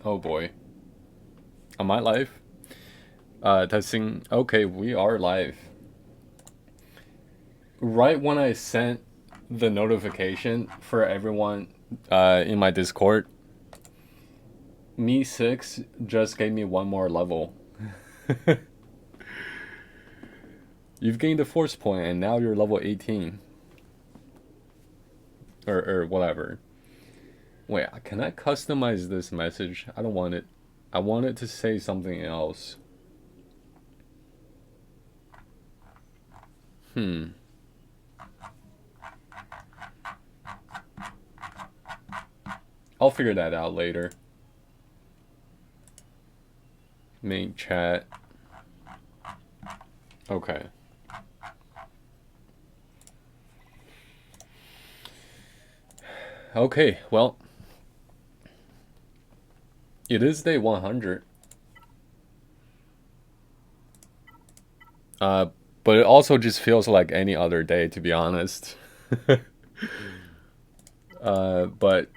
Oh boy. Am I live? Testing. Okay, we are live. Right when I sent the notification for everyone in my Discord, Me6 just gave me one more level. You've gained a force point and now you're level 18. Or whatever. Wait, can I customize this message? I don't want it. I want it to say something else. I'll figure that out later. Main chat. Okay. Okay, well, it is day 100. But it also just feels like any other day, to be honest. But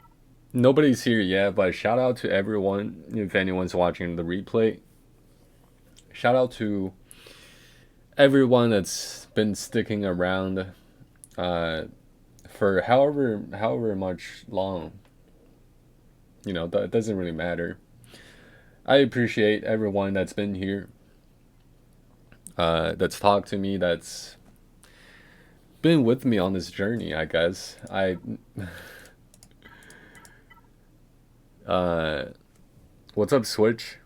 nobody's here yet, but shout out to everyone if anyone's watching the replay. Shout out to everyone that's been sticking around for however much long. You know, that doesn't really matter. I appreciate everyone that's been here, that's talked to me, that's been with me on this journey, I guess. What's up, Switch?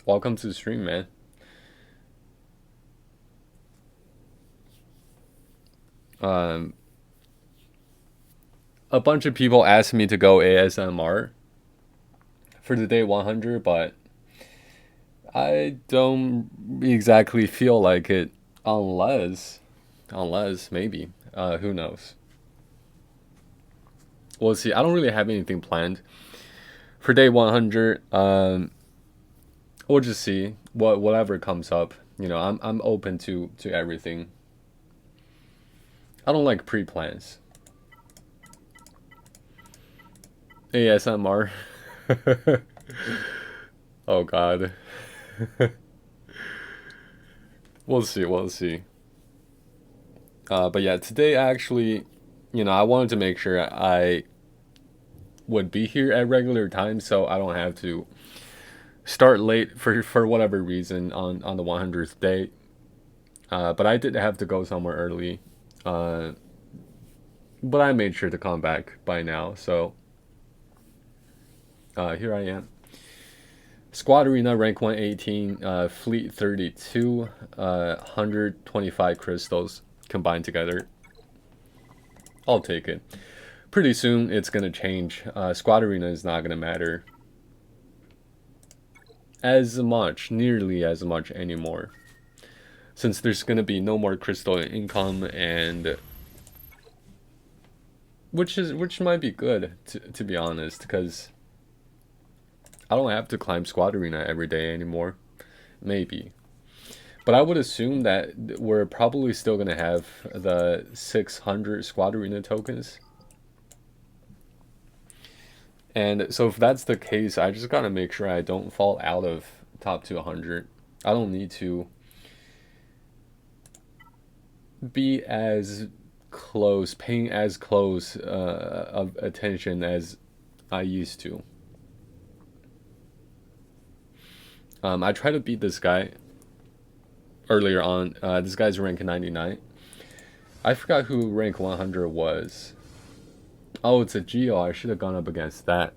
Welcome to the stream, man. A bunch of people asked me to go ASMR for the day 100, but I don't exactly feel like it unless maybe, who knows. We'll see. I don't really have anything planned for day 100. We'll just see whatever comes up. You know, I'm open to everything. I don't like pre-plans. ASMR. Oh god. We'll see. But yeah, today actually, you know, I wanted to make sure I would be here at regular time so I don't have to start late for whatever reason on the 100th day. But I did have to go somewhere early. But I made sure to come back by now, so here I am. Squad Arena, rank 118, fleet 32, 125 crystals combined together. I'll take it. Pretty soon it's gonna change. Squad Arena is not gonna matter as much, nearly as much anymore, since there's gonna be no more crystal income, and which might be good to be honest, because I don't have to climb Squad Arena every day anymore. Maybe. But I would assume that we're probably still going to have the 600 Squad Arena tokens. And so if that's the case, I just got to make sure I don't fall out of top 200. I don't need to be as close, paying as close of attention as I used to. I tried to beat this guy earlier on. This guy's rank 99. I forgot who rank 100 was. Oh, it's a Geo. I should have gone up against that.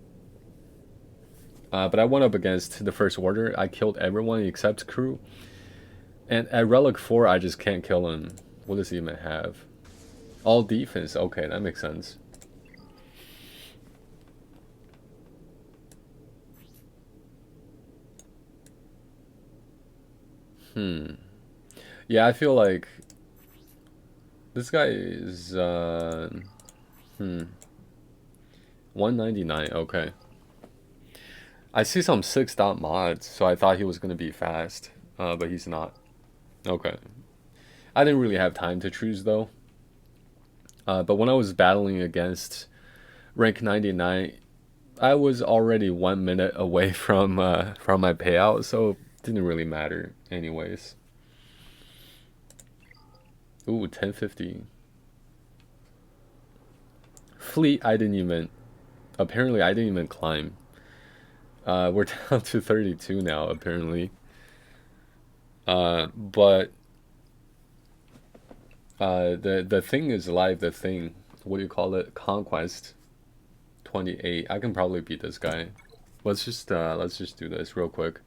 But I went up against the First Order. I killed everyone except Crew. And at Relic 4, I just can't kill him. What does he even have? All defense. Okay, that makes sense. Yeah, I feel like this guy is 199. Okay. I see some 6-dot mods, so I thought he was gonna be fast, but he's not. Okay. I didn't really have time to choose though. But when I was battling against rank 99, I was already 1 minute away from my payout, so it didn't really matter anyways. Ooh, 1050. Fleet, I didn't even. Apparently, I didn't even climb. We're down to 32 now, apparently. But the thing is live. The thing, what do you call it? Conquest 28. I can probably beat this guy. Let's just do this real quick.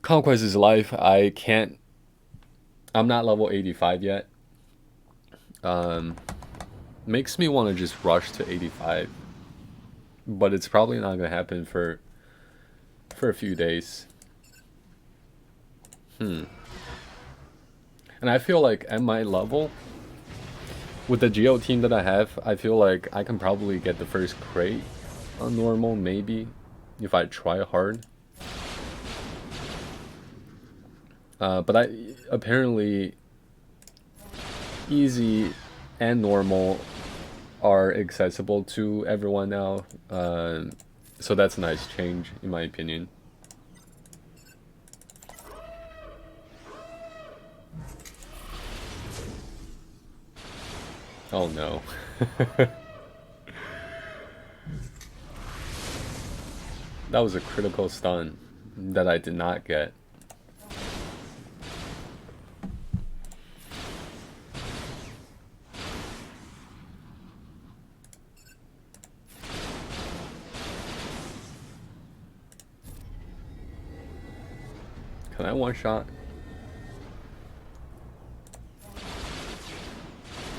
Conquest is live. I can't. I'm not level 85 yet. Makes me want to just rush to 85, but it's probably not gonna happen for a few days. And I feel like at my level, with the Geo team that I have, I feel like I can probably get the first crate on normal, maybe, if I try hard. But apparently easy and normal are accessible to everyone now. So that's a nice change, in my opinion. Oh no. That was a critical stun that I did not get. Can I one shot?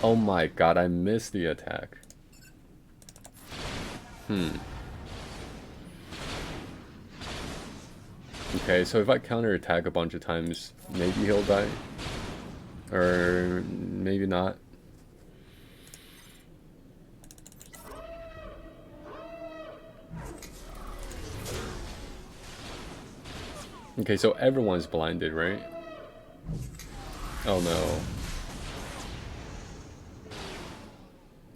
Oh my god, I missed the attack. Okay, so if I counter attack a bunch of times, maybe he'll die. Or maybe not. Okay, so everyone's blinded, right? Oh no.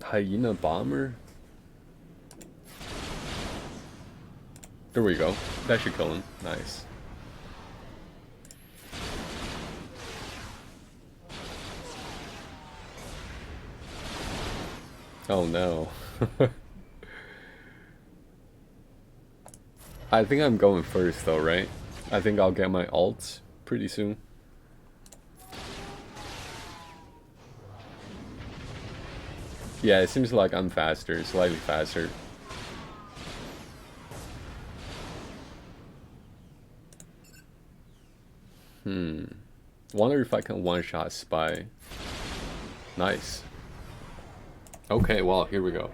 Hyena bomber? There we go. That should kill him. Nice. Oh no. I think I'm going first though, right? I think I'll get my ult pretty soon. Yeah, it seems like I'm faster, slightly faster. Wonder if I can one-shot Spy. Nice. Okay, well, here we go.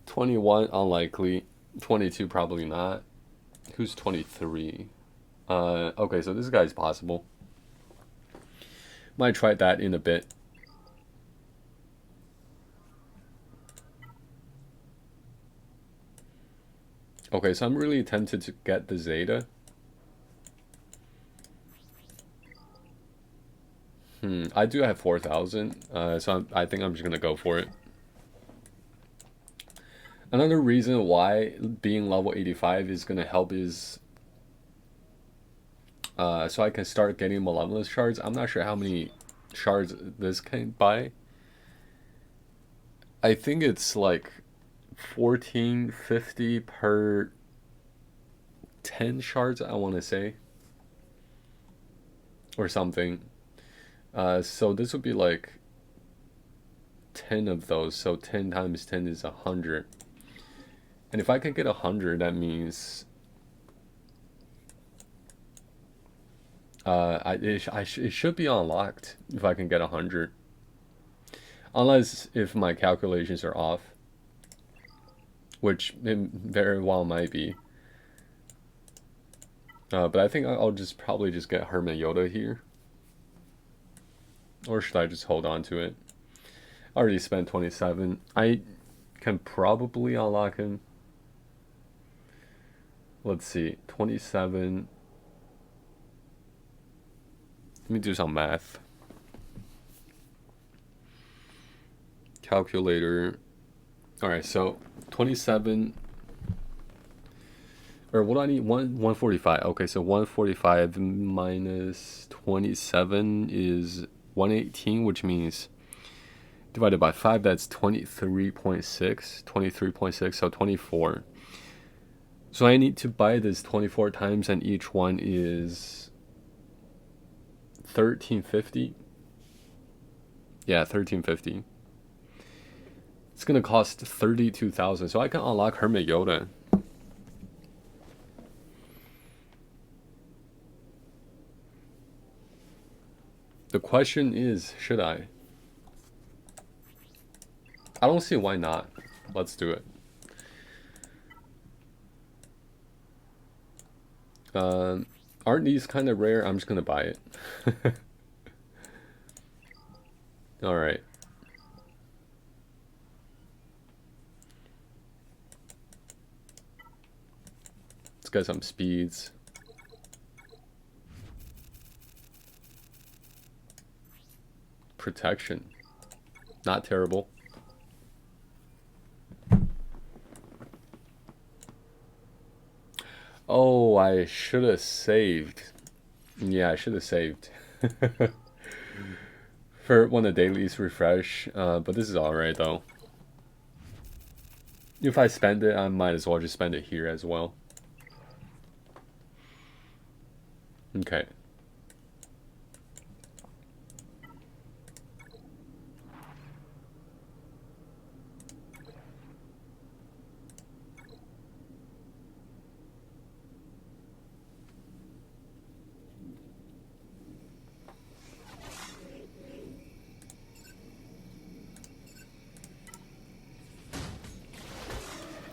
"21 unlikely, 22 probably not. Who's 23? Okay, so this guy's possible. Might try that in a bit. Okay, so I'm really tempted to get the Zeta. I do have 4,000, so I think I'm just gonna go for it. Another reason why being level 85 is gonna help is so I can start getting Malevolence shards. I'm not sure how many shards this can buy. I think it's like 1450 per 10 shards, I want to say, or something. So this would be like 10 of those, so 10 times 10 is 100. And if I can get 100, that means it should be unlocked if I can get 100. Unless if my calculations are off, which it very well might be. But I think I'll just probably just get Herman Yoda here. Or should I just hold on to it? I already spent 27. I can probably unlock him. Let's see, 27. Let me do some math. Calculator. All right, so 27, or what do I need? 145. Okay, so 145 minus 27 is 118, which means divided by 5, that's 23.6. 23.6, so 24. So I need to buy this 24 times, and each one is 1350. Yeah, 1350. It's gonna cost 32,000, so I can unlock Hermit Yoda. The question is, should I? I don't see why not. Let's do it. Aren't these kind of rare? I'm just gonna buy it. All right. Let's get some speeds. Protection. Not terrible. Oh, I should have saved. Yeah, I should have saved. For when the dailies refresh. But this is alright though. If I spend it, I might as well just spend it here as well. Okay.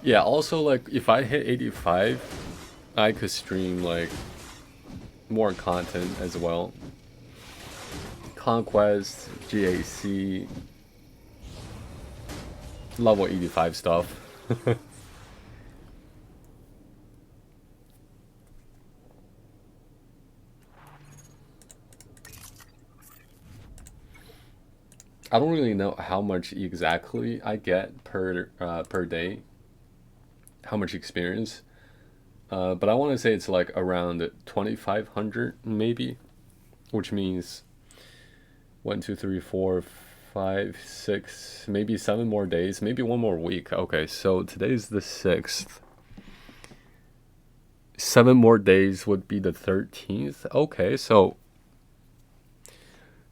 Yeah, also like if I hit 85, I could stream like more content as well. Conquest, GAC, level 85 stuff. I don't really know how much exactly I get per day, how much experience. But I want to say it's like around 2,500 maybe, which means 1, 2, 3, 4, 5, 6, maybe 7 more days, maybe 1 more week. Okay, so today's the 6th. 7 more days would be the 13th. Okay, so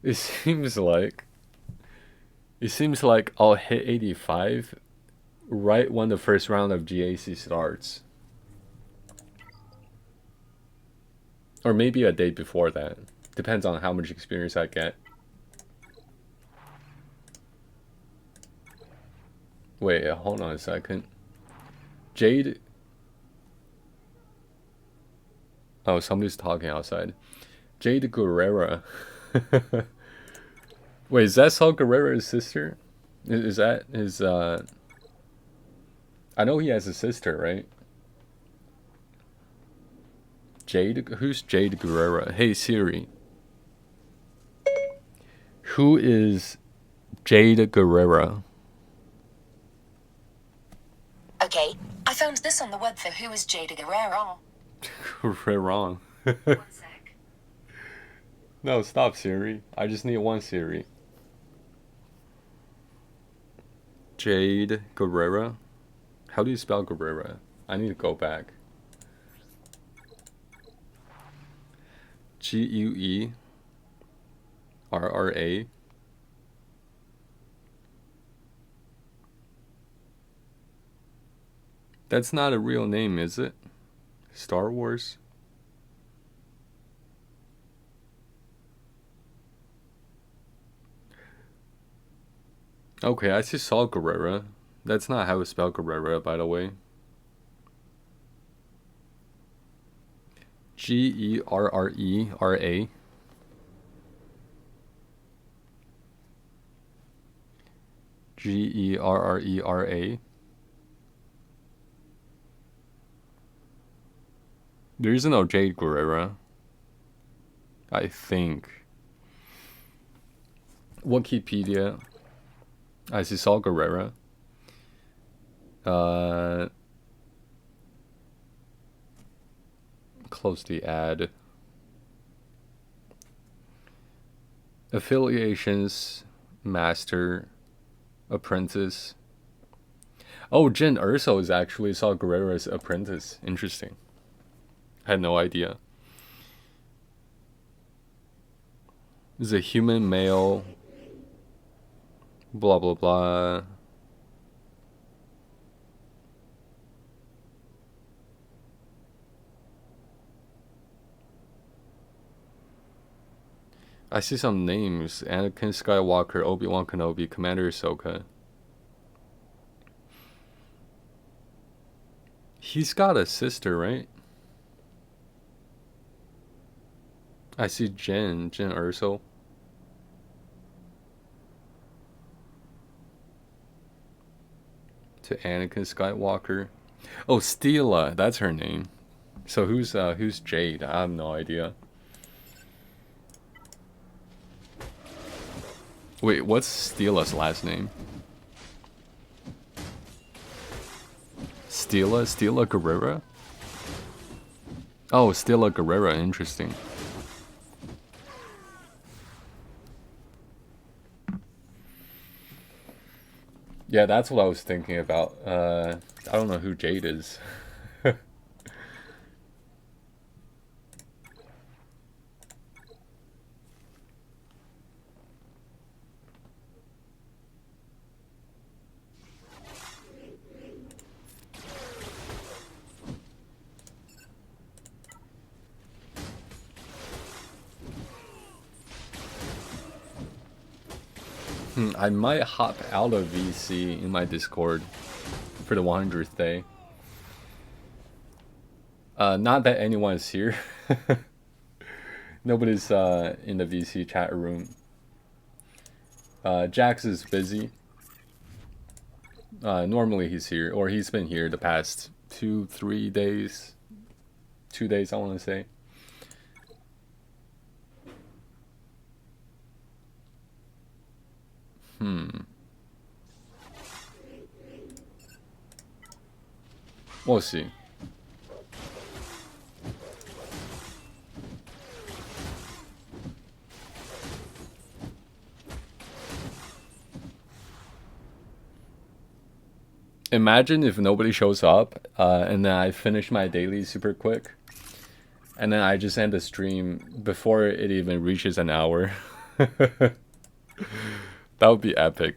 it seems like I'll hit 85 right when the first round of GAC starts. Or maybe a day before that. Depends on how much experience I get. Wait, hold on a second. Jade. Oh, somebody's talking outside. Jade Guerrera. Wait, is that Saul Guerrera's sister? Is that his, I know he has a sister, right? Jade? Who's Jade Guerrera? Hey, Siri. Who is Jade Guerrera? Okay, I found this on the web for who is Jada Guerrero. Wrong. One sec. No, stop, Siri. I just need one Siri. Jade Guerrera? How do you spell Guerrera? I need to go back. Guerra. That's not a real name, is it? Star Wars? Okay, I see Saul Guerrera. That's not how we spell Guerrera, by the way. Gerrera. Gerrera. There isn't no Jade Guerrera, I think. Wikipedia. I see Saul Guerrera. Close the ad. Affiliations, Master, Apprentice. Oh, Jin Urso is actually Saul Guerrera's apprentice. Interesting. I had no idea. This is a human male. Blah, blah, blah. I see some names. Anakin Skywalker, Obi-Wan Kenobi, Commander Ahsoka. He's got a sister, right? I see Jin Urso. To Anakin Skywalker. Oh, Steela, that's her name. So who's Jade? I have no idea. Wait, what's Steela's last name? Steela Guerrera? Oh, Steela Guerrera, interesting. Yeah, that's what I was thinking about. I don't know who Jade is. I might hop out of VC in my Discord for the 100th day. Not that anyone is here. Nobody's in the VC chat room. Jax is busy. Normally he's here, or he's been here the past 2-3 days. 2 days, I want to say. We'll see. Imagine if nobody shows up, and then I finish my daily super quick, and then I just end the stream before it even reaches an hour. That would be epic.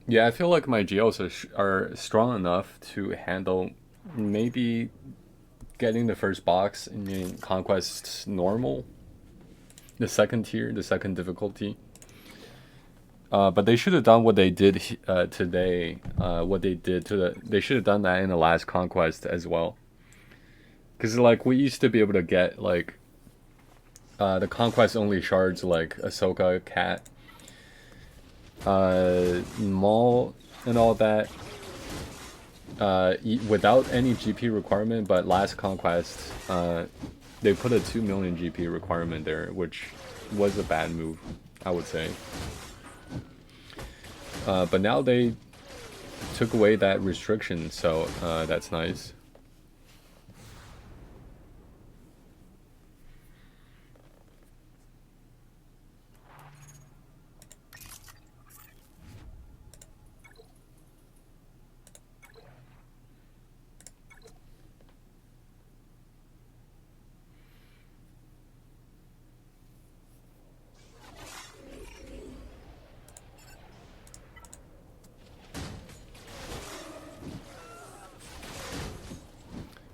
Yeah, I feel like my geos are strong enough to handle maybe getting the first box in Conquest normal, the second tier, the second difficulty. But they should have done what they did today. What they did they should have done that in the last Conquest as well. Because like we used to be able to get like the Conquest only shards like Ahsoka, Cat, mall and all that, without any GP requirement. But last conquest, they put a 2 million GP requirement there, which was a bad move, I would say. But now they took away that restriction, so that's nice.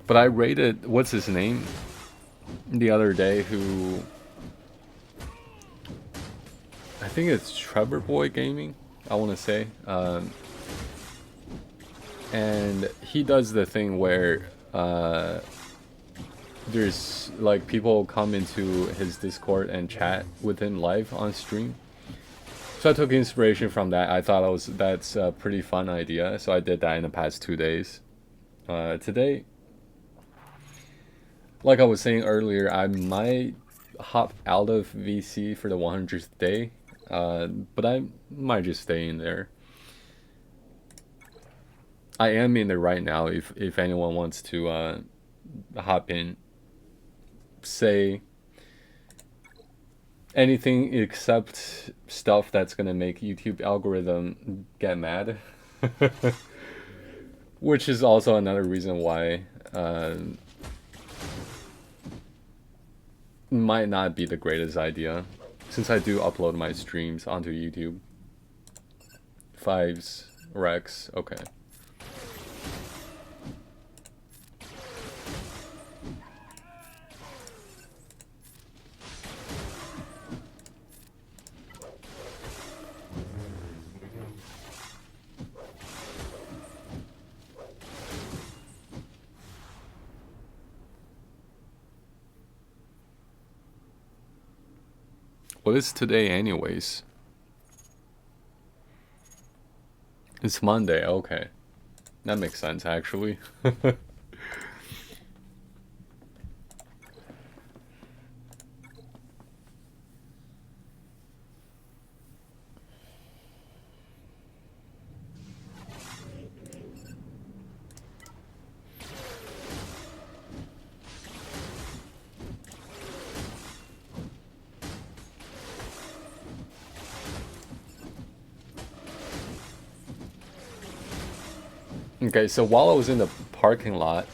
But I rated, what's his name, the other day, who, I think it's Trevor Boy Gaming, I want to say. And he does the thing where there's like people come into his Discord and chat with him live on stream. So I took inspiration from that. I thought that's a pretty fun idea. So I did that in the past 2 days. Today, like I was saying earlier, I might hop out of VC for the 100th day, but I might just stay in there. I am in there right now. If anyone wants to hop in, say anything except stuff that's gonna make YouTube algorithm get mad, which is also another reason why might not be the greatest idea, since I do upload my streams onto YouTube. Fives, Rex, okay. What is today anyways? It's Monday, okay. That makes sense actually. Okay, so while I was in the parking lot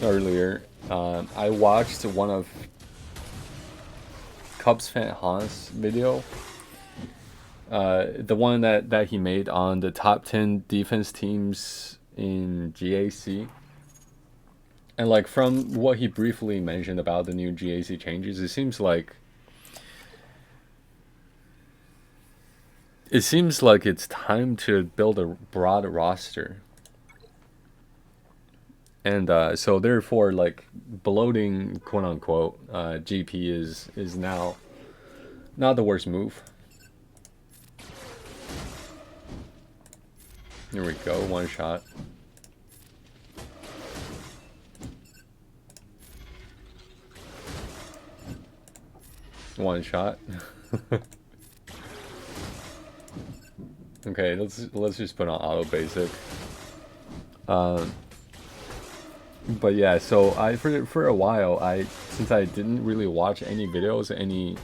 earlier, I watched one of Cubs fan Han's video. The one that he made on the top 10 defense teams in GAC. And like from what he briefly mentioned about the new GAC changes, it seems like it's time to build a broad roster. And so therefore, like, bloating, quote unquote, GP is now not the worst move. Here we go, one shot. One shot. Okay, let's just put on auto basic. But yeah, so for a while, since I didn't really watch any videos, any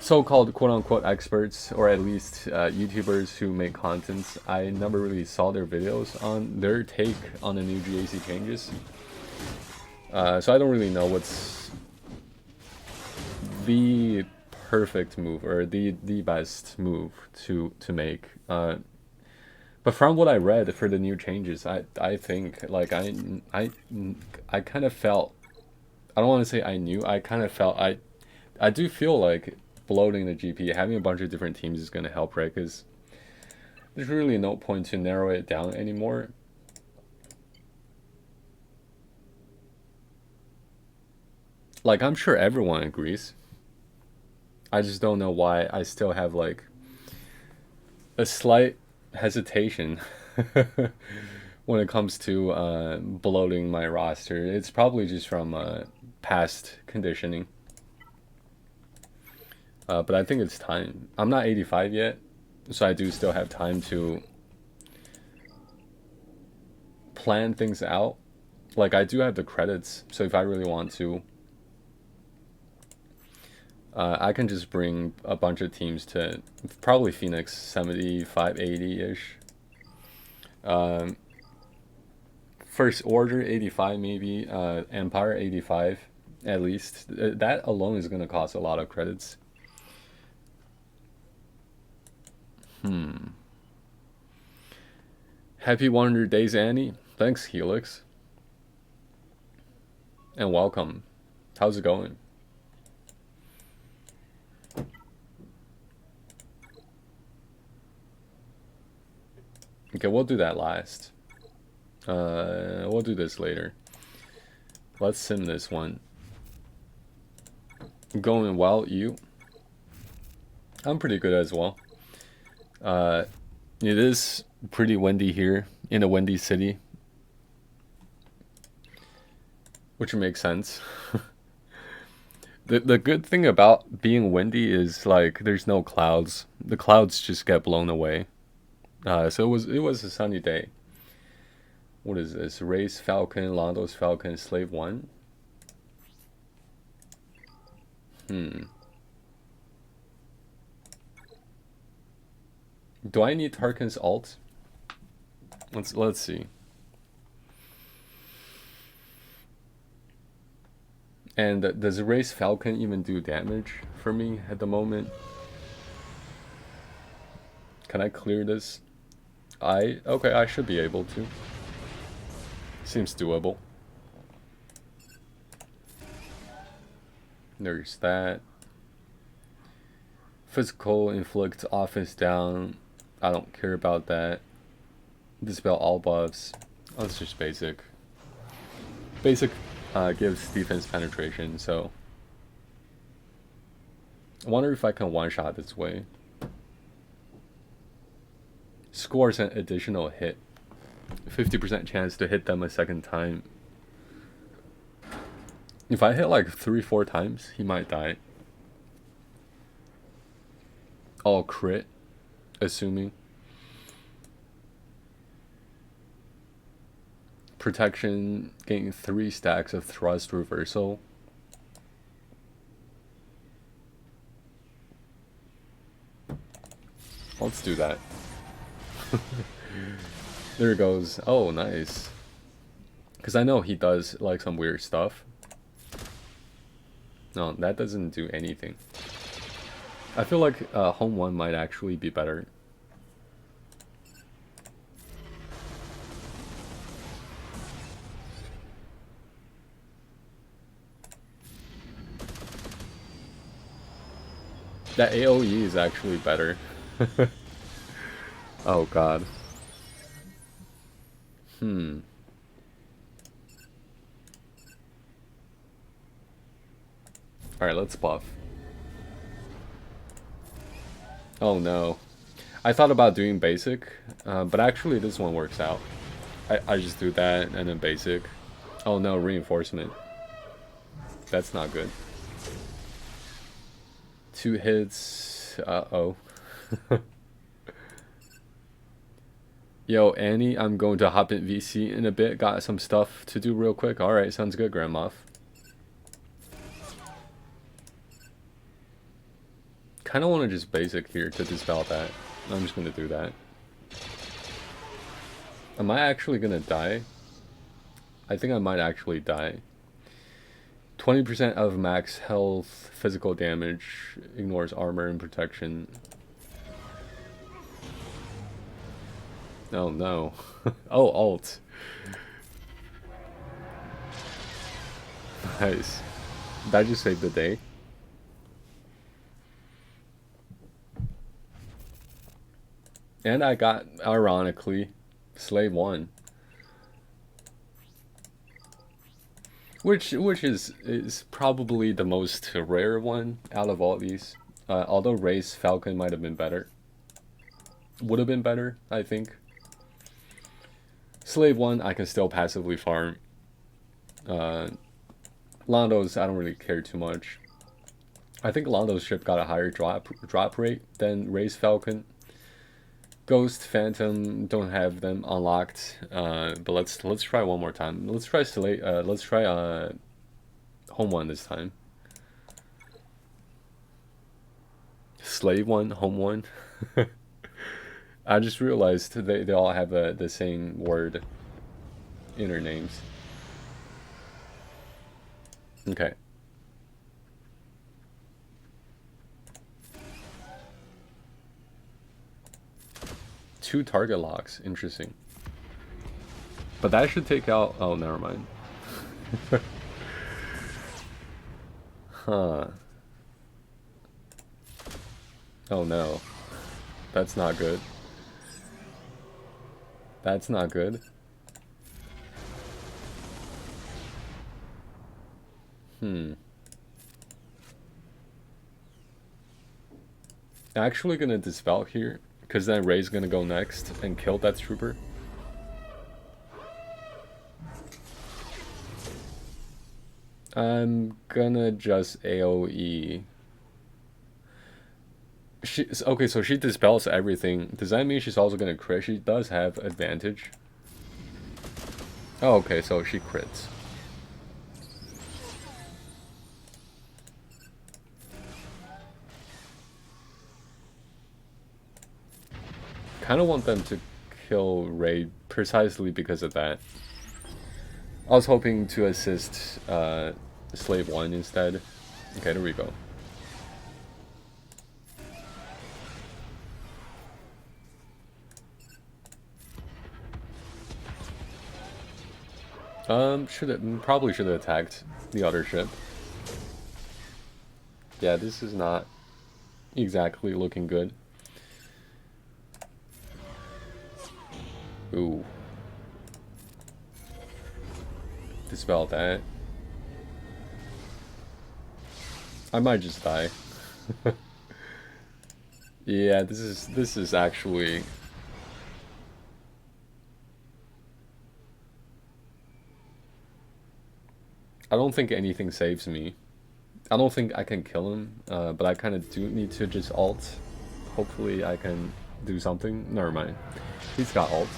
so-called quote-unquote experts, or at least YouTubers who make contents, I never really saw their videos on their take on the new GAC changes. So I don't really know what's the perfect move or the best move to make. But from what I read for the new changes, I think, like, I kind of felt, I don't want to say I knew, I kind of felt, I do feel like bloating the GP, having a bunch of different teams is going to help, right? Because there's really no point to narrow it down anymore. Like, I'm sure everyone agrees. I just don't know why I still have like a slight hesitation when it comes to bloating my roster. It's probably just from past conditioning. But I think it's time. I'm not 85 yet, so I do still have time to plan things out. Like, I do have the credits, so if I really want to, I can just bring a bunch of teams to probably Phoenix 75, 80-ish. First Order 85 maybe, Empire 85 at least. That alone is going to cost a lot of credits. Happy 100 days, Annie. Thanks, Helix. And welcome. How's it going? Okay, we'll do that last. We'll do this later. Let's sim this one. Going well, you? I'm pretty good as well. It is pretty windy here in a windy city, which makes sense. The good thing about being windy is like there's no clouds. The clouds just get blown away. So it was a sunny day. What is this? Race Falcon, Londo's Falcon, Slave 1? Do I need Tarkin's ult? Let's see. And does Race Falcon even do damage for me at the moment? Can I clear this? Okay, I should be able to. Seems doable. There's that. Physical inflict offense down. I don't care about that. Dispel all buffs. Oh, it's just basic. Basic gives defense penetration, so I wonder if I can one-shot this way. Scores an additional hit. 50% chance to hit them a second time. If I hit like 3-4 times, he might die. All crit, assuming. Protection, getting 3 stacks of thrust reversal. Let's do that. There it goes. Oh, nice. Because I know he does like some weird stuff. No, that doesn't do anything. I feel like home 1 might actually be better. That AoE is actually better. Oh god. Alright, let's buff. Oh no. I thought about doing basic, but actually this one works out. I just do that and then basic. Oh no, reinforcement. That's not good. 2 hits. Uh-oh. Yo, Annie, I'm going to hop in VC in a bit. Got some stuff to do real quick. Alright, sounds good, Grand Moff. Kind of want to just basic here to dispel that. I'm just going to do that. Am I actually going to die? I think I might actually die. 20% of max health, physical damage, ignores armor and protection. Oh no. Oh, alt. Nice. That just saved the day. And I got, ironically, Slave 1. Which is probably the most rare one out of all these. Although Race Falcon might have been better. Would have been better, I think. Slave 1, I can still passively farm. Lando's, I don't really care too much. I think Lando's ship got a higher drop rate than Race Falcon. Ghost, Phantom, don't have them unlocked. But let's try one more time. Let's try Home 1 this time. Slave 1, Home 1. I just realized they all have the same word in their names. Okay. Two target locks. Interesting. But that should take out... Oh, never mind. Huh. Oh no. That's not good. That's not good. Actually gonna dispel here, because then Ray's gonna go next and kill that trooper. I'm gonna just AoE. Okay, so she dispels everything. Does that mean she's also gonna crit? She does have advantage. Oh, okay, so she crits. Kind of want them to kill Ray precisely because of that. I was hoping to assist Slave 1 instead. Okay, there we go. Probably should have attacked the other ship. Yeah, this is not exactly looking good. Ooh. Dispel that. I might just die. Yeah, this is actually... I don't think anything saves me. I don't think I can kill him, but I kind of do need to just ult. Hopefully I can do something. Never mind. He's got ult.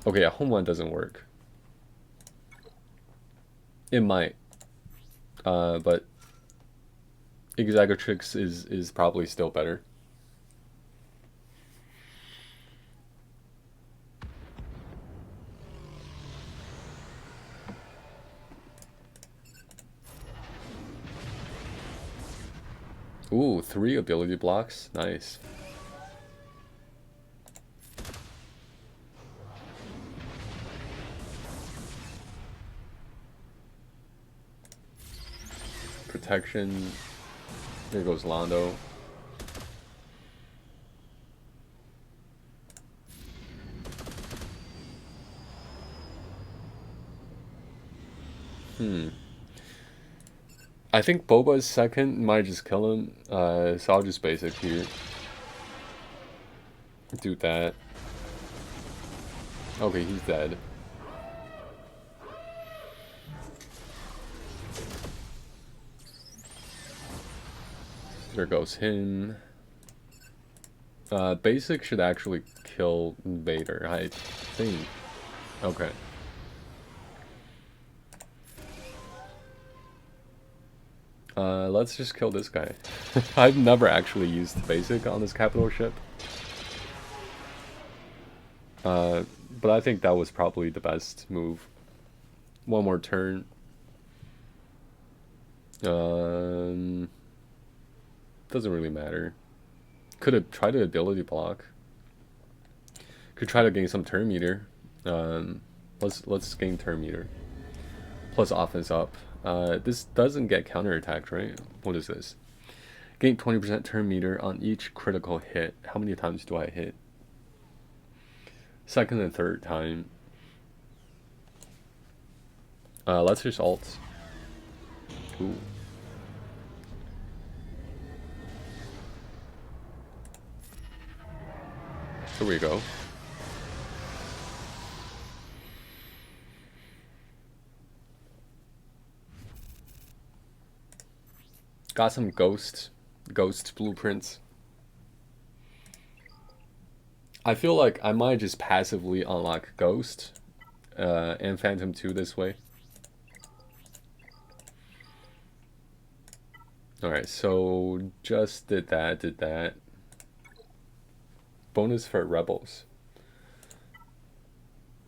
Okay, yeah, Home 1 doesn't work. It might. But Executrix is probably still better. Ooh, 3 ability blocks. Nice. Protection. Here goes Londo. I think Boba's second might just kill him, so I'll just basic here. Do that. Okay, he's dead. There goes him. Basic should actually kill Vader, I think. Okay. Let's just kill this guy. I've never actually used basic on this capital ship. But I think that was probably the best move. One more turn. Doesn't really matter. Could have tried an ability block. Could try to gain some turn meter. Let's gain turn meter. Plus offense up. This doesn't get counterattacked, right? What is this? Gain 20% turn meter on each critical hit. How many times do I hit? Second and third time. Let's just ult. Ooh. Here we go. Got some ghost blueprints. I feel like I might just passively unlock Ghost and Phantom 2 this way. Alright, so just did that. Bonus for Rebels.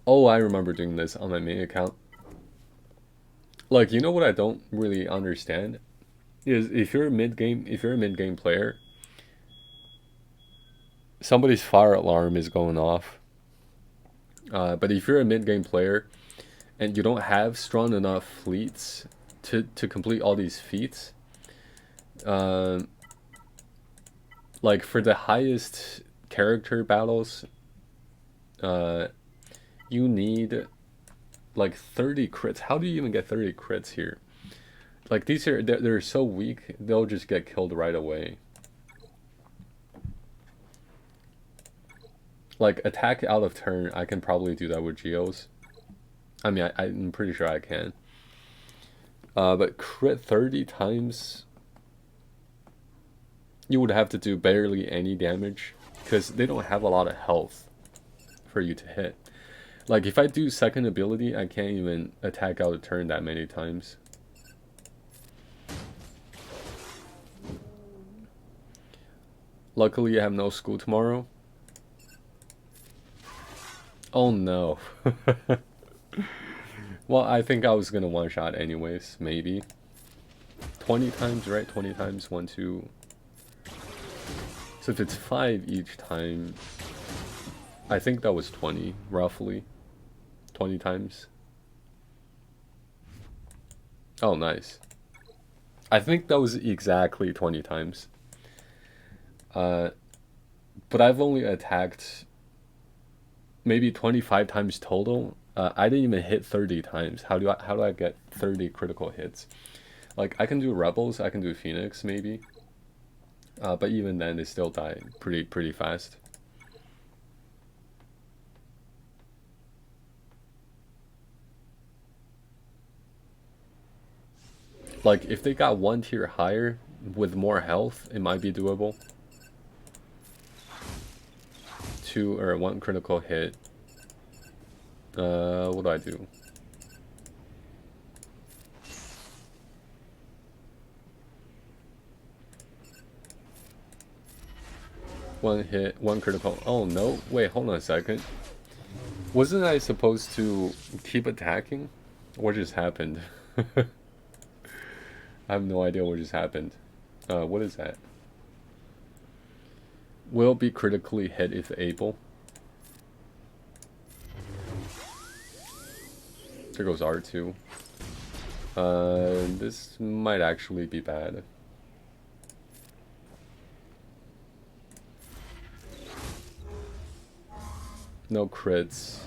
Oh, I remember doing this on my main account. Like, you know what I don't really understand? Is if you're a mid-game player, somebody's fire alarm is going off. But if you're a mid-game player and you don't have strong enough fleets to complete all these feats, like for the highest character battles, you need like 30 crits. How do you even get 30 crits here? Like these are they're so weak, they'll just get killed right away. Like attack out of turn, I can probably do that with Geos. I mean, I'm pretty sure I can. But crit 30 times, you would have to do barely any damage because they don't have a lot of health for you to hit. Like if I do second ability, I can't even attack out of turn that many times. Luckily, I have no school tomorrow. Oh no. Well, I think I was gonna one shot anyways, maybe. 20 times, right? 20 times, 1, 2. So if it's 5 each time, I think that was 20, roughly. 20 times. Oh, nice. I think that was exactly 20 times. But I've only attacked maybe 25 times total. I didn't even hit 30 times. How do I get 30 critical hits? Like I can do Rebels, I can do Phoenix maybe. But even then they still die pretty fast. Like if they got 1 tier higher with more health, it might be doable. 2 or 1 critical hit. What do I do? One hit, 1 critical. Oh no, wait, hold on a second. Wasn't I supposed to keep attacking? What just happened? I have no idea what just happened. What is that? Will be critically hit if able. There goes R2. This might actually be bad. No crits.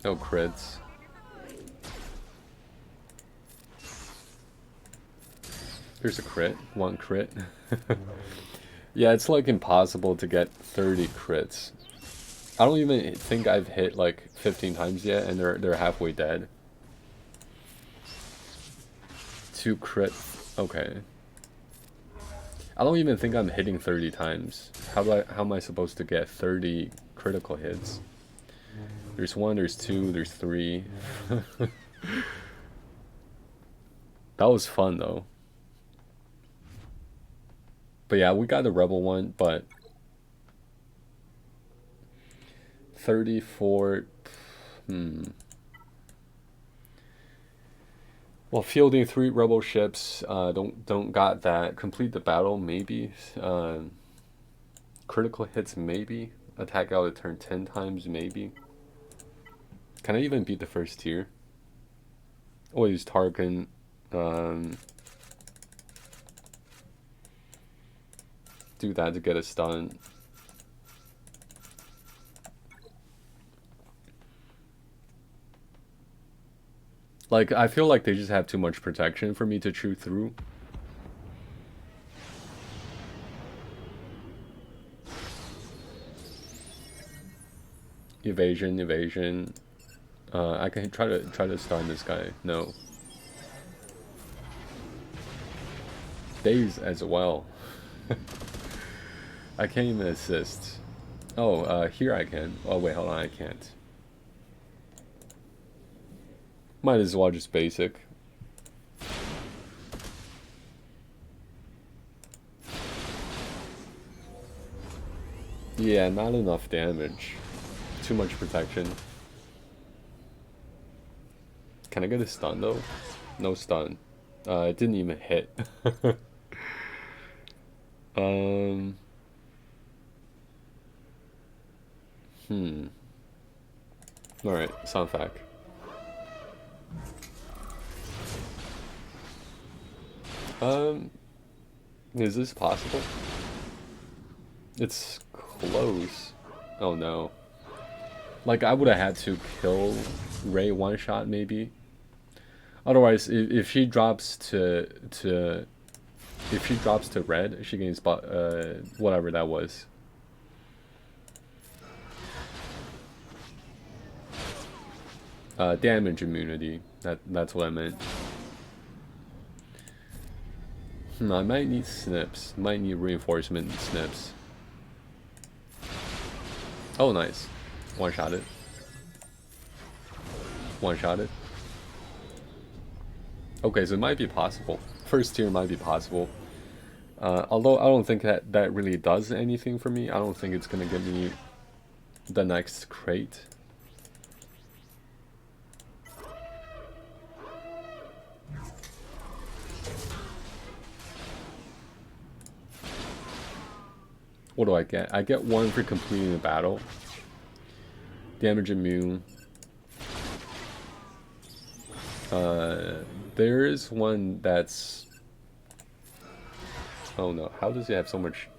No crits. Here's a crit. 1 crit. Yeah, it's like impossible to get 30 crits. I don't even think I've hit like 15 times yet, and they're halfway dead. 2 crit. Okay. I don't even think I'm hitting 30 times. How am I supposed to get 30 critical hits? There's 1, there's 2, there's 3. That was fun though. But yeah, we got the Rebel one, but 34. Well, fielding 3 Rebel ships, don't got that. Complete the battle, maybe. Critical hits, maybe. Attack out of turn 10 times, maybe. Can I even beat the first tier? Oh, use Tarkin. Do that to get a stun. Like, I feel like they just have too much protection for me to chew through. Evasion, evasion. I can try to stun this guy. No. Daze as well. I can't even assist. Oh, here I can. Oh wait, hold on, I can't. Might as well just basic. Yeah, not enough damage. Too much protection. Can I get a stun though? No stun. It didn't even hit. um. Alright, sound fact. Is this possible? It's close. Oh no. Like, I would have had to kill Ray one shot, maybe. Otherwise, if she drops to if she drops to red, she gains whatever that was. Damage immunity. That's what I meant. I might need snips. Might need reinforcement snips. Oh, nice. One-shotted. One-shotted. Okay, so it might be possible. First tier might be possible. Although I don't think that really does anything for me. I don't think it's gonna give me the next crate. What do I get? I get 1 for completing the battle. Damage immune. There is one that's... Oh no, how does he have so much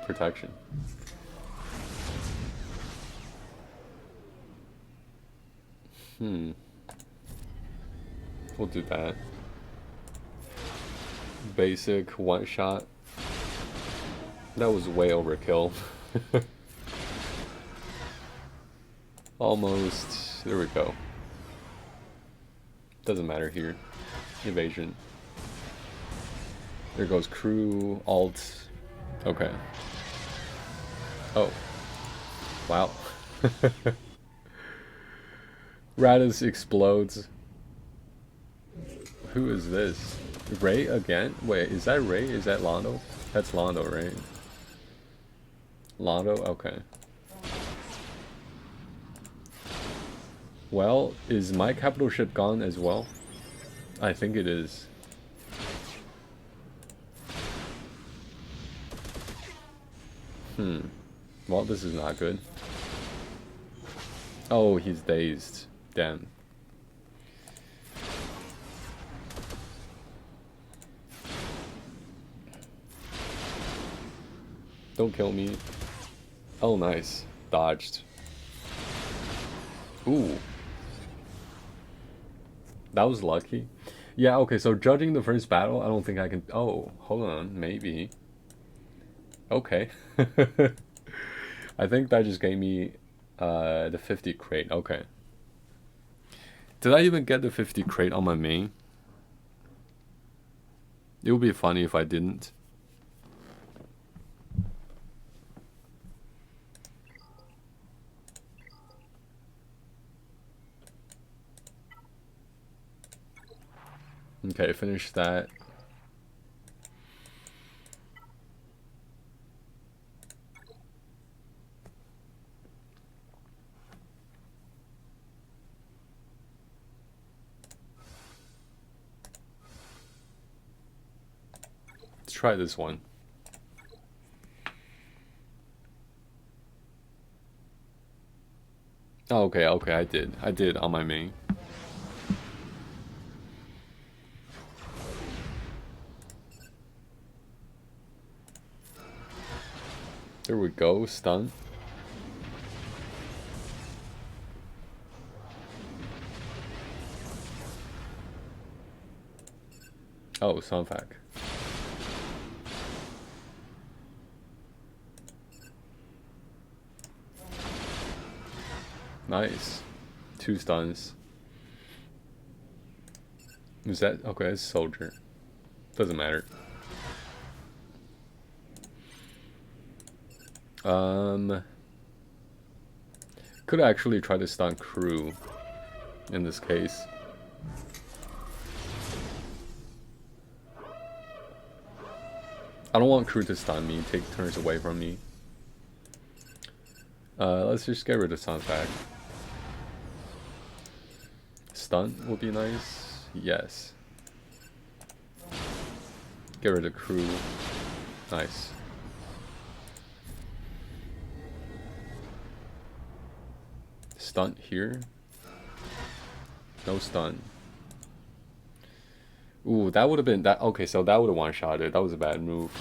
protection? We'll do that. Basic, one shot. That was way overkill. Almost. There we go. Doesn't matter here. Evasion. There goes crew, alt. Okay. Oh. Wow. Radis explodes. Who is this? Ray again? Wait, is that Ray? Is that Londo? That's Londo, right? Londo? Okay. Well, is my capital ship gone as well? I think it is. Well, this is not good. Oh, he's dazed. Damn. Don't kill me. Oh, nice. Dodged. Ooh. That was lucky. Yeah, okay, so judging the first battle, I don't think I can... Oh, hold on, maybe. Okay. I think that just gave me the 50 crate. Okay. Did I even get the 50 crate on my main? It would be funny if I didn't. Okay, finish that. Let's try this one. Oh, okay, I did on my main. There we go, stun. Oh, Sunfac. Nice. 2 stuns. Is that okay? It's soldier. Doesn't matter. Could actually try to stun crew in this case. I don't want crew to stun me, take turns away from me. Let's just get rid of stun back. Stun would be nice. Yes. Get rid of crew. Nice. Stun here. No stun. Ooh, that would have been that. Okay, so that would have one-shotted. That was a bad move.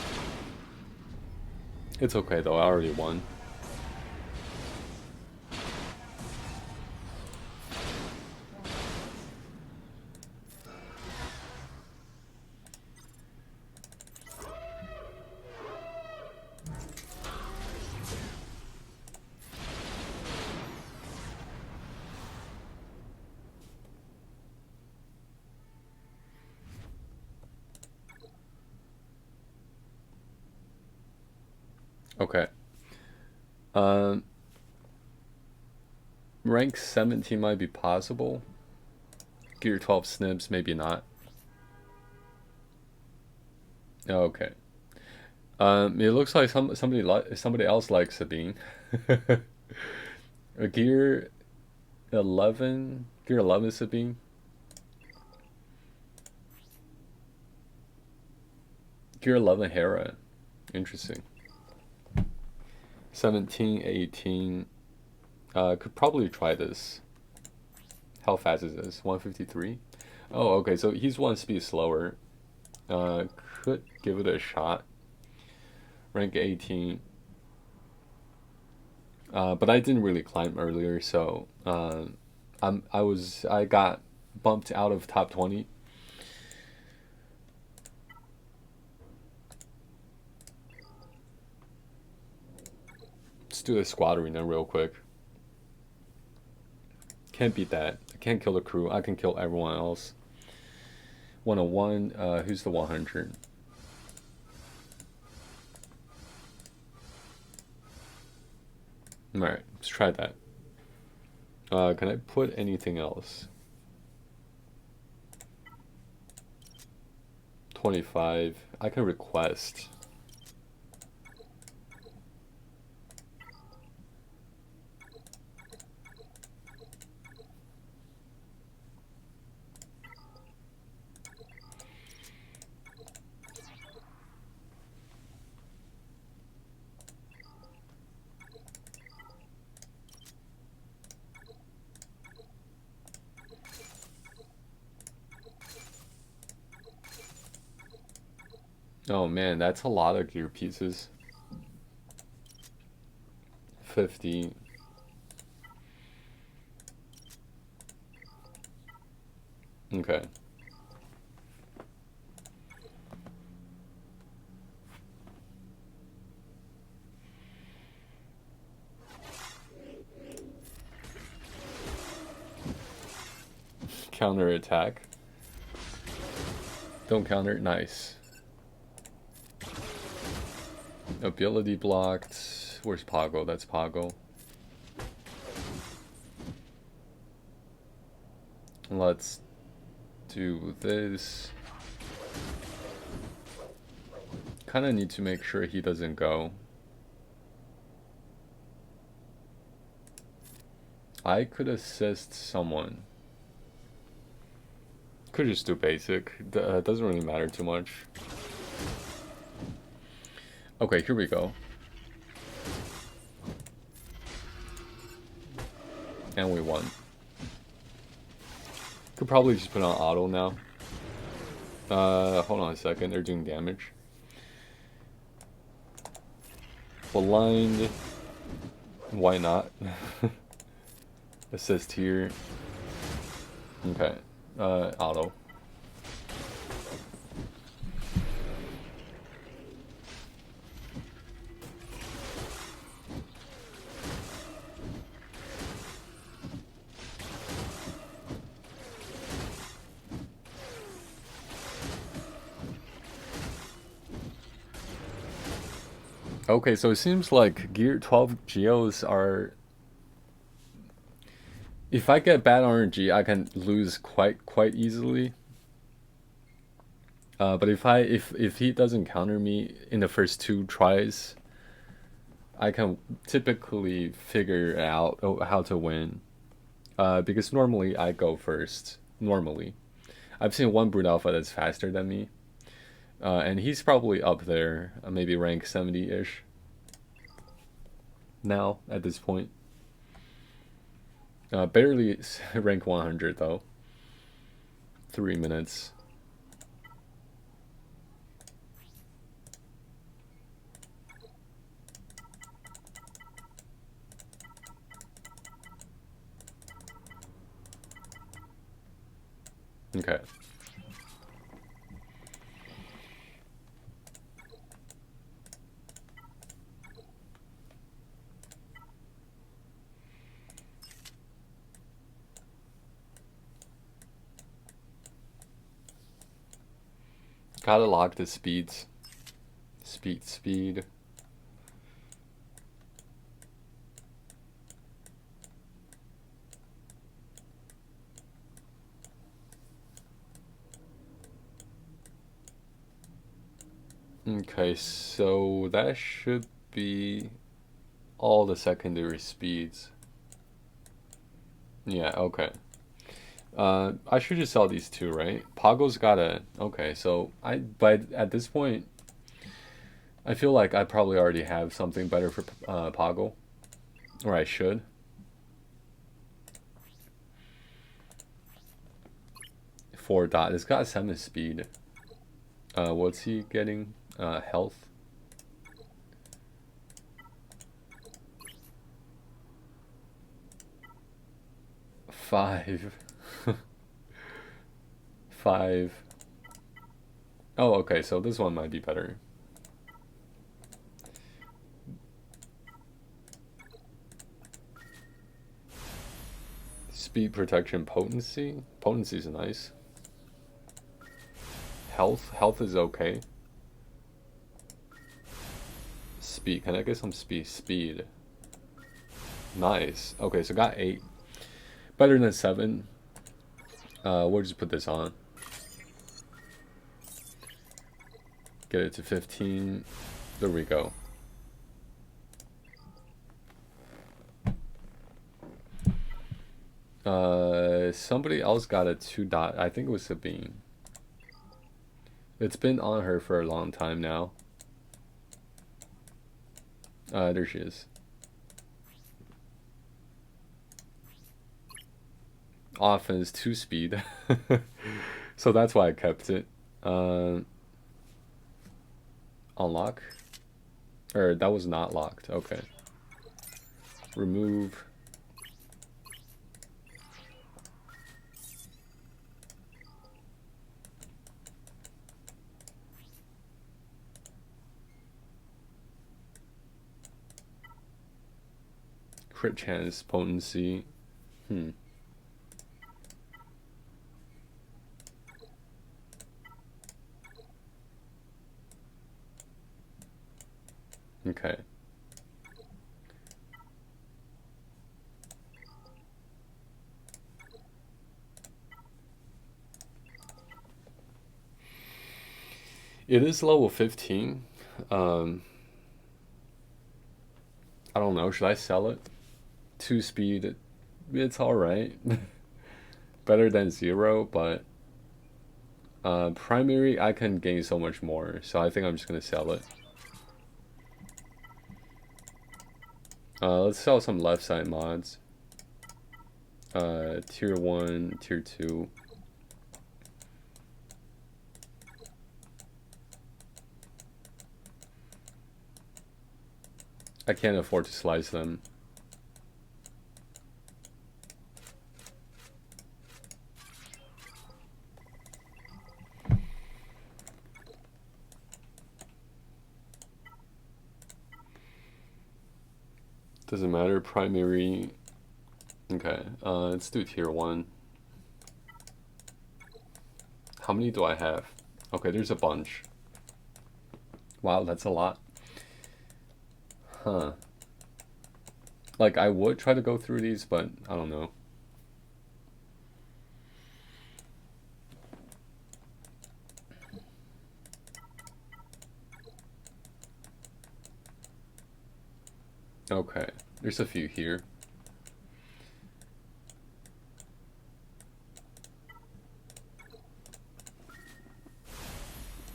It's okay though. I already won. Okay. Rank 17 might be possible. Gear 12 snips, maybe not. Okay. It looks like somebody else likes Sabine. Gear 11, Gear 11 Sabine. Gear 11 Hera. Interesting. 17, 18. Could probably try this. How fast is this? 153? Oh, okay, so he's 1 speed slower. Could give it a shot. Rank 18. But I didn't really climb earlier, so I got bumped out of top 20. Let's do the squad arena real quick. Can't beat that. I can't kill the crew. I can kill everyone else. 101. Who's the 100? Alright, let's try that. Can I put anything else? 25. I can request. Oh man, that's a lot of gear pieces. 50. Okay. Counter attack. Don't counter. Nice. Ability blocked. Where's Pago? That's Pago. Let's do this. Kind of need to make sure he doesn't go. I could assist someone. Could just do basic. Doesn't really matter too much. Okay, here we go. And we won. Could probably just put on auto now. Hold on a second. They're doing damage. Blind. Why not? Assist here. Okay. Auto. Okay, so it seems like Gear 12 Geos are. If I get bad RNG, I can lose quite easily. But if he doesn't counter me in the first two tries, I can typically figure out how to win. Because normally I go first. Normally, I've seen one Brute Alpha that's faster than me, and he's probably up there, maybe rank 70-ish. Now at this point, barely rank 100 though. 3 minutes. Okay. Gotta lock the speeds. Speed. Okay, so that should be all the secondary speeds. Yeah, okay. I should just sell these two, right? Pago's gotta. Okay, so but at this point, I feel like I probably already have something better for Pago, or I should. Four dot. It's got 7 speed. What's he getting? Health. 5. 5. Oh, okay. So this one might be better. Speed, protection, potency. Potency is nice. Health is okay. Speed. Can I get some speed? Nice. Okay, so got 8. Better than 7. We'll just put this on. Get it to 15. There we go. Somebody else got a 2 dot. I think it was Sabine. It's been on her for a long time now. There she is. Offense 2 speed. So that's why I kept it. Unlock? Or that was not locked. Okay. Remove. Crit chance, potency. Okay. It is level 15. I don't know. Should I sell it? 2 speed. It's alright. Better than 0, but primary I can gain so much more. So I think I'm just going to sell it. Let's sell some left side mods. Tier 1, tier 2. I can't afford to slice them. Doesn't matter, primary. Okay, let's do tier 1. How many do I have? Okay, there's a bunch. Wow, that's a lot. Huh. Like, I would try to go through these, but I don't know. Okay. There's a few here.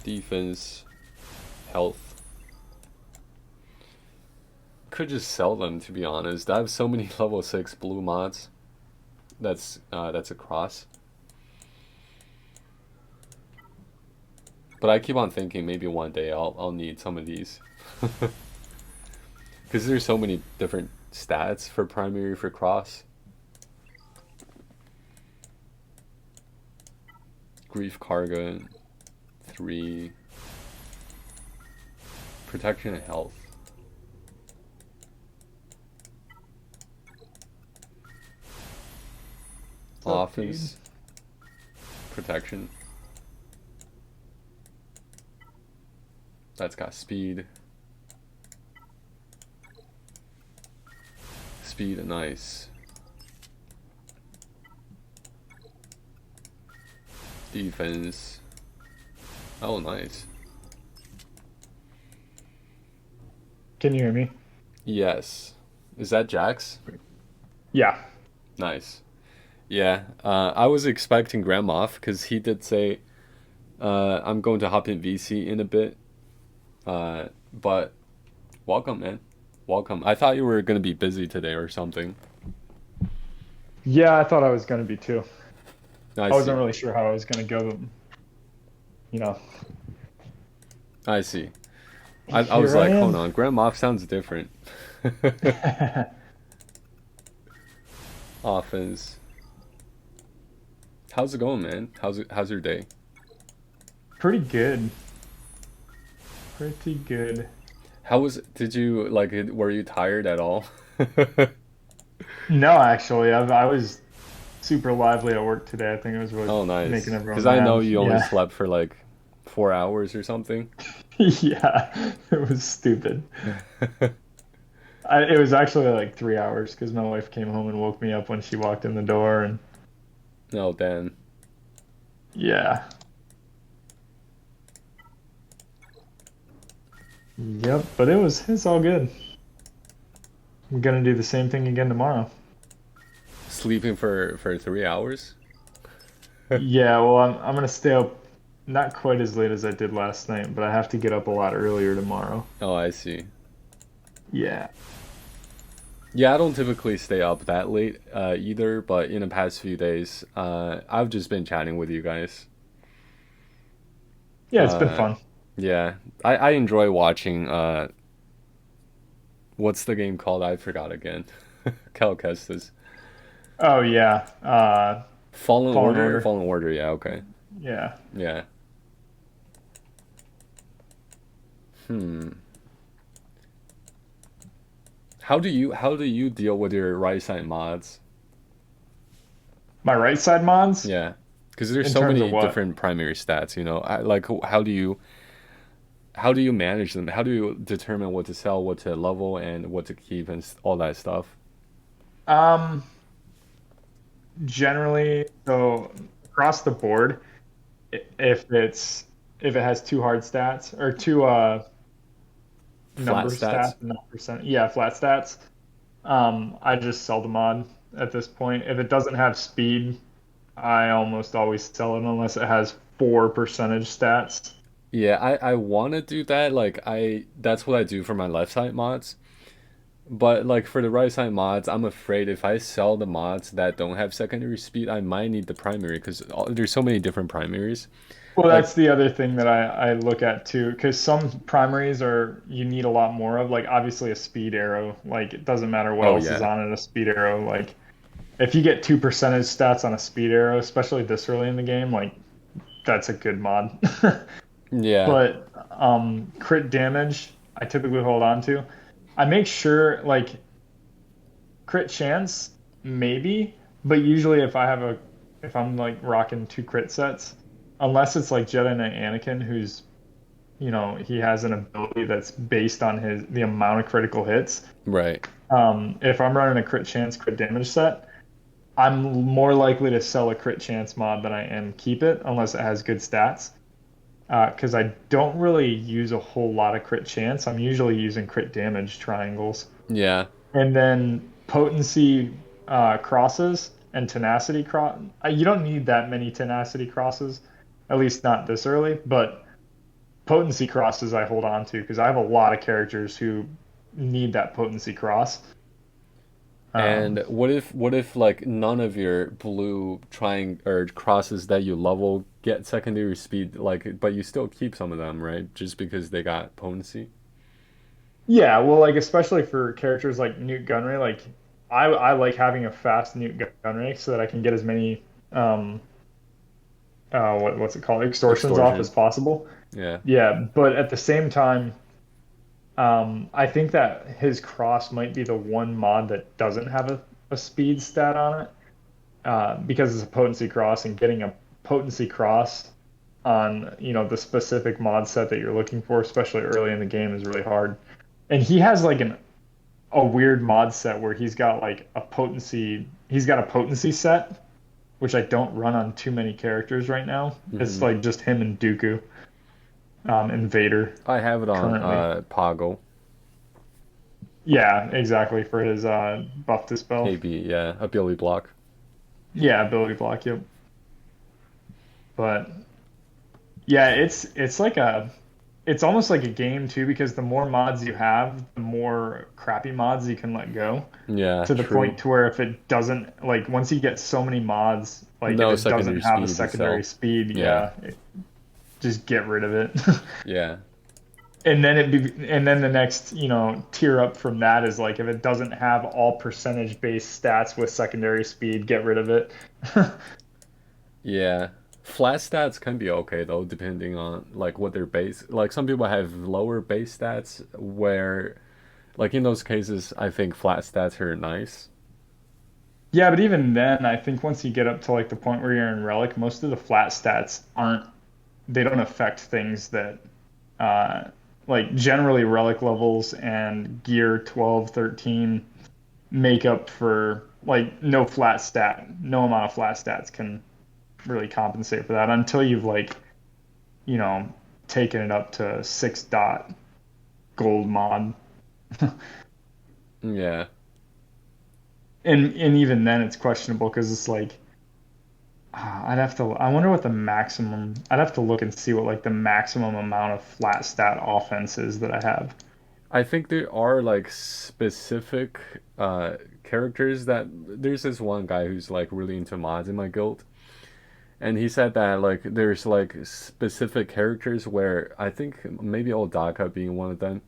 Defense, health. Could just sell them, to be honest. I have so many level 6 blue mods. That's a cross. But I keep on thinking maybe one day I'll need some of these. Because there's so many different stats for primary for cross. Grief Karga, 3. Protection and health. Offense. Protection. That's got speed. Speed and ice. Defense. Oh, nice. Can you hear me? Yes. Is that Jax? Yeah. Nice. Yeah. I was expecting Grand Moff because he did say, I'm going to hop in VC in a bit. But welcome, man. Welcome. I thought you were going to be busy today or something. Yeah, I thought I was going to be too. I I see. wasn't really sure how I was going to go, but, you know. I see. I Here was I like, am. hold on. Grand Moff sounds different. Offense. How's it going, man? How's your day? Pretty good. Pretty good. Did you, like, were you tired at all? No, actually, I was super lively at work today. I think it was really Oh, nice. making Because everyone I know mad. you only Yeah. slept for like 4 hours or something. Yeah, it was stupid. It was actually like 3 hours because my wife came home and woke me up when she walked in the door, and Oh, damn. yeah. Yep, but it's all good. I'm gonna do the same thing again tomorrow. Sleeping for 3 hours? Yeah, well, I'm gonna stay up not quite as late as I did last night, but I have to get up a lot earlier tomorrow. Oh, I see. Yeah. Yeah, I don't typically stay up that late either, but in the past few days, I've just been chatting with you guys. Yeah, it's been Uh, fun. yeah, I enjoy watching. What's the game called? I forgot again. Cal Kestis. Oh yeah. Fallen Fallen Order? Order. Fallen Order, yeah, okay. Yeah. Yeah. Hmm. How do you deal with your right side mods? My right side mods, Yeah, because there's in so terms of many what? different primary stats. Like how do you manage them? How do you determine what to sell, what to level, and what to keep, and all that stuff? Um, Generally, so across the board, if it has two hard stats or two Flat number stats? stats, not percent, yeah, flat stats, I just sell the mod at this point. If it doesn't have speed, I almost always sell it unless it has four percentage stats. Yeah, I want to do that. Like that's what I do for my left side mods. But like for the right side mods, I'm afraid if I sell the mods that don't have secondary speed, I might need the primary because there's so many different primaries. Well, Like, that's the other thing that I look at too, because some primaries are you need a lot more of. Like obviously a speed arrow, like it doesn't matter what oh else is yeah, on it, a speed arrow. Like if you get two percentage stats on a speed arrow, especially this early in the game, like that's a good mod. yeah, But crit damage, I typically hold on to. I make sure like crit chance, maybe, but usually if I'm like rocking two crit sets, unless it's like Jedi Knight Anakin, who's he has an ability that's based on the amount of critical hits. Right. If I'm running a crit chance, crit damage set, I'm more likely to sell a crit chance mod than I am keep it unless it has good stats. Because I don't really use a whole lot of crit chance. I'm usually using crit damage triangles. Yeah. And then potency crosses and tenacity cross. You don't need that many tenacity crosses, at least not this early. But potency crosses I hold on to because I have a lot of characters who need that potency cross. And Um, what if like none of your blue trying or crosses that you level get secondary speed, like, but you still keep some of them, right? Just because they got potency. yeah, well, like especially for characters like Newt Gunray, like I like having a fast Newt Gunray so that I can get as many um what's it called, extortions off as Extortion. possible. Yeah. Yeah, but at the same time, I think that his cross might be the one mod that doesn't have a speed stat on it, because it's a potency cross, and getting a potency cross on, the specific mod set that you're looking for, especially early in the game, is really hard. And he has like a weird mod set where he's got a potency set, which I don't run on too many characters right now. It's Hmm. like just him and Dooku, and Vader I have it on currently. Poggle. Yeah, exactly for his buff dispel. KB, yeah, ability block. Yeah, ability block, yep. But yeah, it's almost like a game too because the more mods you have, the more crappy mods you can let go. Yeah, To the true. point to where if it doesn't, like, once you get so many mods, like if No it doesn't secondary have a speed to secondary sell. speed, Yeah, yeah, just get rid of it. yeah, And then the next, tier up from that is like if it doesn't have all percentage based stats with secondary speed, get rid of it. yeah. Flat stats can be okay though, depending on like what their base. Like some people have lower base stats, where like in those cases, I think flat stats are nice. Yeah, but even then, I think once you get up to like the point where you're in Relic, most of the flat stats they don't affect things that, uh, like generally Relic levels and Gear 12, 13 make up for like no amount of flat stats can really compensate for that until you've like, you know, taken it up to 6 dot gold mod. Yeah, And even then it's questionable because it's like, I wonder what the maximum, I'd have to look and see what like the maximum amount of flat stat offense is that I have. I think there are like specific characters that there's this one guy who's like really into mods in my guild, and he said that like there's like specific characters where I think maybe Odaka being one of them,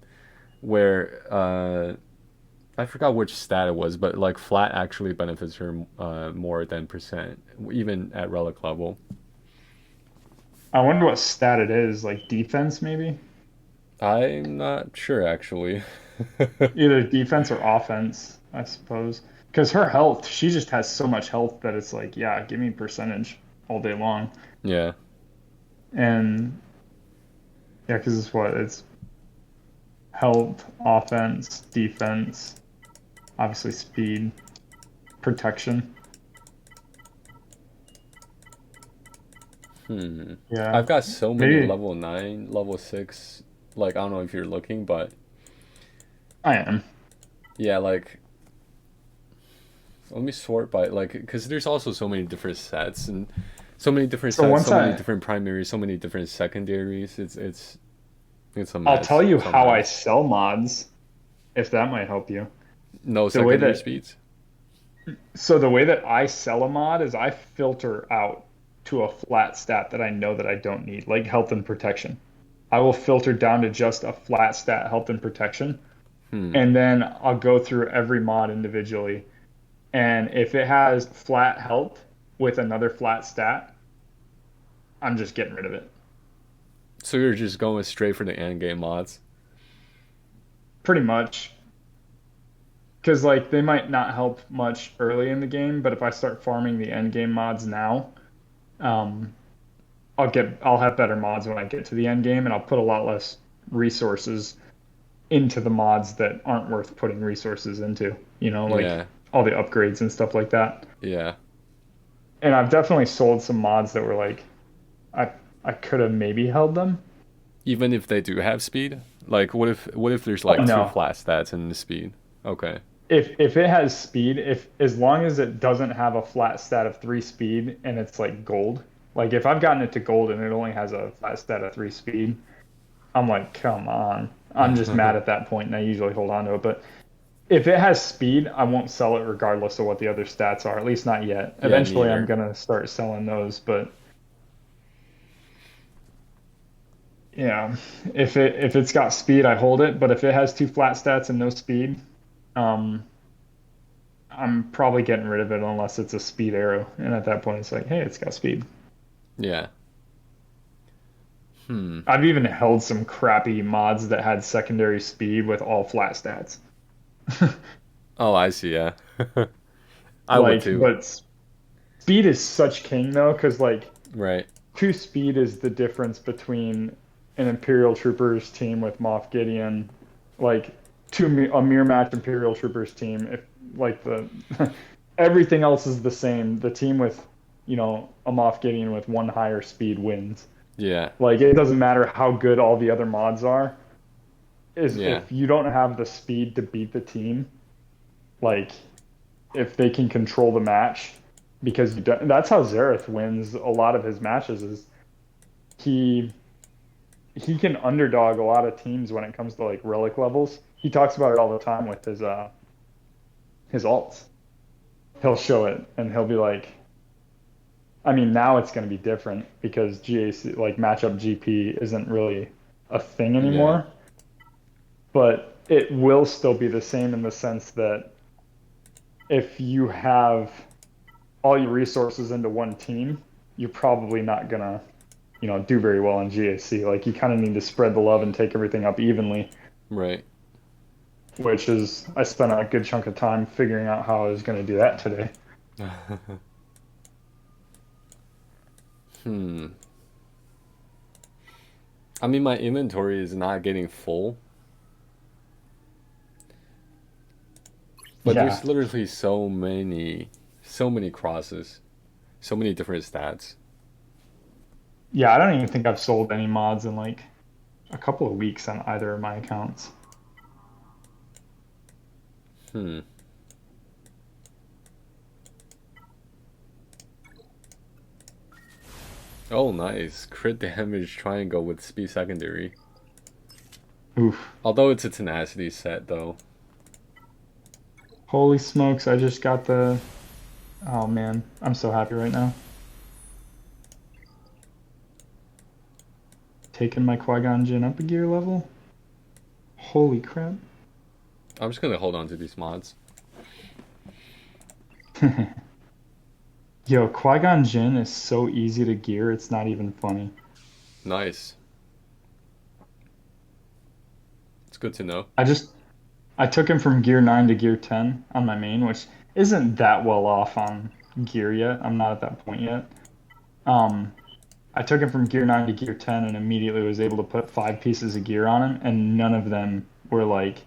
where I forgot which stat it was, but like flat actually benefits her more than percent, even at relic level. I wonder what stat it is, like defense maybe? I'm not sure actually. Either defense or offense, I suppose. Because her health, she just has so much health that it's like, yeah, give me percentage all day long. Yeah, And yeah, because it's health, offense, defense, obviously speed, protection. I've Yeah, got so many maybe level 9, level 6. Like I don't know if you're looking, but I am. yeah, like let me sort by like because there's also so many different sets and so many different So sets, once so many I, different primaries, so many different secondaries. It's a I'll tell mess you how I sometimes. sell mods, if that might help you. No The way secondary that speeds. the way that I sell a mod is I filter out to a flat stat that I know that I don't need, like health and protection. I will filter down to just a flat stat health and protection, Hmm. and then I'll go through every mod individually. And if it has flat health with another flat stat, I'm just getting rid of it. So you're just going straight for the end game mods. Pretty much. Because like they might not help much early in the game, but if I start farming the end game mods now, um, I'll have better mods when I get to the end game, and I'll put a lot less resources into the mods that aren't worth putting resources into, like Yeah. all the upgrades and stuff like that. Yeah. And I've definitely sold some mods that were like I I could have maybe held them. Even if they do have speed? Like what if there's Oh like two no. flat stats in the speed? Okay. If it has speed, if as long as it doesn't have a flat stat of 3 speed and it's like gold, like if I've gotten it to gold and it only has a flat stat of 3 speed, I'm like, come on. I'm just mad at that point and I usually hold on to it. But if it has speed, I won't sell it regardless of what the other stats are, at least not yet. Yeah, me Eventually I'm either. gonna start selling those, but yeah, if it's got speed, I hold it. But if it has two flat stats and no speed, um, I'm probably getting rid of it unless it's a speed arrow. And at that point, it's like, hey, it's got speed. Yeah. Hmm. I've even held some crappy mods that had secondary speed with all flat stats. Oh, I see, yeah. I would Like, too. but speed is such king though, because like Right. two speed is the difference between an Imperial Troopers team with Moff Gideon, like a mirror match Imperial Troopers team. If like the everything else is the same, the team with a Moff Gideon with one higher speed wins. Yeah. Like it doesn't matter how good all the other mods are. Is Yeah. if you don't have the speed to beat the team, like if they can control the match, because that's how Zareth wins a lot of his matches. Is he he can underdog a lot of teams when it comes to like relic levels. He talks about it all the time with his alts. He'll show it and he'll be like, I mean, now it's going to be different because GAC like matchup GP isn't really a thing Yeah. anymore, but it will still be the same in the sense that if you have all your resources into one team, you're probably not gonna, do very well in GAC. Like you kind of need to spread the love and take everything up evenly, Right. which is I spent a good chunk of time figuring out how I was going to do that today. Hmm. I mean, my inventory is not getting full, but Yeah. there's literally so many crosses, so many different stats. Yeah, I don't even think I've sold any mods in like a couple of weeks on either of my accounts. Hmm. Oh, nice. Crit damage triangle with speed secondary. Oof. Although it's a tenacity set, though. Holy smokes, I just got the. Oh man, I'm so happy right now. Taking my Qui-Gon Jinn up a gear level. Holy crap. I'm just gonna hold on to these mods. Yo, Qui-Gon Jinn is so easy to gear, it's not even funny. Nice. It's good to know. I just I took him from gear 9 to gear 10 on my main, which isn't that well off on gear yet. I'm not at that point yet. Um, I took him from gear 9 to gear 10 and immediately was able to put 5 pieces of gear on him, and none of them were like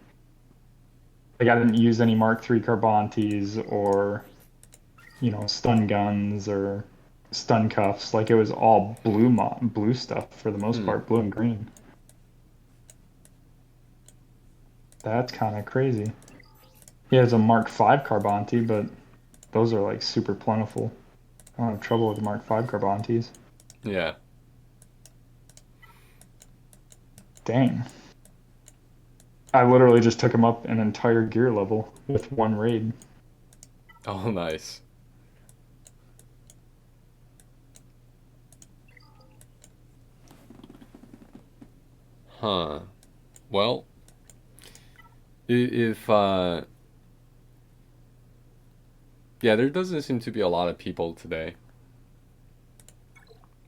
I didn't use any Mark III Carbantes or stun guns or stun cuffs. Like it was all blue stuff for the most Hmm. part, blue and green. That's kind of crazy. He has a Mark V Carbonte, but those are like super plentiful. I don't have trouble with the Mark V Carbontes. Yeah. Dang. I literally just took him up an entire gear level with one raid. Oh, nice. Huh. Well, if yeah, there doesn't seem to be a lot of people today.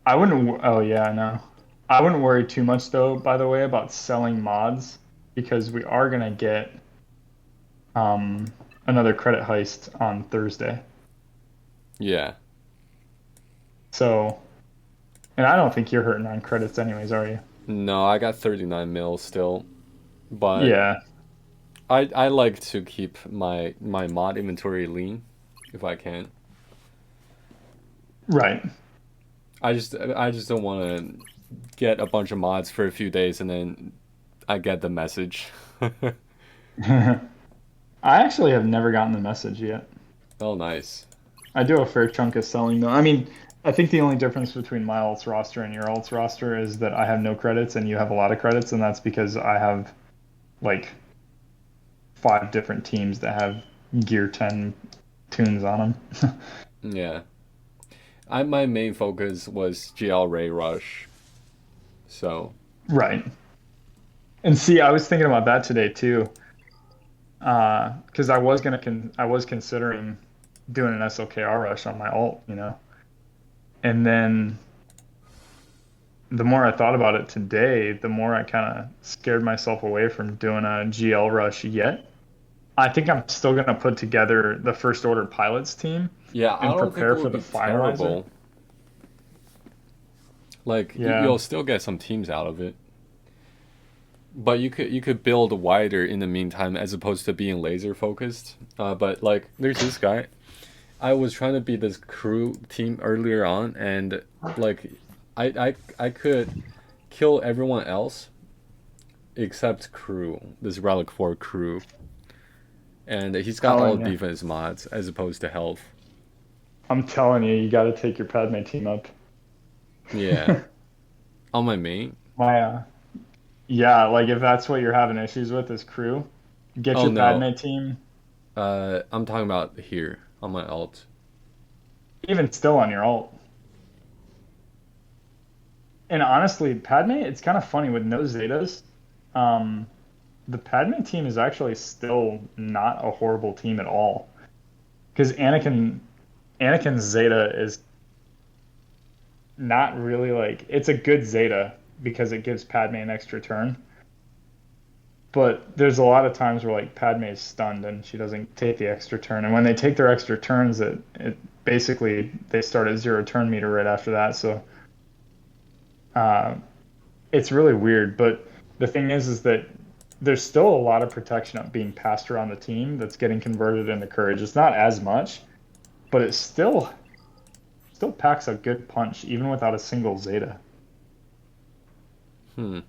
I wouldn't. Oh yeah, I know. I wouldn't worry too much though. By the way, about selling mods because we are gonna get um another credit heist on Thursday. Yeah. So And I don't think you're hurting on credits anyways, are you? No, I got 39 mil still, but Yeah, I like to keep my mod inventory lean if I can. right. I just don't want to get a bunch of mods for a few days and then I get the message. I actually have never gotten the message yet. Oh, nice. I do a fair chunk of selling though. I mean, I think the only difference between my alts roster and your alts roster is that I have no credits and you have a lot of credits, and that's because I have like 5 different teams that have Gear 10 tunes on them. Yeah. My main focus was GL Ray Rush. So, Right. And see, I was thinking about that today too, because I was considering doing an SLKR rush on my alt, and then the more I thought about it today, the more I kind of scared myself away from doing a GL rush yet. I think I'm still going to put together the first order pilots team yeah, I and don't think it prepare for would the be finalizer. terrible. Like Yeah, you'll still get some teams out of it. But you could build wider in the meantime as opposed to being laser focused. But like there's this guy. I was trying to be this crew team earlier on and like I could kill everyone else except crew. This Relic 4 crew. And he's got all telling you. defense mods as opposed to health. I'm telling you, you got to take your Padme team up. Yeah. On my main. My Yeah, like if that's what you're having issues with is crew, get Oh your no. Padme team. I'm talking about here on my alt. Even still on your alt. And honestly, Padme, it's kind of funny with no Zetas. Um, the Padme team is actually still not a horrible team at all. Because Anakin's Zeta is not really like it's a good Zeta because it gives Padme an extra turn. But there's a lot of times where like Padme is stunned and she doesn't take the extra turn. And when they take their extra turns, it basically they start at 0 turn meter right after that. So uh, it's really weird. But the thing is that there's still a lot of protection up being passed around the team that's getting converted into courage. It's not as much, but it still packs a good punch even without a single Zeta. Hmm.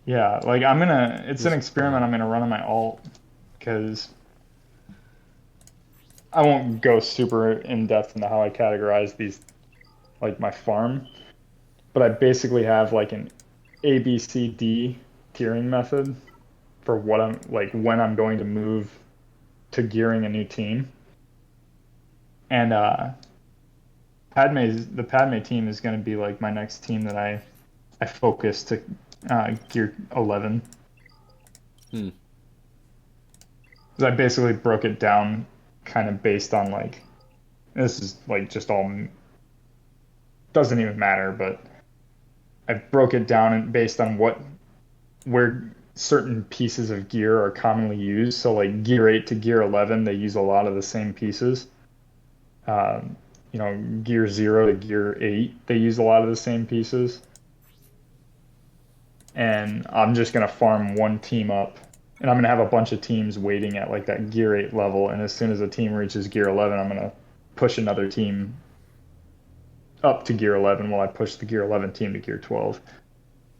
Yeah, like it's an This experiment I'm gonna run on my alt because I won't go super in depth into how I categorize these, like my farm, but I basically have like an A, B, C, D tiering method for what I'm like when I'm going to move to gearing a new team. And the Padme team is going to be like my next team that I focus to gear 11. hmm. 'Cause I basically broke it down kind of based on like this is like just all doesn't even matter, but I broke it down and based on where certain pieces of gear are commonly used. So like gear 8 to gear 11, they use a lot of the same pieces. Um, gear 0 to gear 8, they use a lot of the same pieces. And I'm just gonna farm one team up, and I'm gonna have a bunch of teams waiting at like that gear 8 level. And as soon as a team reaches gear 11, I'm gonna push another team up to gear 11 while I push the gear 11 team to gear 12.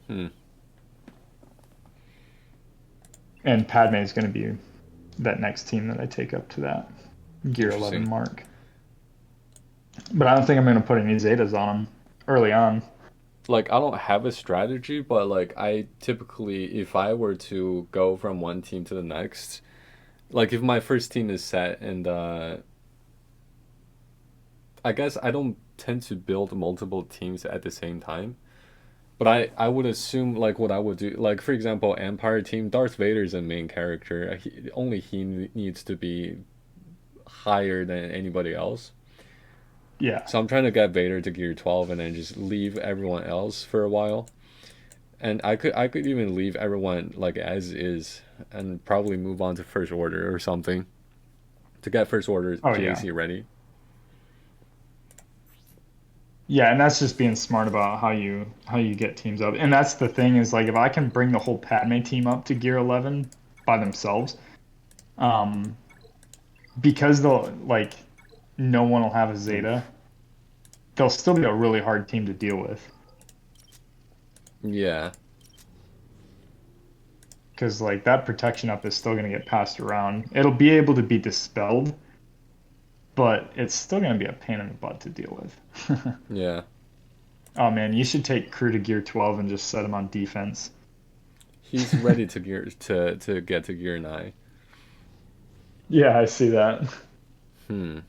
Hmm. And Padme is going to be that next team that I take up to that gear 11 Interesting. mark. But I don't think I'm going to put any Zetas on them early on. Like I don't have a strategy, but like I typically if I were to go from one team to the next, like if my first team is set and I guess I don't tend to build multiple teams at the same time. But I would assume like what I would do, like for example, Empire team, Darth Vader's a main character. Only he needs to be higher than anybody else. Yeah. So I'm trying to get Vader to gear 12 and then just leave everyone else for a while. And I could even leave everyone like as is and probably move on to first order or something to get first order Oh, yeah. GAC ready. Yeah, and that's just being smart about how you get teams up. And that's the thing is like if I can bring the whole Padme team up to gear 11 by themselves, um, because they'll like no one will have a Mm. Zeta, they'll still be a really hard team to deal with. Yeah. Because like that protection up is still going to get passed around. It'll be able to be dispelled, but it's still going to be a pain in the butt to deal with. Yeah. Oh man, you should take crew to gear 12 and just set him on defense. He's ready to get to gear 9. Yeah, I see that. Hmm.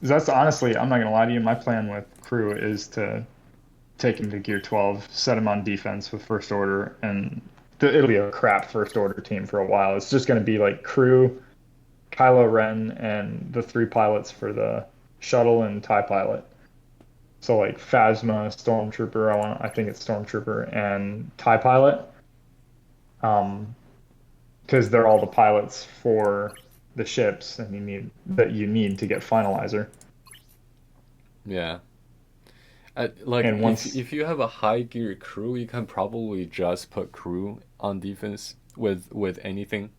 That's honestly, I'm not gonna lie to you. My plan with crew is to take him to gear 12, set him on defense with first order, and it'll be a crap first order team for a while. It's just gonna be like crew, Kylo Ren, and the three pilots for the shuttle and TIE pilot. So like Phasma, Stormtrooper, I think it's Stormtrooper and TIE pilot. Um, because they're all the pilots for the ships and you need to get finalizer. Yeah. Like And if once, if you have a high gear crew, you can probably just put crew on defense with anything.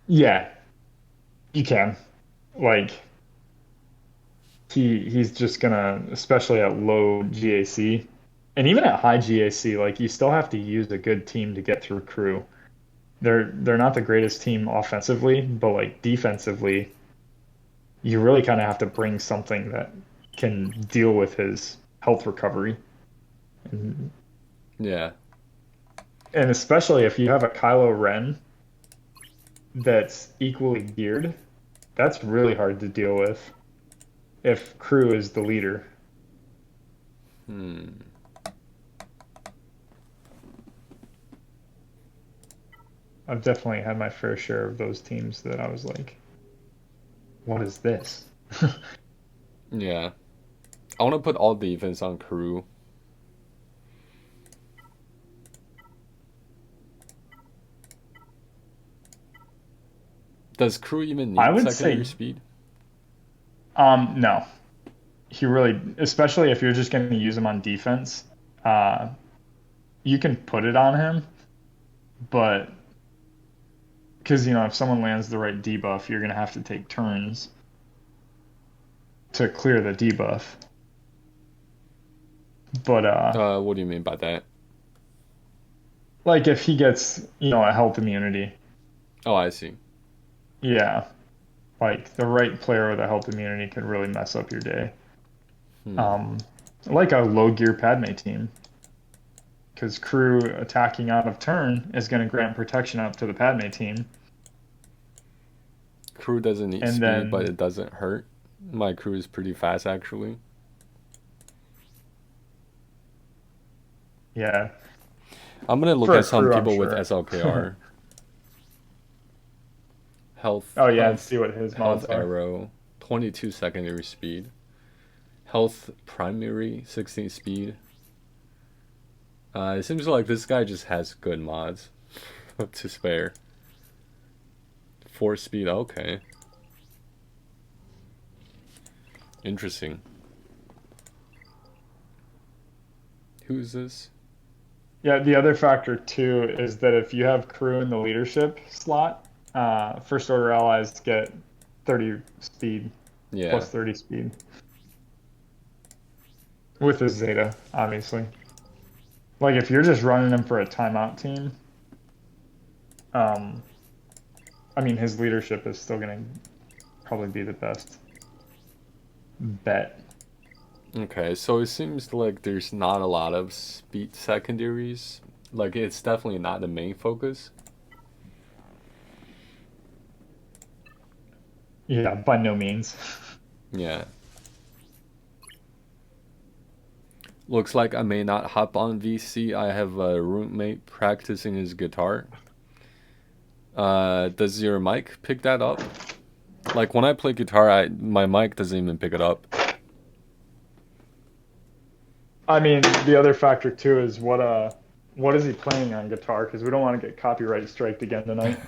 yeah, you can. Like he's just gonna, especially at low GAC, and even at high GAC, like you still have to use a good team to get through crew. They're not the greatest team offensively, but like defensively, you really kind of have to bring something that can deal with his health recovery. And, Yeah. and especially if you have a Kylo Ren that's equally geared, that's really hard to deal with if crew is the leader. Hmm. I've definitely had my fair share of those teams that I was like, what is this? Yeah. I want to put all defense on crew. Does crew even I need would secondary say, speed? no. He really, especially if you're just going to use him on defense, uh, you can put it on him, but because if someone lands the right debuff, you're going to have to take turns to clear the debuff. But What do you mean by that? like if he gets, a health immunity, Oh, I see. yeah, like the right player with a health immunity could really mess up your day. Hmm. Um, like a low gear Padme team, because crew attacking out of turn is going to grant protection up to the Padme team, Crew doesn't need and speed, but then it doesn't hurt. My crew is pretty fast actually. yeah, I'm gonna look for a at some crew, I'm people with sure. SLKR. Health, Oh yeah, and health, see what his mods health are. arrow, 22 secondary speed. Health primary, 16 speed. It seems like this guy just has good mods to spare. 4 speed, okay. Interesting. Who's this? Yeah, the other factor too is that if you have crew in the leadership slot, first order allies get 30 speed Yeah. plus 30 speed with the Zeta, obviously. Like if you're just running him for a timeout team, um, I mean his leadership is still gonna probably be the best bet. Okay, so it seems like there's not a lot of speed secondaries. Like it's definitely not the main focus. Yeah, by no means. Yeah. Looks like I may not hop on VC. I have a roommate practicing his guitar. Does your mic pick that up? Like when I play guitar, my mic doesn't even pick it up. I mean, the other factor too is what is he playing on guitar? Because we don't want to get copyright striked again tonight.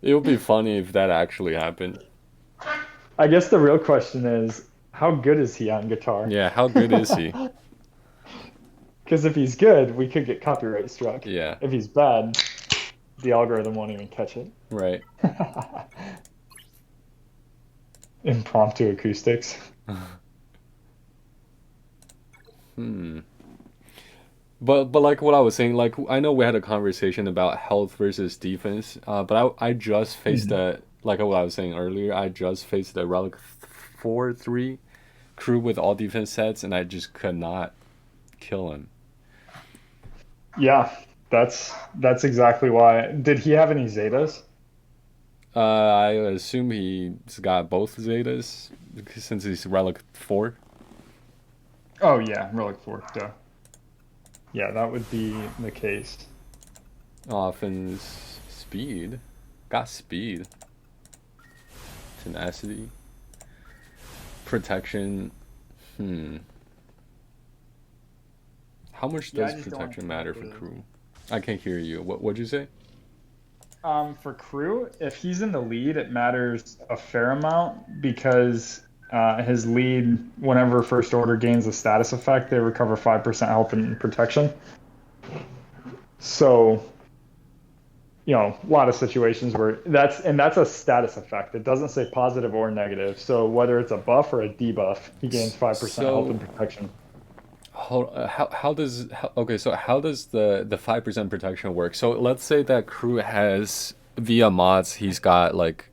It would be funny if that actually happened. I guess the real question is, how good is he on guitar? Yeah, how good is he? Because if he's good, we could get copyright struck. Yeah, If he's bad, the algorithm won't even catch it. right. Impromptu acoustics. Hmm. But like what I was saying, like I know we had a conversation about health versus defense, but I just faced Mhm. a like what I was saying earlier. I just faced a Relic 4-3 crew with all defense sets, and I just could not kill him. Yeah, that's exactly why. Did he have any Zetas? I assume he's got both Zetas since he's Relic 4. Oh yeah, Relic 4, duh. Yeah, that would be the case. Offense, speed, got speed, tenacity, protection. Hmm. How much Yeah, I does just don't protection have matter for the. crew? I can't hear you. What'd you say? For crew, if he's in the lead, it matters a fair amount because his lead, whenever First Order gains a status effect, they recover 5% health and protection. So, a lot of situations where that's a status effect. It doesn't say positive or negative. So whether it's a buff or a debuff, he gains 5% health So and protection. how does okay? So how does the 5% protection work? So let's say that crew has via mods he's got like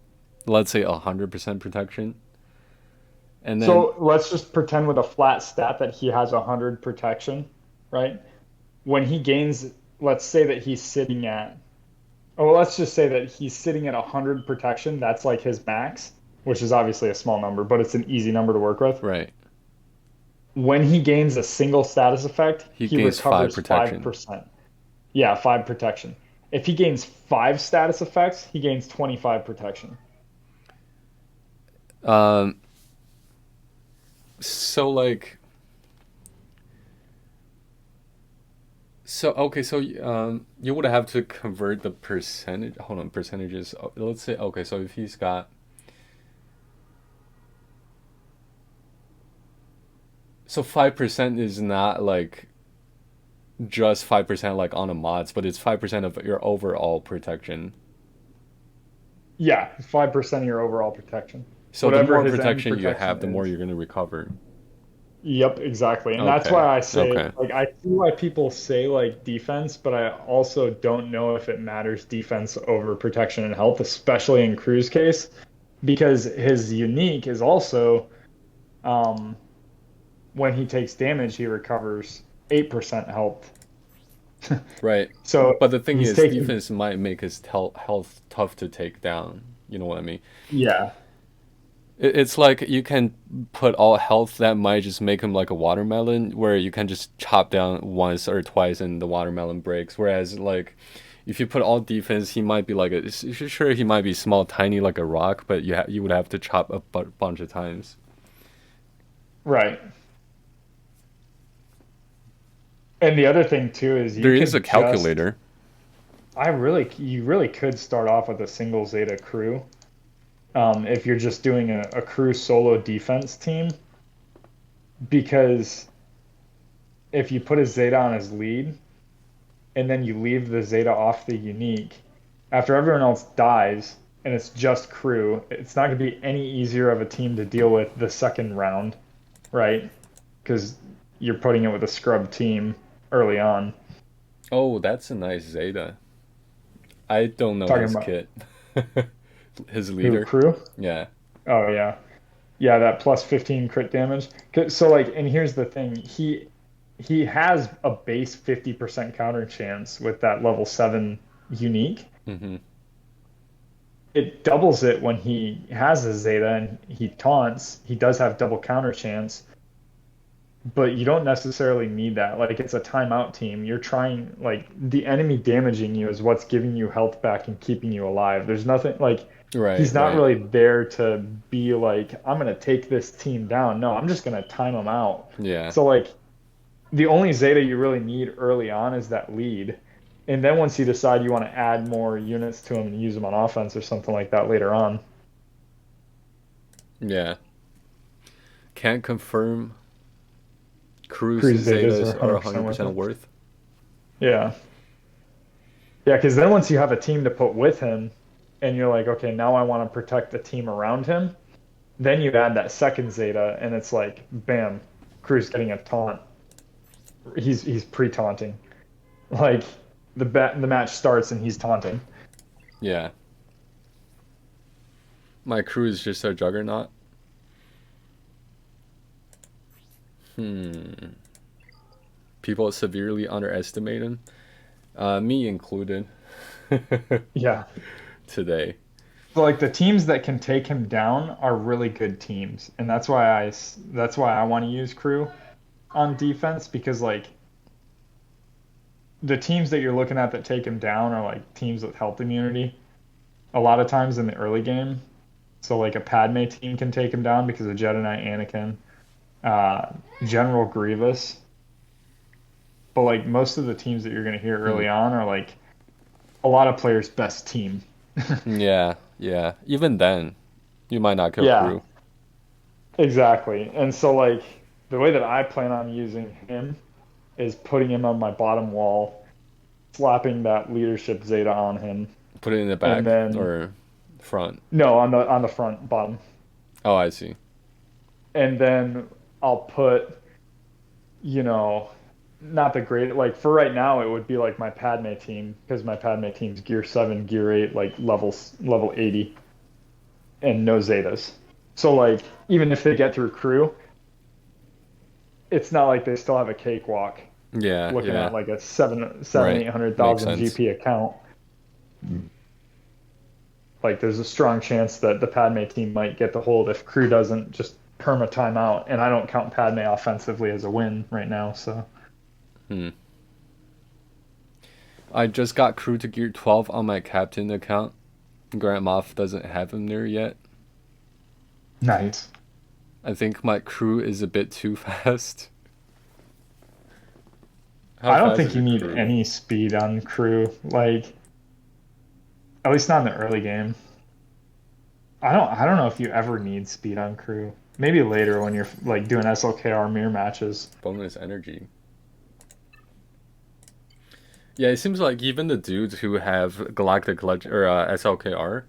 let's say 100% protection, and then So let's just pretend with a flat stat that he has 100 protection, right? When he gains, let's say that he's sitting at, oh, well, let's just say that he's sitting at 100 protection. That's like his max, which is obviously a small number, but it's an easy number to work with. right, When he gains a single status effect, he he gains five recovers protection. 5%. Yeah, 5 protection. If he gains 5 status effects, he gains 25 protection. Um, so like so okay, so you would have to convert the percentage. Hold on, percentages. Let's say okay, so if he's got so 5% is not like just 5% like on a mods, but it's 5% of your overall protection. Yeah, 5% of your overall protection. So the Whatever more his end protection you protection have, the more is. you're going to recover. Yep, exactly. And that's Okay. why I say, Okay. like, I see why people say, like, defense, but I also don't know if it matters defense over protection and health, especially in Crew's case, because his unique is also um, when he takes damage, he recovers 8% health. Right. So But the thing he's is, taking, defense might make his health tough to take down. You know what I mean? yeah, It's like you can put all health that might just make him like a watermelon, where you can just chop down once or twice and the watermelon breaks. Whereas like if you put all defense, he might be like a sure he might be small, tiny like a rock, but you would have to chop a bunch of times. right. And the other thing too is you There is a could just, calculator. you really could start off with a single Zeta crew. If you're just doing a crew solo defense team, because if you put a Zeta on his lead and then you leave the Zeta off the unique, after everyone else dies and it's just crew, it's not going to be any easier of a team to deal with the second round, right? Because you're putting it with a scrub team early on. Oh, that's a nice Zeta. I don't know Talking his about kit. His who leader. crew? Yeah. Oh yeah, yeah, that plus 15 crit damage. So like, and here's the thing, he has a base 50% counter chance with that level 7 unique. Hmm. It doubles it when he has a Zeta and he taunts. He does have double counter chance, but you don't necessarily need that. Like, it's a timeout team. You're trying, like, the enemy damaging you is what's giving you health back and keeping you alive. There's nothing like Right, he's not right. really there to be like, I'm gonna take this team down. No, I'm just gonna time them out. Yeah. So like the only Zeta you really need early on is that lead. And then once you decide you want to add more units to him and use them on offense or something like that later on. Yeah. Can't confirm Cruz Cruz Zetas are Zetas are 100% worth 100% it. worth. Yeah. Yeah, because then once you have a team to put with him and you're like, okay, now I want to protect the team around him, then you add that second Zeta and it's like, bam, Cruz getting a taunt. He's pre-taunting. Like the match starts and he's taunting. Yeah. My crew is just a juggernaut. Hmm. People severely underestimate him, me included, Yeah. today. So like the teams that can take him down are really good teams, and that's why I want to use crew on defense because like the teams that you're looking at that take him down are like teams with health immunity. A lot of times in the early game, so like a Padme team can take him down because of Jedi Knight Anakin, uh, General Grievous. But like most of the teams that you're going to hear Hmm. early on are like a lot of players' best team. Yeah, yeah. Even then, you might not kill Yeah, crew. exactly. And so like the way that I plan on using him is putting him on my bottom wall, slapping that leadership Zeta on him, Put it in the and back then or front. no, on the front bottom. Oh, I see. And then I'll put, you know, not the great like for right now it would be like my Padme team because my Padme team's gear 7, gear 8, like level 80 and no Zetas. So like even if they get through crew, it's not like they still have a cakewalk Yeah, looking yeah. at like a seven Right. eight hundred Makes thousand sense. GP account. Like there's a strong chance that the Padme team might get the hold if crew doesn't just perma timeout. And I don't count Padme offensively as a win right now. So Hmm. I just got crew to gear 12 on my captain account. Grant Moff doesn't have him there yet. nice. I think my crew is a bit too fast. How I don't fast think is you your need crew? any speed on crew. Like at least not in the early game. I don't know if you ever need speed on crew. Maybe later when you're like doing SLKR mirror matches. Bonus energy. Yeah, it seems like even the dudes who have Galactic or SLKR,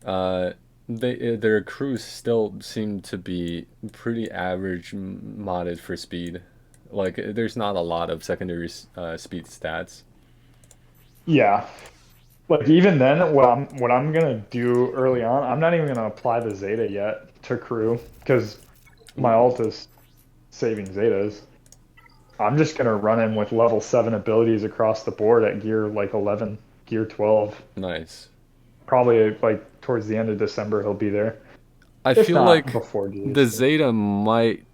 uh, their crews still seem to be pretty average modded for speed. Like, there's not a lot of secondary speed stats. Yeah. Like even then, what I'm gonna do early on, I'm not even gonna apply the Zeta yet to crew because my Ooh, ult is saving Zetas. I'm just gonna run him with level 7 abilities across the board at gear like 11, gear 12. nice. Probably like towards the end of December he'll be there. I If feel not like before the GAC. Zeta might,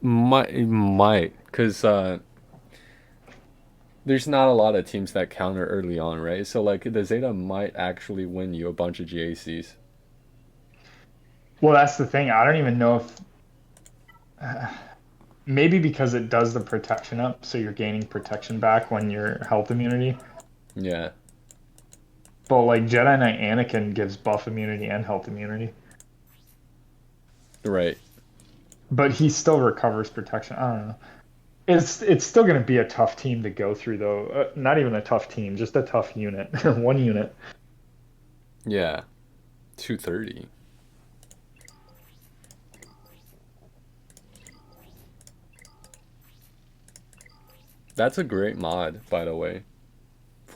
because there's not a lot of teams that counter early on, right? So like the Zeta might actually win you a bunch of GACs. Well, that's the thing. I don't even know if maybe because it does the protection up, so you're gaining protection back when your health immunity. Yeah, But like Jedi Knight Anakin gives buff immunity and health immunity. right. But he still recovers protection. I don't know. It's still going to be a tough team to go through though. Not even a tough team, just a tough unit. One unit. Yeah, 230. That's a great mod, by the way.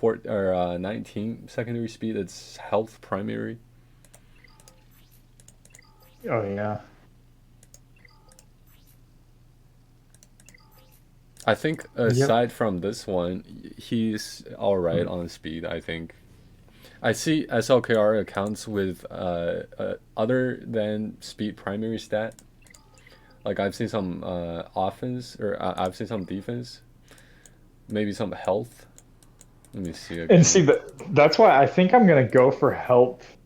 19 secondary speed. It's health primary. Oh yeah. I think Yep. aside from this one, he's all right on speed. I think I see SLKR accounts with other than speed primary stat. Like I've seen some offense or I've seen some defense, maybe some health. Let me see And see again. that's why I think I'm going to go for health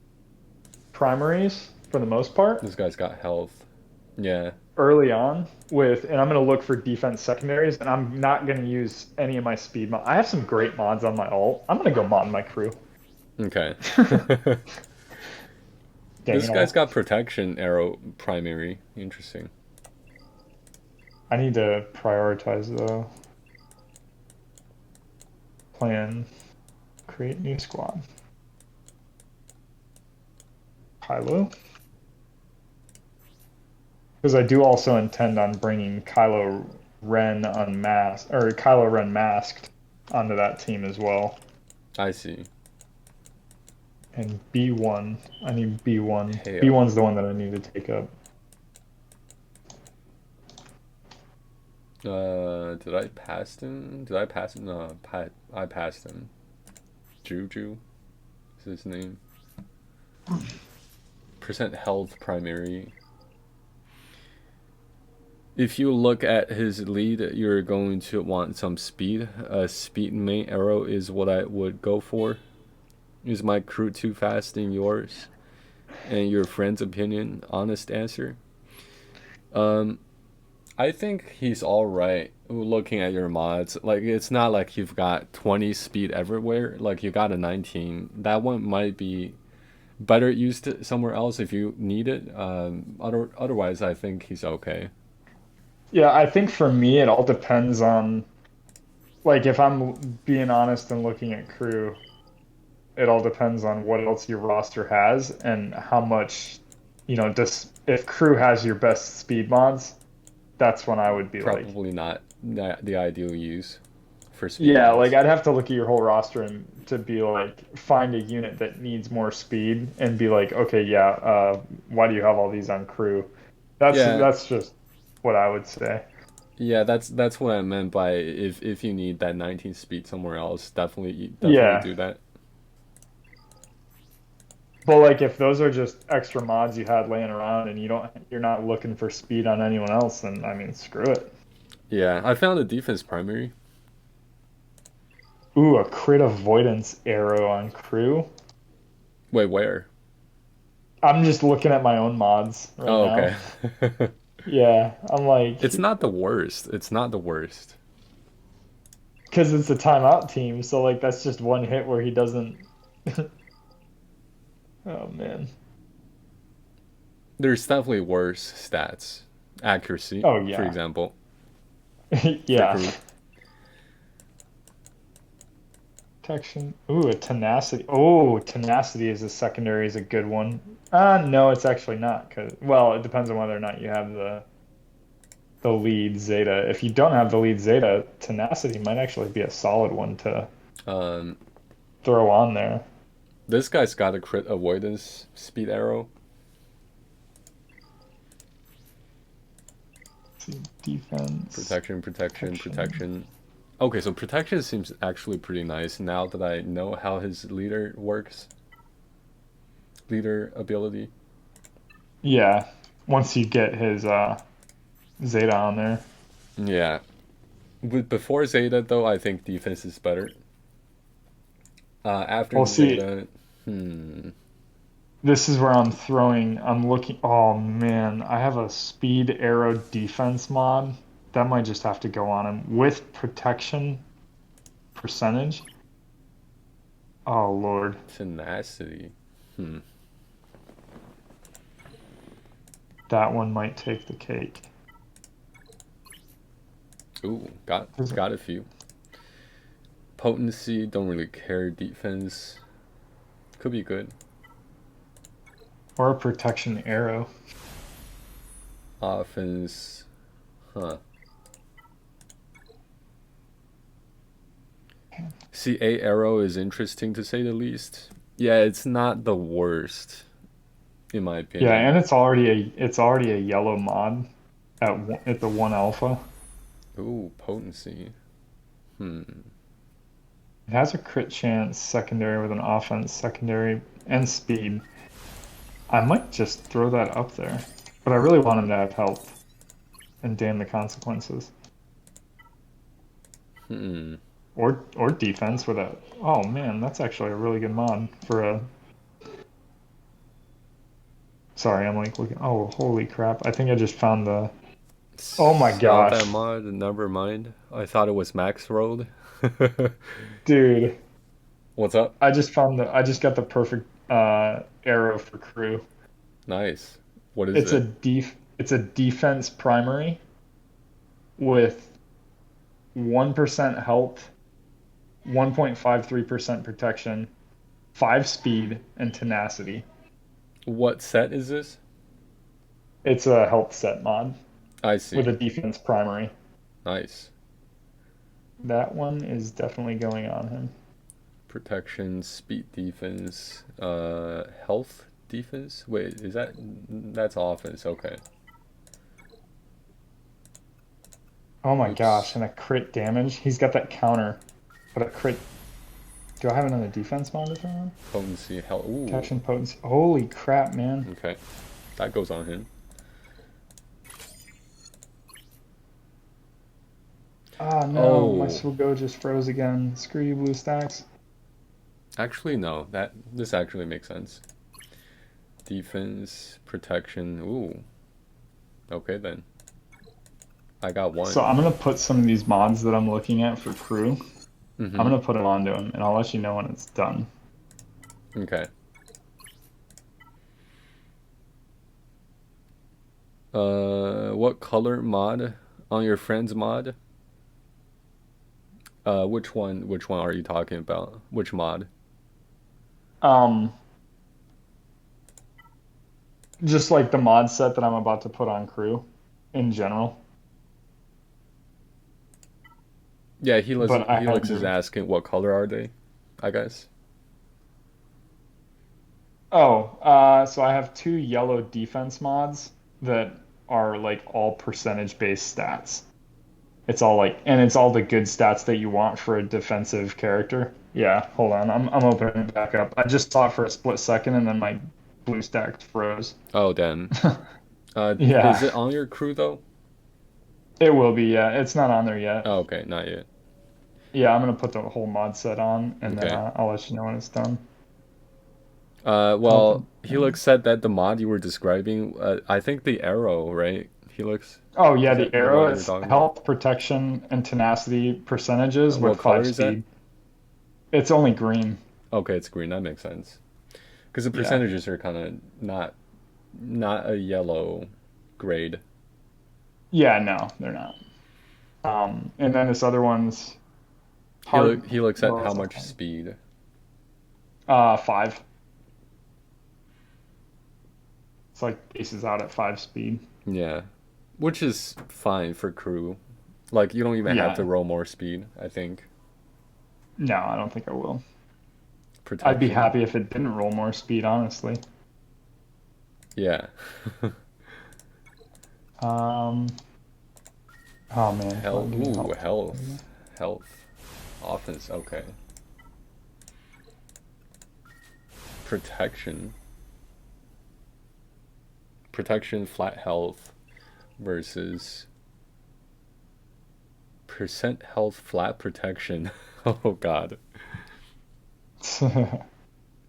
primaries for the most part. This guy's got health. Yeah. early on with, and I'm going to look for defense secondaries, and I'm not going to use any of my speed mod. I have some great mods on my ult. I'm going to go mod my crew. Okay. Dang This it guy's all. got protection arrow primary. Interesting. I need to prioritize the plan. Create new squad. Kylo. Because I do also intend on bringing Kylo Ren unmasked, or Kylo Ren masked onto that team as well. I see. And B1, I need B1. Hail. B1's the one that I need to take up. Did I pass him? Did I pass him? No, I passed him. Juju is his name. Percent health primary. If you look at his lead, you're going to want some speed. Speed main arrow is what I would go for. Is my crew too fast than yours? And your friend's opinion, honest answer. Um, I think he's all right. Looking at your mods, like it's not like you've got 20 speed everywhere. Like you got a 19. That one might be better used somewhere else if you need it. Otherwise, I think he's okay. Yeah, I think for me, it all depends on, like, if I'm being honest and looking at crew, it all depends on what else your roster has and how much, just if crew has your best speed mods, that's when I would be like, Probably not the ideal use for speed yeah, like mods. I'd have to look at your whole roster and to be like, find a unit that needs more speed and be like, okay, yeah, why do you have all these on crew? Yeah, That's just what I would say. yeah, that's what I meant by if you need that 19 speed somewhere else, definitely Yeah. do that. But like if those are just extra mods you had laying around and you're not looking for speed on anyone else, then I mean screw it. Yeah, I found a defense primary. Ooh, a crit avoidance arrow on crew. Wait, where? I'm just looking at my own mods right Oh, now. okay. Yeah, I'm It's like, not the worst. It's not the worst. because it's a timeout team, so like that's just one hit where he doesn't. Oh man. There's definitely worse stats. Accuracy, Oh for yeah. example, for Yeah. crew. Protection. Ooh, a tenacity. Oh, tenacity is a secondary is a good one. No, it's actually not. Cause well, it depends on whether or not you have the lead Zeta. If you don't have the lead Zeta, tenacity might actually be a solid one to Um, throw on there. this guy's got a crit avoidance speed arrow. Let's see, defense, Protection. protection. Okay, so protection seems actually pretty nice now that I know how his leader works. Leader ability. Yeah, once you get his Zeta on there. Yeah. With before Zeta though, I think defense is better. After We'll see. Zeta, hmm. This is where I'm looking. Oh man, I have a speed arrow defense mod. That might just have to go on him with protection percentage. Oh Lord. Tenacity. Hmm. That one might take the cake. Ooh, got a few. Potency, don't really care. Defense could be good. Or a protection arrow. Offense, huh? See, a arrow is interesting to say the least. Yeah, it's not the worst in my Yeah, opinion. and it's already a yellow mod at the one alpha. Ooh, potency. Hmm. It has a crit chance secondary with an offense secondary and speed. I might just throw that up there, but I really want him to have health and damn the consequences. Hmm. Or defense with a. Oh man, that's actually a really good mod for a. Sorry, I'm like looking. Oh, holy crap! I think I just found Oh my sell that gosh, mod. Never mind. I thought it was max rolled. dude! What's up? I just got the perfect arrow for crew. Nice. What is it? It's a defense primary with 1% health, 1.53% protection, 5 speed, and tenacity. What set is this? It's a health set mod I with a see. defense primary. Nice. That one is definitely going on him. Protection, speed defense, health defense. Wait, is that's offense? Okay. Oh my gosh, Oops. and a crit damage. He's got that counter, but a crit. Do I have another defense mod to throw on? Potency, health. Ooh. Protection potency. Holy crap, man. Okay. That goes on him. Oh no, my Oh, SWGOH just froze again. Screw you, blue stacks. actually no. This actually makes sense. Defense, protection. Ooh. Okay then. I got So one. I'm gonna put some of these mods that I'm looking at for crew. I'm Mm-hmm. gonna put them onto him, and I'll let you know when it's done. Okay. What color mod on your friend's mod? Which one? Which one are you talking about? Which mod? Um, just like the mod set that I'm about to put on crew in general. Yeah, But I had Helix is to. asking what color are they? I guess. Oh, so I have 2 yellow defense mods that are like all percentage based stats. It's all like, and it's all the good stats that you want for a defensive character. Yeah, hold on. I'm opening it back up. I just saw it for a split second and then my blue stack froze. Oh, damn. Yeah, Is it on your crew though? it will be. Yeah, it's not on there yet. Oh, okay, not yet. Yeah, I'm gonna put the whole mod set on and then Okay. I'll let you know when it's done. Health Well, and Helix said that the mod you were describing, I think the arrow, right? Helix? oh yeah, Is the that the one arrow, you were it's talking about? health, protection, and tenacity percentages What with color 5 is that? speed. It's only green. Okay, it's green. That makes sense. Because the Yeah. percentages are kind of not a yellow grade. Yeah, no, they're not. And then this other one's hard. He looks at Well, how it's not much hard. speed. 5. It's like bases out at 5 speed. Yeah, which is fine for crew. Like you don't even have to Yeah. roll more speed. I think No, I don't think I will. I'd be protection. happy if it didn't roll more speed, honestly. Yeah, Um. Oh man, come on, health. give me Ooh, help. There you health, health, offense. Okay, protection. Protection, flat health versus percent health, flat protection. Oh God, go.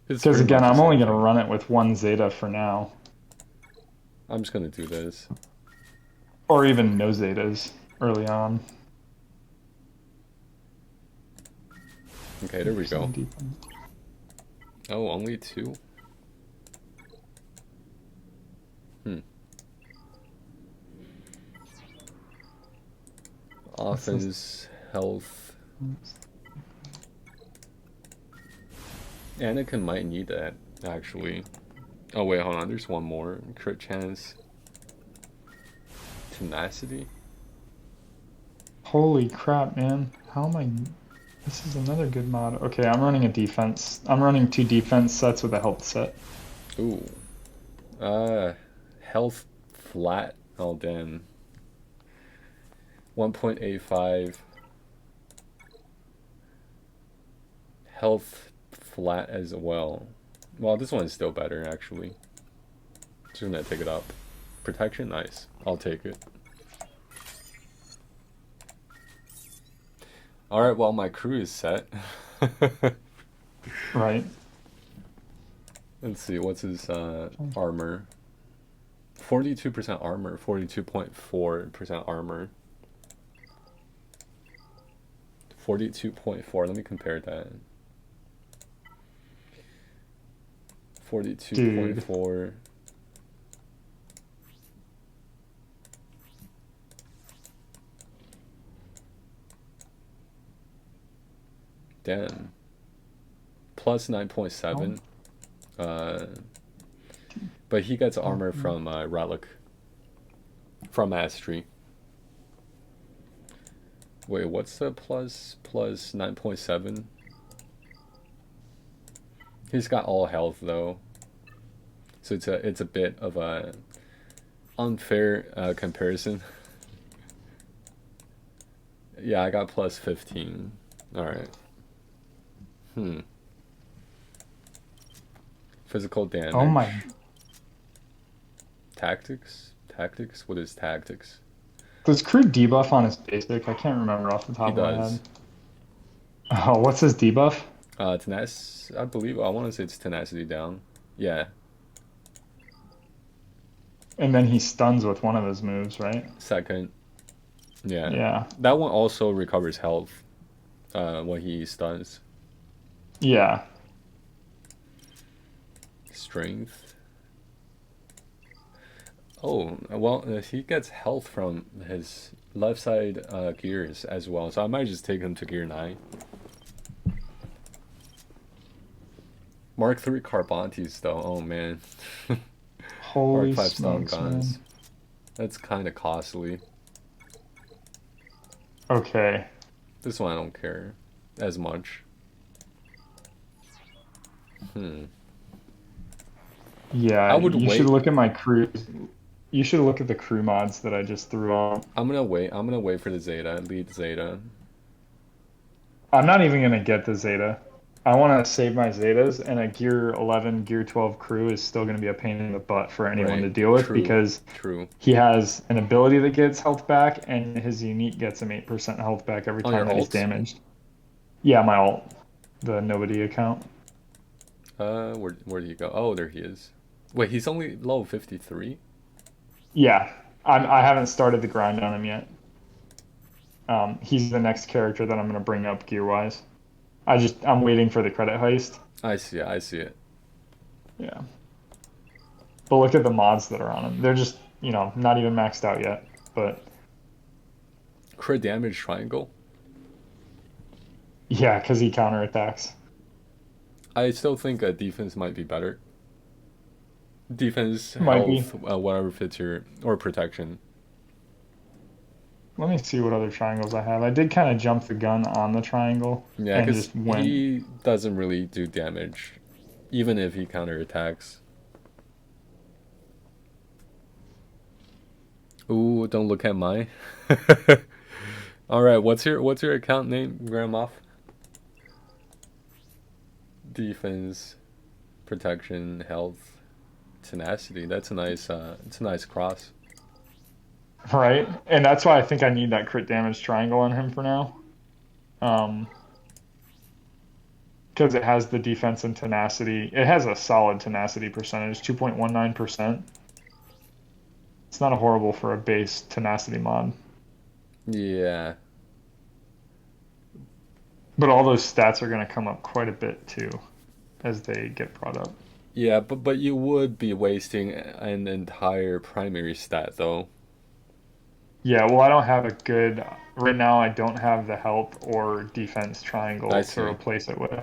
it's Because pretty again, much the I'm only same gonna thing. run it with 1 Zeta for now, I'm just gonna do this. or even no Zetas early on. Okay, there we go. 8% defense. Oh, only two. Hmm. What's this? Offense, health. Anakin might need that actually. Oh wait, hold on. There's one more. Crit chance. Tenacity. Holy crap, man! How am I? This is another good mod. Okay, I'm running a defense. I'm running 2 defense sets with a health set. Ooh. Uh, health flat. Oh damn. 1.85. Health flat as well. Well, this one is still better actually. Just gonna take it up. Protection, nice. I'll take it. All right. Well, my crew is set. Right. Let's see. What's his armor? 42% armor, 42.4% armor. 42.4. Let me compare that. Dude. 42.4. Damn. Plus Oh, 9.7. Uh, but he gets armor from Relic. From Mastery. Wait, what's the plus 9.7? He's got all health though. So it's a bit of a unfair comparison. Yeah, I got plus 15. All right. Physical oh damage. my. Tactics? Tactics? What is tactics? Does crew debuff on his basic? I can't remember off the He top of my head. does. Oh, what's his debuff? I believe, I want to say it's tenacity down. Yeah, And then he stuns with one of his moves, right? second. Yeah. Yeah. That one also recovers health when he stuns. Yeah. Strength. Oh, well, he gets health from his left side gears as well, so I might just take him to gear 9. Mark 3 Carbantes, though. Oh, man. Mark Holy 5 stun smokes, guns. man. That's kind of costly. Okay. This one I don't care as much. I Yeah, would you should wait. look at my crew. You should look at the crew mods that I just threw on. I'm gonna wait. I'm gonna wait for the Zeta, lead Zeta. I'm not even gonna get the Zeta. I want to save my Zetas, and a Gear 11, Gear 12 crew is still going to be a pain in the butt for anyone to Right. deal with True. because True. he has an ability that gets health back, and his unique gets him 8% health back every On your time that he's alt? damaged. Yeah, my alt, the nobody account. Where do you go? Oh, there he is. Wait, he's only level 53? Yeah, I haven't started the grind on him yet. He's the next character that I'm going to bring up gear wise. I'm waiting for the credit heist. I see it. I see it. Yeah. But look at the mods that are on him. They're just, not even maxed out yet. But Crit damage triangle. yeah, because he counterattacks. I still think defense might be better. Defense, Might be. health, whatever fits your or protection. Let me see what other triangles I have. I did kind of jump the gun on the triangle Yeah, and because just went. he doesn't really do damage, even if he counterattacks. Ooh, don't look at mine. All right, what's your account name, Grandma? Defense, protection, health, tenacity. That's a nice. It's a nice cross. Right? And that's why I think I need that crit damage triangle on him for now. Um, because it has the defense and tenacity. It has a solid tenacity percentage, 2.19%. It's not horrible for a base tenacity mod. Yeah, But all those stats are going to come up quite a bit too as they get brought up. yeah, but you would be wasting an entire primary stat though. Yeah, well, I don't have a good right now. I don't have the help or defense I triangle to see. replace it with.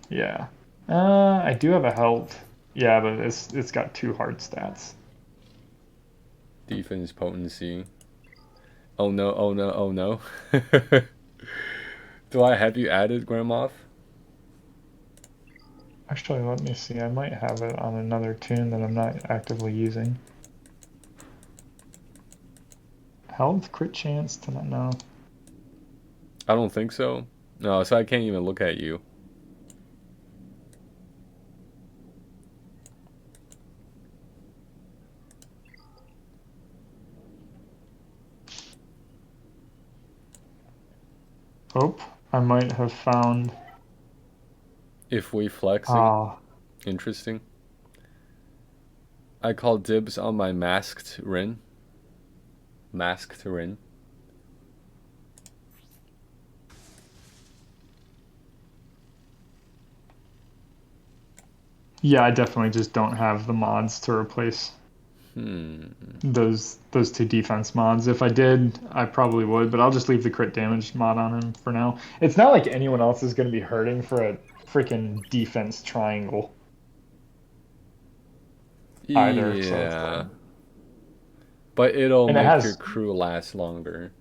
Yeah. I do have a help. Yeah, but it's got two hard stats. Defense potency. Oh no! Oh no! Oh no! Do I have you added, Grandma? Actually, let me see. I might have it on another tune that I'm not actively using. Health, crit chance to not know. I don't think so. No, so I can't even look at you. Oh, I might have found. If we flexing, Ah, interesting. I call dibs on my masked Rin. Masked Rin. Yeah, I definitely just don't have the mods to replace those two defense mods. If I did, I probably would, but I'll just leave the crit damage mod on him for now. It's not like anyone else is going to be hurting for a freaking defense triangle either, so it's Yeah. fine. But it'll And it make your has, crew last longer.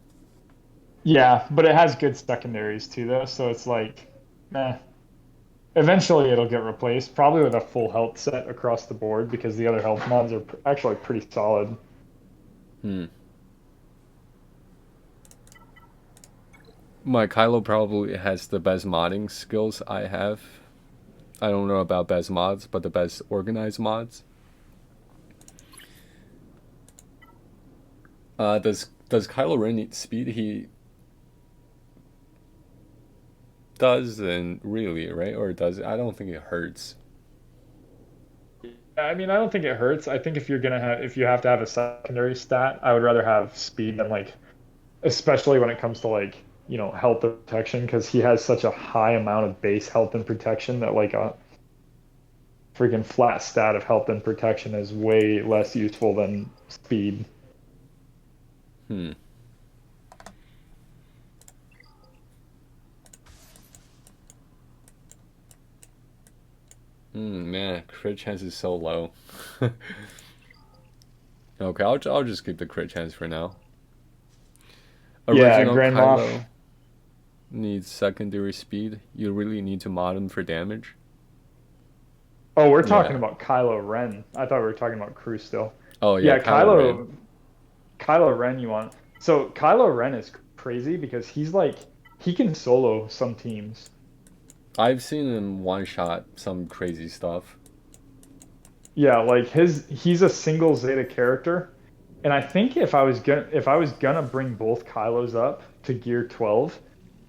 yeah, but it has good secondaries too, though, so it's like, eh. Eventually it'll get replaced, probably with a full health set across the board because the other health mods are actually pretty solid. Hmm. My Kylo probably has the best modding skills I have. I don't know about best mods, but the best organized mods. Does Kylo Ren need speed? He doesn't really, right? Or does it? I don't think it hurts. I mean, I don't think it hurts. I think if you have to have a secondary stat, I would rather have speed than like, especially when it comes to like, health and protection, because he has such a high amount of base health and protection that like a freaking flat stat of health and protection is way less useful than speed. Hmm. Man, crit chance is so low. Okay, I'll just keep the crit chance for now. Yeah, Original Grand Moff. Kylo needs secondary speed. You really need to mod him for damage. Oh, we're talking Yeah. about Kylo Ren. I thought we were talking about Crew still. Oh yeah, Yeah, Kylo Ren. Kylo Ren you want. So Kylo Ren is crazy because he's like he can solo some teams. I've seen him one shot some crazy stuff. Yeah, like he's a single Zeta character. And I think if I was gonna bring both Kylos up to gear 12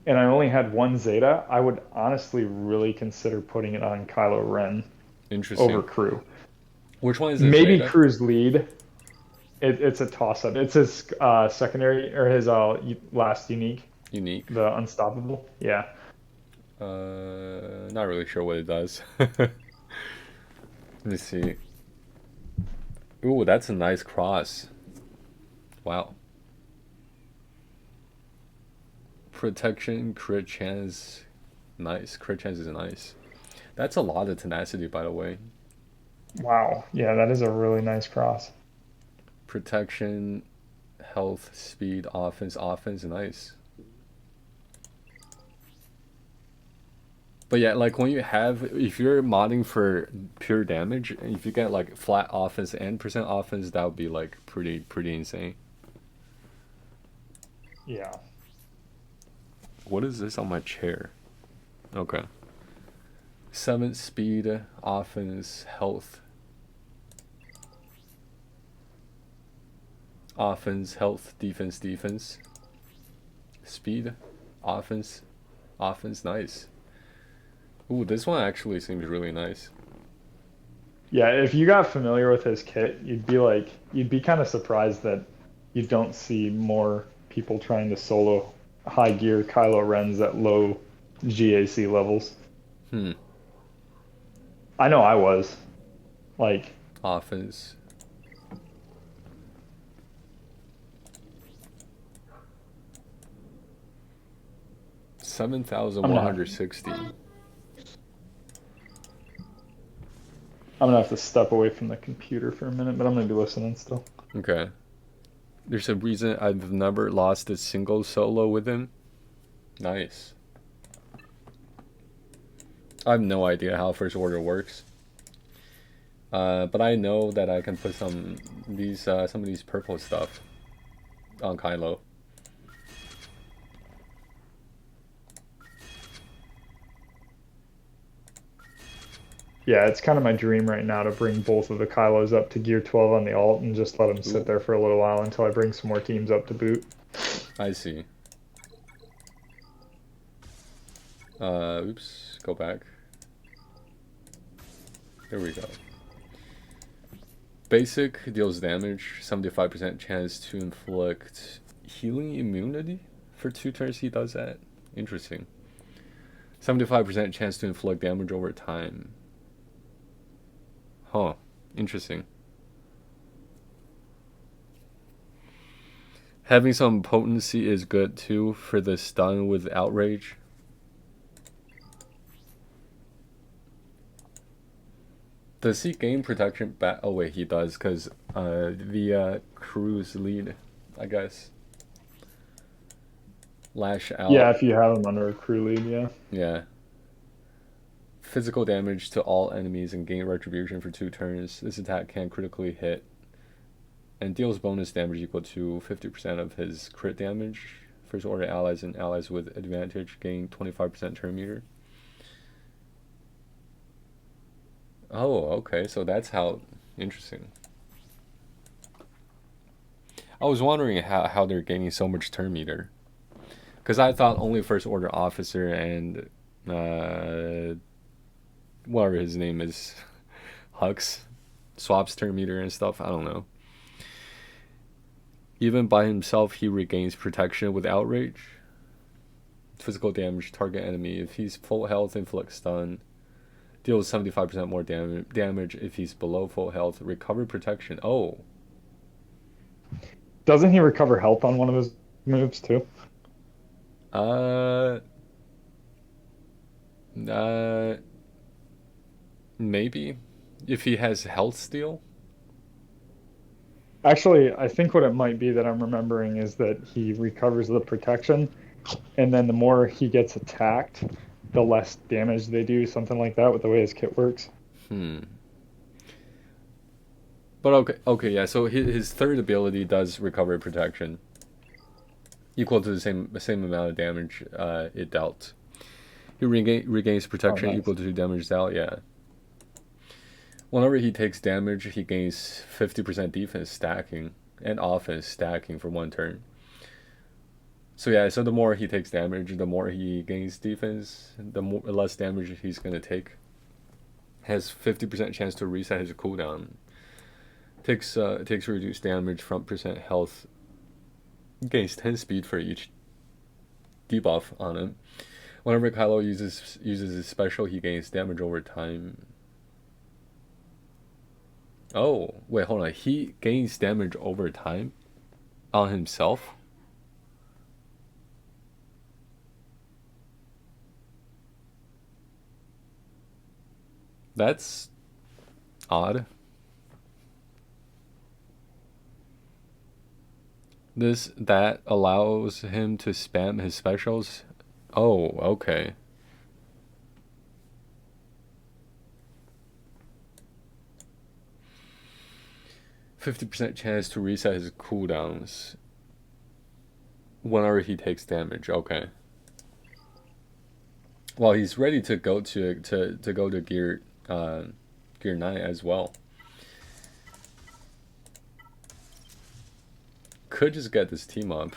and I only had one Zeta, I would honestly really consider putting it on Kylo Ren over Interesting. Crew. Which one is this Maybe Zeta? Crew's lead. It's a toss up. It's his secondary or his last unique, Unique. the unstoppable. Yeah. Not really sure what it does. Let me see. Ooh, that's a nice cross. Wow. Protection, crit chance. Nice. Crit chance is nice. That's a lot of tenacity, by the way. Wow. Yeah, that is a really nice cross. Protection, health, speed, offense, nice. But yeah, like when you have, if you're modding for pure damage, if you get like flat offense and percent offense, that would be like pretty insane. Yeah. What is this on my chair? Okay. 7 speed, offense, health. Offense, health, defense. Speed, offense, nice. Ooh, this one actually seems really nice. Yeah, if you got familiar with his kit, you'd be kind of surprised that you don't see more people trying to solo high gear Kylo Rens at low GAC levels. Hmm. I know I was. Like, Offense. I'm gonna 7,160. I'm gonna have to step away from the computer for a minute, but I'm gonna be listening still. Okay. There's a reason I've never lost a single solo with him. Nice. I have no idea how First Order works. But I know that I can put some of these purple stuff on Kylo. Yeah, it's kind of my dream right now to bring both of the Kylos up to gear 12 on the alt and just let them sit Ooh, there for a little while until I bring some more teams up to boot. I see. Oops, go back. There we go. Basic deals damage, 75% chance to inflict healing immunity. For 2 turns he does that. Interesting. 75% chance to inflict damage over time. Huh. Interesting. Having some potency is good too for the stun with outrage. Does he gain protection back? Oh wait, he does, because the cruise lead, I guess. Lash Yeah, out. if you have him under a crew lead, yeah. Yeah. Physical damage to all enemies and gain retribution for 2 turns. This attack can critically hit and deals bonus damage equal to 50% of his crit damage. First order allies and allies with advantage gain 25% turn meter. Oh, okay, so that's how. Interesting. I was wondering how they're gaining so much turn meter. Because I thought only first order officer and whatever his name is, Hux, swaps turn meter and stuff. I don't know. Even by himself, he regains protection with outrage. Physical damage, target enemy. If he's full health, inflict stun. Deals 75% more damage if he's below full health. Recover protection. Oh. Doesn't he recover health on one of his moves too? Uh. Uh. Maybe. If he has health steal. Actually, I think what it might be that I'm remembering is that he recovers the protection, and then the more he gets attacked, the less damage they do, something like that with the way his kit works. Hmm. But okay, yeah. So his third ability does recover protection, equal to the same amount of damage it dealt. He regains Oh, protection nice. equal to damage dealt. Yeah. Whenever he takes damage, he gains 50% defense stacking and offense stacking for 1 turn. So yeah, so the more he takes damage, the more he gains defense, the less damage he's gonna take. Has 50% chance to reset his cooldown. Takes reduced damage from percent health. Gains 10 speed for each debuff on him. Whenever Kylo uses his special, he gains damage over time. Oh, wait, hold on. He gains damage over time on himself? That's odd. That allows him to spam his specials. Oh, okay. %50 chance to reset his cooldowns whenever he takes damage. Okay. Well, he's ready to go to go to gear 9 as well. Could just get this team up.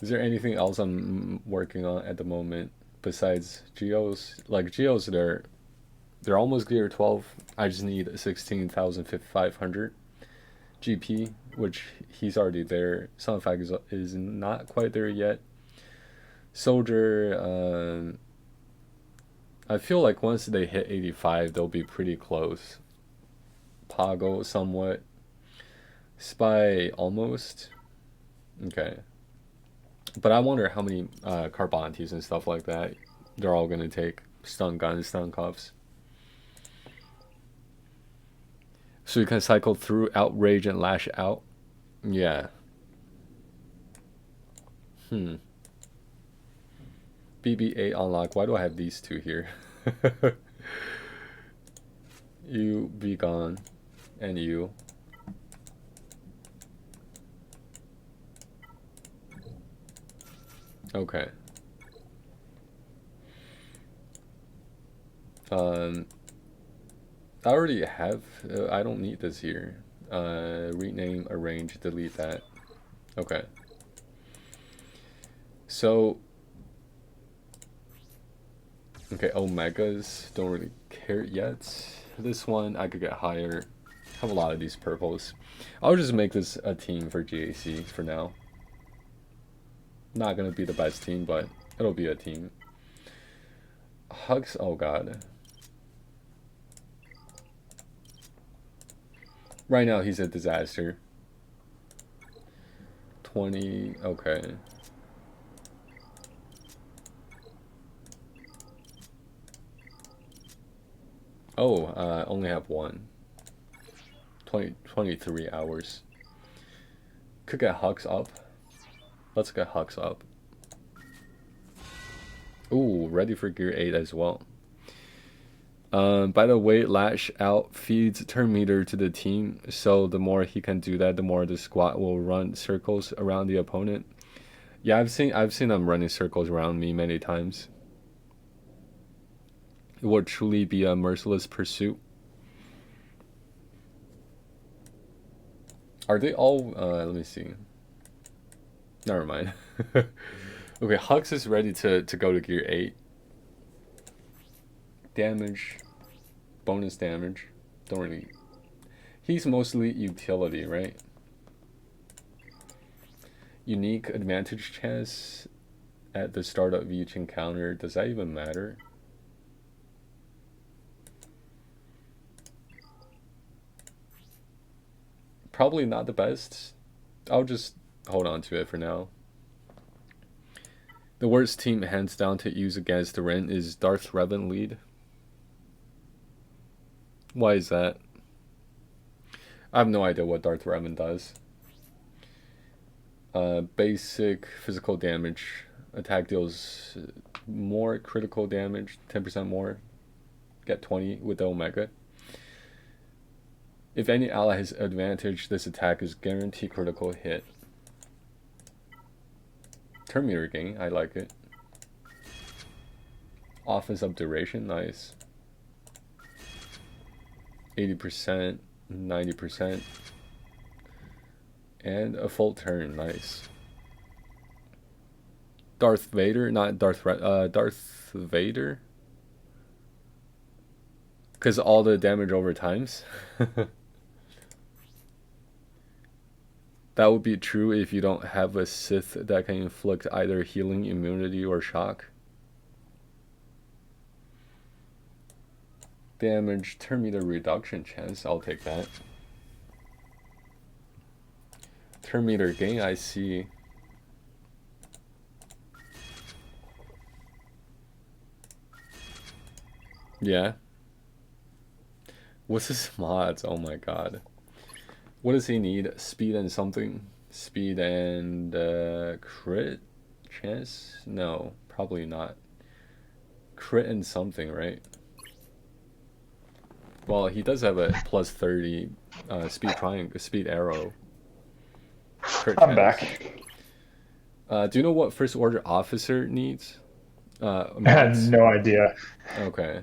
Is there anything else I'm working on at the moment besides Geos? Like Geos, they're almost gear 12. I just need 16,500 GP, which he's already there. Sunfac is not quite there yet. Soldier, I feel like once they hit 85, they'll be pretty close. Pago, somewhat. Spy, almost. Okay. But I wonder how many Carbantes and stuff like that they're all going to take. Stun guns, stun cuffs. So you can cycle through outrage and lash out. Yeah. BB-8 unlock. Why do I have these two here? You be gone. And you. Okay. I already have. I don't need this here. Rename, arrange, delete that. Okay. So. Okay, Omegas don't really care yet. This one I could get higher. Have a lot of these purples. I'll just make this a team for GAC for now. Not gonna be the best team, but it'll be a team. Hux, oh god. Right now he's a disaster. 20, okay. Oh, only have one. 23 hours. Could get Hux up. Let's get Hux up. Ooh, ready for gear 8 as well. By the way, Lash Out feeds turn meter to the team, so the more he can do that, the more the squad will run circles around the opponent. Yeah, I've seen them running circles around me many times. It would truly be a merciless pursuit. Are they all? Let me see. Never mind. Okay, Hux is ready to go to gear 8. Damage, bonus damage. Don't really. He's mostly utility, right? Unique advantage chance at the start of each encounter. Does that even matter? Probably not the best. I'll just hold on to it for now. The worst team hands down to use against the Ren is Darth Revan lead. Why is that? I have no idea what Darth Revan does. Basic physical damage. Attack deals more critical damage, 10% more. Get 20 with the Omega. If any ally has advantage, this attack is guaranteed critical hit. Turn meter gain, I like it. Offense up duration, nice. 80%, 90%. And a full turn, nice. Darth Vader, not Darth Vader? Because all the damage over times. That would be true if you don't have a Sith that can inflict either healing, immunity, or shock. Damage, turn meter reduction chance, I'll take that. Turn meter gain, I see. Yeah. What's his mods? Oh my god. What does he need? Speed and something? Speed and crit chance? No, probably not. Crit and something, right? Well, he does have a plus 30 speed arrow. Crit I'm chance. back. Do you know what first order officer needs? I had Mods? no idea. Okay.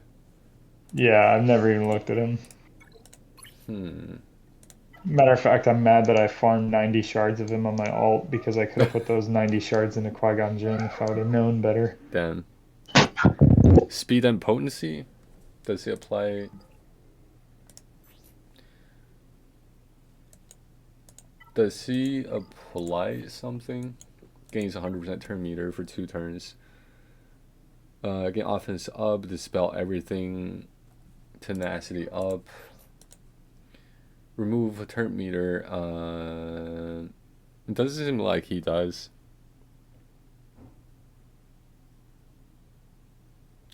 Yeah, I've never even looked at him. Hmm. Matter of fact, I'm mad that I farmed 90 shards of him on my alt because I could have put those 90 shards into Qui-Gon Jinn if I would have known better. Damn. Speed and potency? Does he apply? Does he apply something? Gains 100% turn meter for 2 turns. Again, offense up, dispel everything. Tenacity up. Remove a turn meter. It doesn't seem like he does.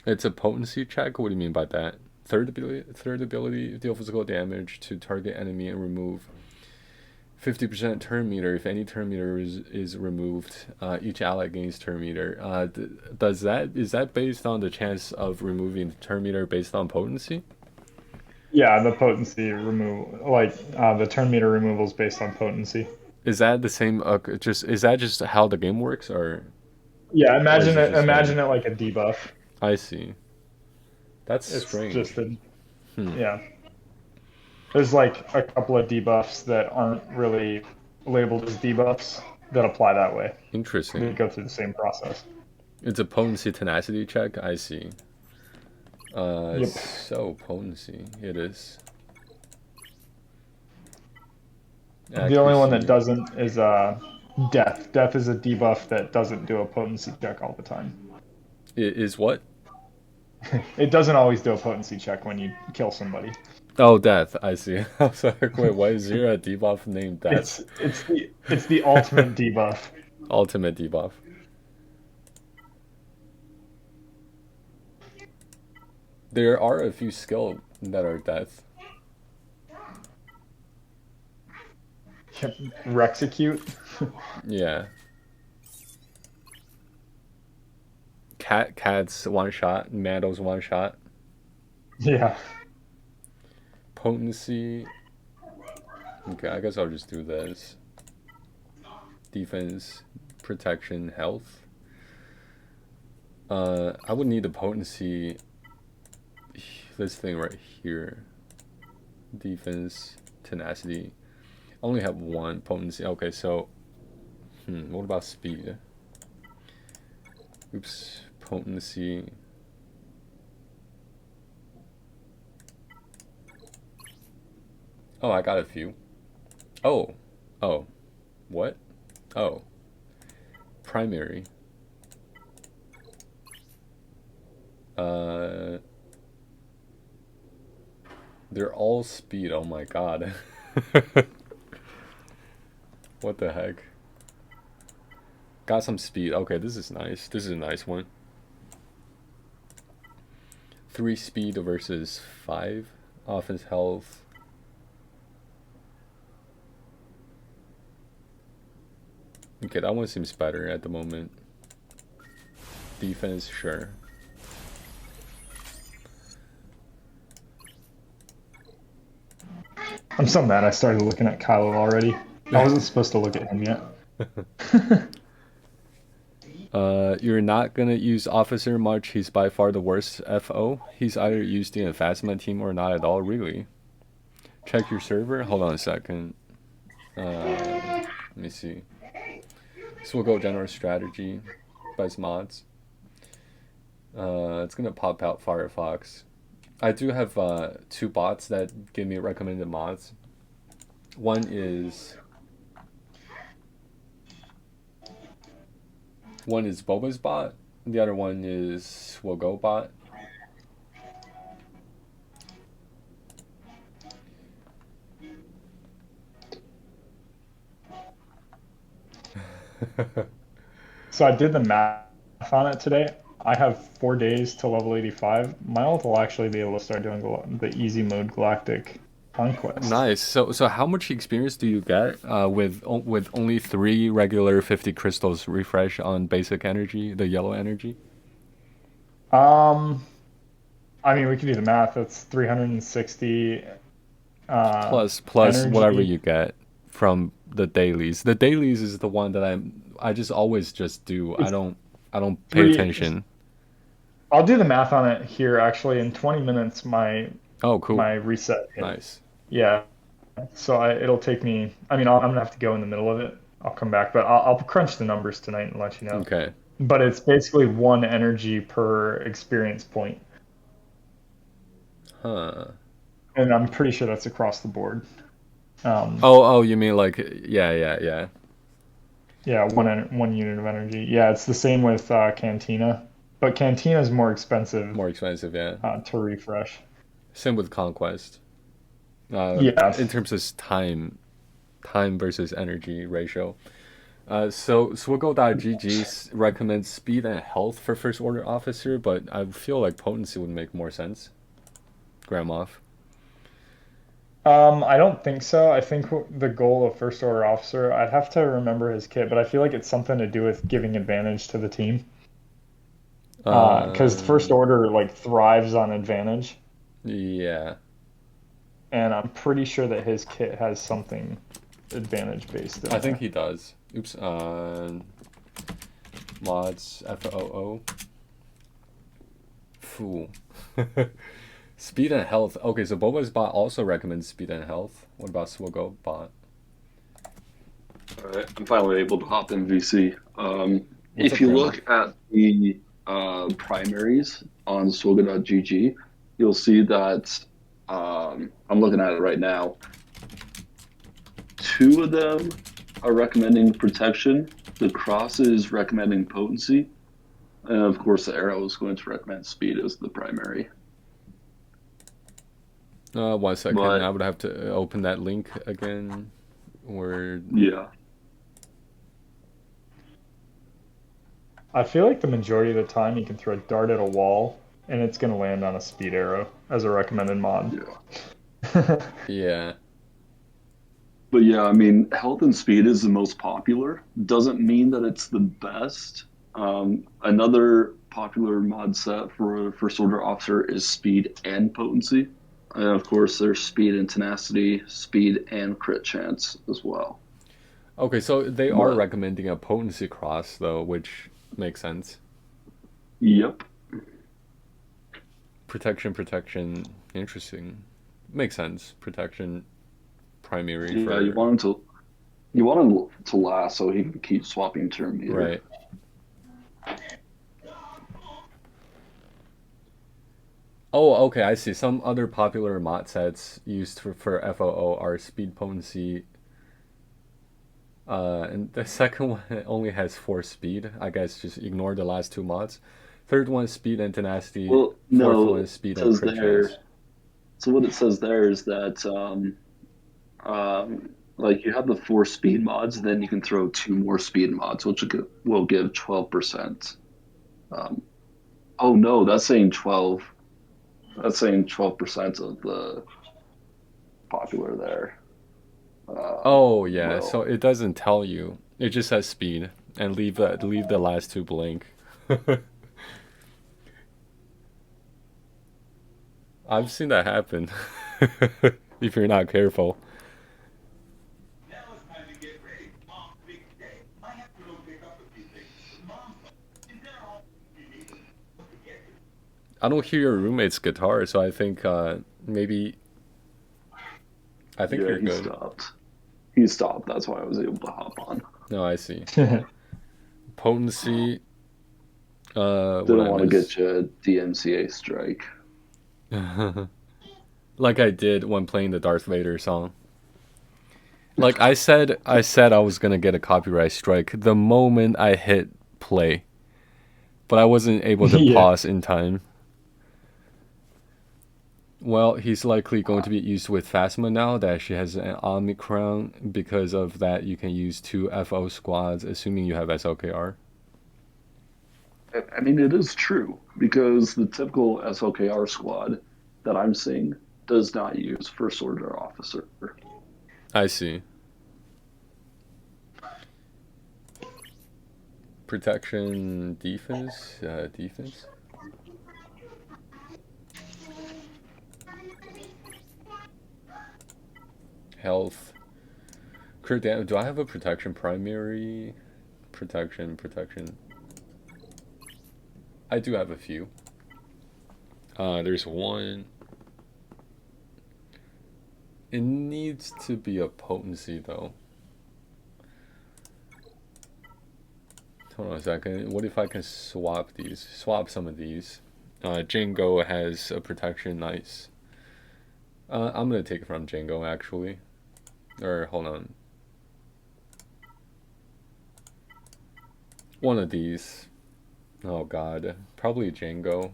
It's a potency check? What do you mean by that? Third ability, deal physical damage to target enemy and remove 50% turn meter. If any turn meter is removed, each ally gains turn meter. Is that based on the chance of removing turn meter based on potency? Yeah, the potency removal, the turn meter removal is based on potency. Is that the same? Is that just how the game works, or? Yeah, Or is imagine it it. just Imagine random? it like a debuff. I see. That's It's strange. just a Hmm. yeah. There's like a couple of debuffs that aren't really labeled as debuffs that apply that way. They Interesting. go through the same process. It's a potency tenacity check. I see. Yep. So potency. It is. The only one that Accuracy. doesn't is Death. Death is a debuff that doesn't do a potency check all the time. Is what? It doesn't always do a potency check when you kill somebody. Oh, death. I see. I was like, wait, why is there a debuff named death? It's the ultimate debuff. Ultimate debuff. There are a few skill that are death. Rexecute. Yeah. Cat's one shot. Mando's one shot. Yeah. Potency. Okay, I guess I'll just do this. Defense, protection, health. I would need the potency. This thing right here. Defense, tenacity. I only have one potency. Okay, so. What about speed? Oops. Potency. Oh, I got a few. Oh. Oh. What? Oh. Primary. Uh. They're all speed. Oh my god. What the heck? Got some speed. Okay, this is nice. This is a nice one. 3 speed versus 5. Offense, health. Okay, that one seems better at the moment. Defense, sure. I'm so mad I started looking at Kylo already. I wasn't supposed to look at him yet. You're not gonna use Officer much. He's by far the worst FO. He's either used in a Fastman team or not at all, really. Check your server. Hold on a second. Let me see. SWGOH general strategy. Best mods. It's gonna pop out Firefox. I do have 2 bots that give me recommended mods. One is Boba's bot. The other one is SWGOH bot. So I did the math on it today. I have 4 days to level 85. My ult will actually be able to start doing the easy mode Galactic Conquest. Nice. So how much experience do you get with only 3 regular 50 crystals refresh on basic energy, the yellow energy? Um, I mean, we can do the math. That's 360 Plus whatever energy. you get from the dailies. The dailies is the one that I just always just do. It's I don't pay three. attention. I'll do the math on it here. Actually, in 20 minutes, my Oh, cool. my reset hit. Nice. Yeah. So it'll take me. I mean, I'm gonna have to go in the middle of it. I'll come back, but I'll crunch the numbers tonight and let you know. Okay. But it's basically 1 energy per experience point, Huh. and I'm pretty sure that's across the board. Um, Oh, you mean like yeah. yeah, 1 unit of energy. Yeah, it's the same with Cantina, but Cantina is more expensive More expensive, yeah. to refresh. Same with Conquest. Yeah. In terms of time versus energy ratio. So SWGOH.GG recommends speed and health for first order officer, but I feel like potency would make more sense. Gram off. I don't think so. I think the goal of first order officer, I'd have to remember his kit, but I feel like it's something to do with giving advantage to the team. Because the first Um, order like thrives on advantage, yeah, and I'm pretty sure that his kit has something advantage based in I think there. he does. Oops. Mods FOO. Fool. Speed and health. Okay, so Boba's bot also recommends speed and health. What about SWGOH bot? All right, I'm finally able to hop in VC. What's up, If you Grandma? look at the primaries on SWGOH.GG, you'll see that I'm looking at it right now. two of them are recommending protection. The cross is recommending potency. And of course, the arrow is going to recommend speed as the primary. 1 second. But I would have to open that link again. Where yeah, I feel like the majority of the time you can throw a dart at a wall and it's going to land on a speed arrow as a recommended mod. yeah. yeah. But yeah, I mean, health and speed is the most popular. Doesn't mean that it's the best. Another popular mod set for Soldier Officer is speed and potency. And of course, there's speed and tenacity, speed and crit chance as well. Okay, so they are But recommending a potency cross though, which makes sense. yep, Protection. Interesting. Makes sense. Protection primary yeah, for you want him to last so he can keep swapping turn meter. right. Oh, okay, I see. Some other popular mod sets used for FOO are speed potency. And the second one only has 4 speed. I guess just ignore the last 2 mods. Third one is speed and tenacity. Well, Fourth one no, is speed it and says crit there. chance. So what it says there is that like you have the 4 speed mods, then you can throw 2 more speed mods, which will give 12%. Um, oh no, that's saying 12. That's saying 12% of the popular there. Oh yeah, so Well, it doesn't tell you. It just says speed and leave the last 2 blank. I've seen that happen. If you're not careful. I don't hear your roommate's guitar, so I think maybe I think yeah, you're he good. stopped. He stopped. That's why I was able to hop on. No, I see. Potency. What Didn't I want to miss? get you a DMCA strike. Like I did when playing the Darth Vader song. Like I said I was gonna get a copyright strike the moment I hit play, but I wasn't able to Yeah. pause in time. Well, he's likely going to be used with Phasma now that she has an Omicron. Because of that, you can use 2 FO squads, assuming you have SLKR. I mean, it is true because the typical SLKR squad that I'm seeing does not use First Order Officer. I see. Protection, defense. Health. Crit damage. Do I have a protection primary? Protection. I do have a few. There's one. It needs to be a potency though. Hold on a second. What if I can swap these? Swap some of these. Django has a protection. Nice. I'm gonna take it from Django actually. Or hold on. One of these. Oh god. Probably Django.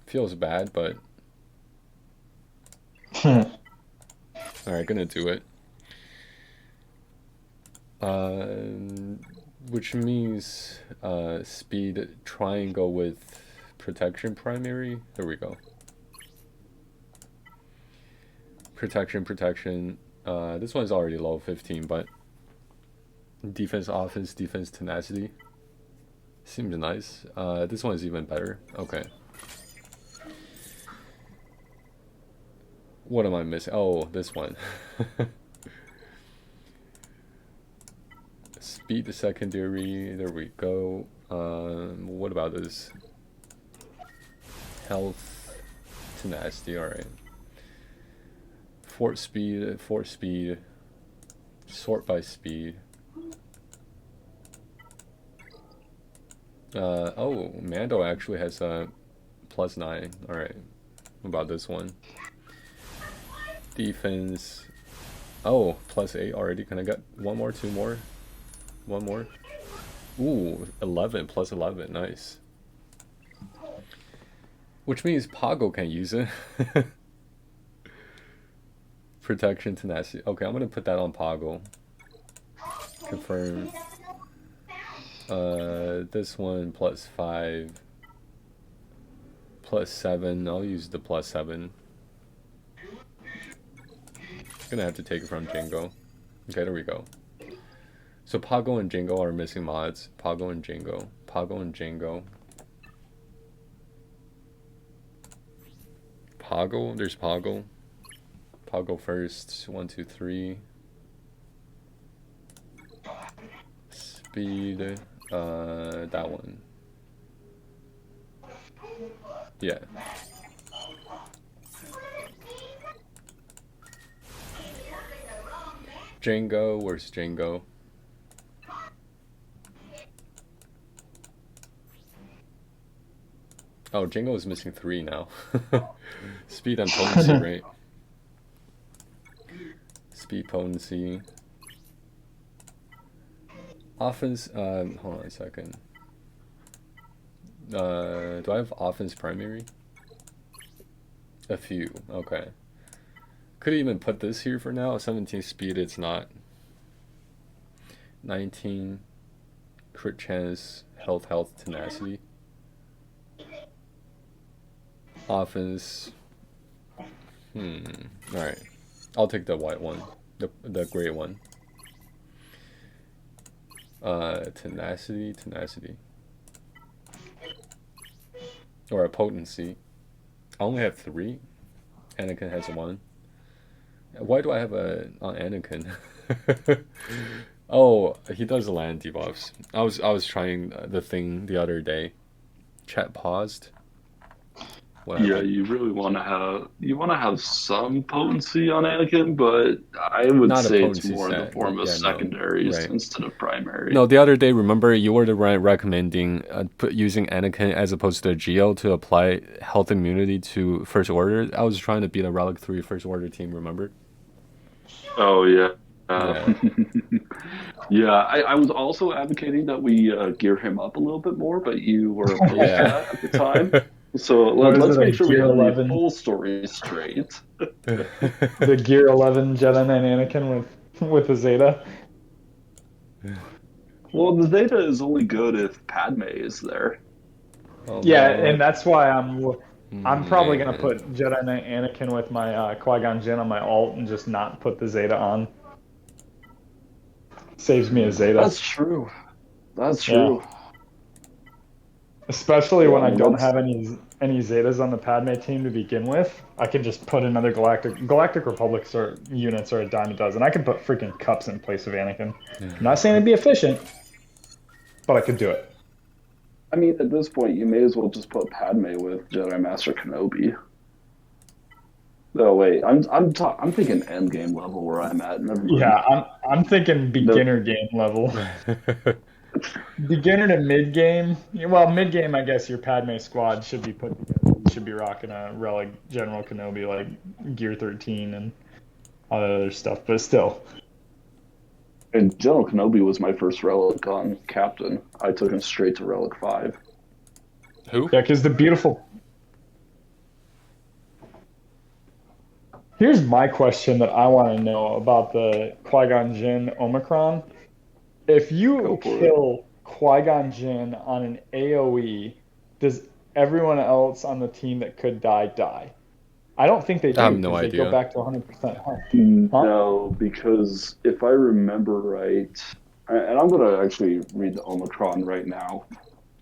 Feels bad, but alright, gonna do it. Which means speed triangle with protection primary. There we go. Protection. This one's already low 15, but defense, offense, defense, tenacity. Seems nice. This one's even better. Okay. What am I missing? Oh, this one. Speed the secondary. There we go. What about this? Health, tenacity. All right. Fort speed. Sort by speed. Oh, Mando actually has a +9. All right. What about this one? Defense. Oh, +8 already. Can I get one more, two more, one more? Ooh, 11 +11. Nice. Which means Pago can use it. Protection, tenacity. Okay, I'm gonna put that on Pago. Confirm. This one +5, +7. I'll use the +7. Gonna have to take it from Jingo. Okay, there we go. So Pago and Jingo are missing mods. Pago and Jingo. Pago and Jingo. Pago. There's Pago. Pago first. 1, 2, 3. Speed. That one. Yeah. Django. Where's Django? Oh, Django is missing 3 now. Speed and potency, right? Speed, potency. Offense. Hold on a second. Do I have offense primary? A few. Okay. Could even put this here for now. 17 speed. It's not. 19 crit chance. Health, tenacity. Offense. Alright. I'll take the white one. The gray one. Tenacity. Or a potency. I only have 3. Anakin has 1. Why do I have on Anakin? Oh, he does land debuffs. I was trying the thing the other day. Chat paused. What Yeah, happened? you really want to have some potency on Anakin, but I would Not a say it's potency more in the set. form of Yeah, no. secondaries Right. instead of primary. No, the other day, remember, you were the one recommending using Anakin as opposed to a Geo to apply health immunity to First Order. I was trying to beat a Relic 3 First Order team, remember? Oh yeah. Yeah. Yeah, I was also advocating that we gear him up a little bit more, but you were opposed to Yeah. that at the time. So What is let's it, a make sure we Gear have the 11? full story straight. The Gear 11 Jedi Knight Anakin with the Zeta? Well, the Zeta is only good if Padme is there. Oh Yeah, man, and that's why I'm probably gonna man. put Jedi Knight Anakin with my Qui-Gon Jinn on my alt and just not put the Zeta on. Saves me a Zeta. That's true. That's Yeah. true. Especially Yeah, when I I mean don't that's have any Zetas on the Padme team to begin with. I can just put another Galactic Republic units or a dime a dozen. I can put freaking cups in place of Anakin. I'm not saying it'd be efficient, but I could do it. I mean at this point you may as well just put Padme with Jedi Master Kenobi. Oh wait, I'm thinking end game level where I'm at. Never Yeah, mind. I'm thinking No, beginner game level. Beginner to mid game. Well, mid game, I guess your Padme squad should be put together. You should be rocking a Relic General Kenobi like Gear 13 and all that other stuff. But still, and General Kenobi was my first relic on Captain. I took him straight to Relic 5. Who? yeah, because the beautiful. Here's my question that I want to know about the Qui-Gon Jinn Omicron. If Go you for it. kill Qui-Gon Jinn on an AoE, does everyone else on the team that could die die? I don't think they I have do no because they go idea. back to 100% health. Huh? No, because if I remember right, and I'm gonna actually read the Omicron right now.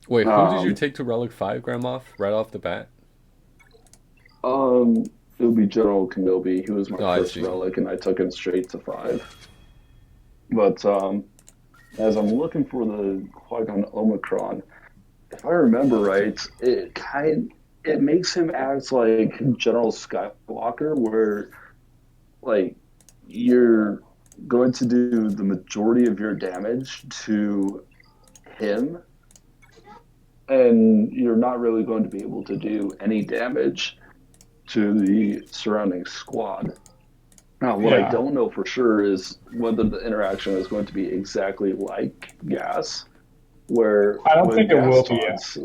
Wait, who did you Um, take to Relic 5, Grandmoff? Right off the bat? um, it would be General Kenobi. He was my Oh, I first see. relic, and I took him straight to 5. But as I'm looking for the Qui-Gon Omicron, if I remember right, it makes him act like General Skywalker, where like you're going to do the majority of your damage to him, and you're not really going to be able to do any damage to the surrounding squad. Now, what I Yeah, don't know for sure is whether the interaction is going to be exactly like gas, where I don't when think it gas will be. taunts,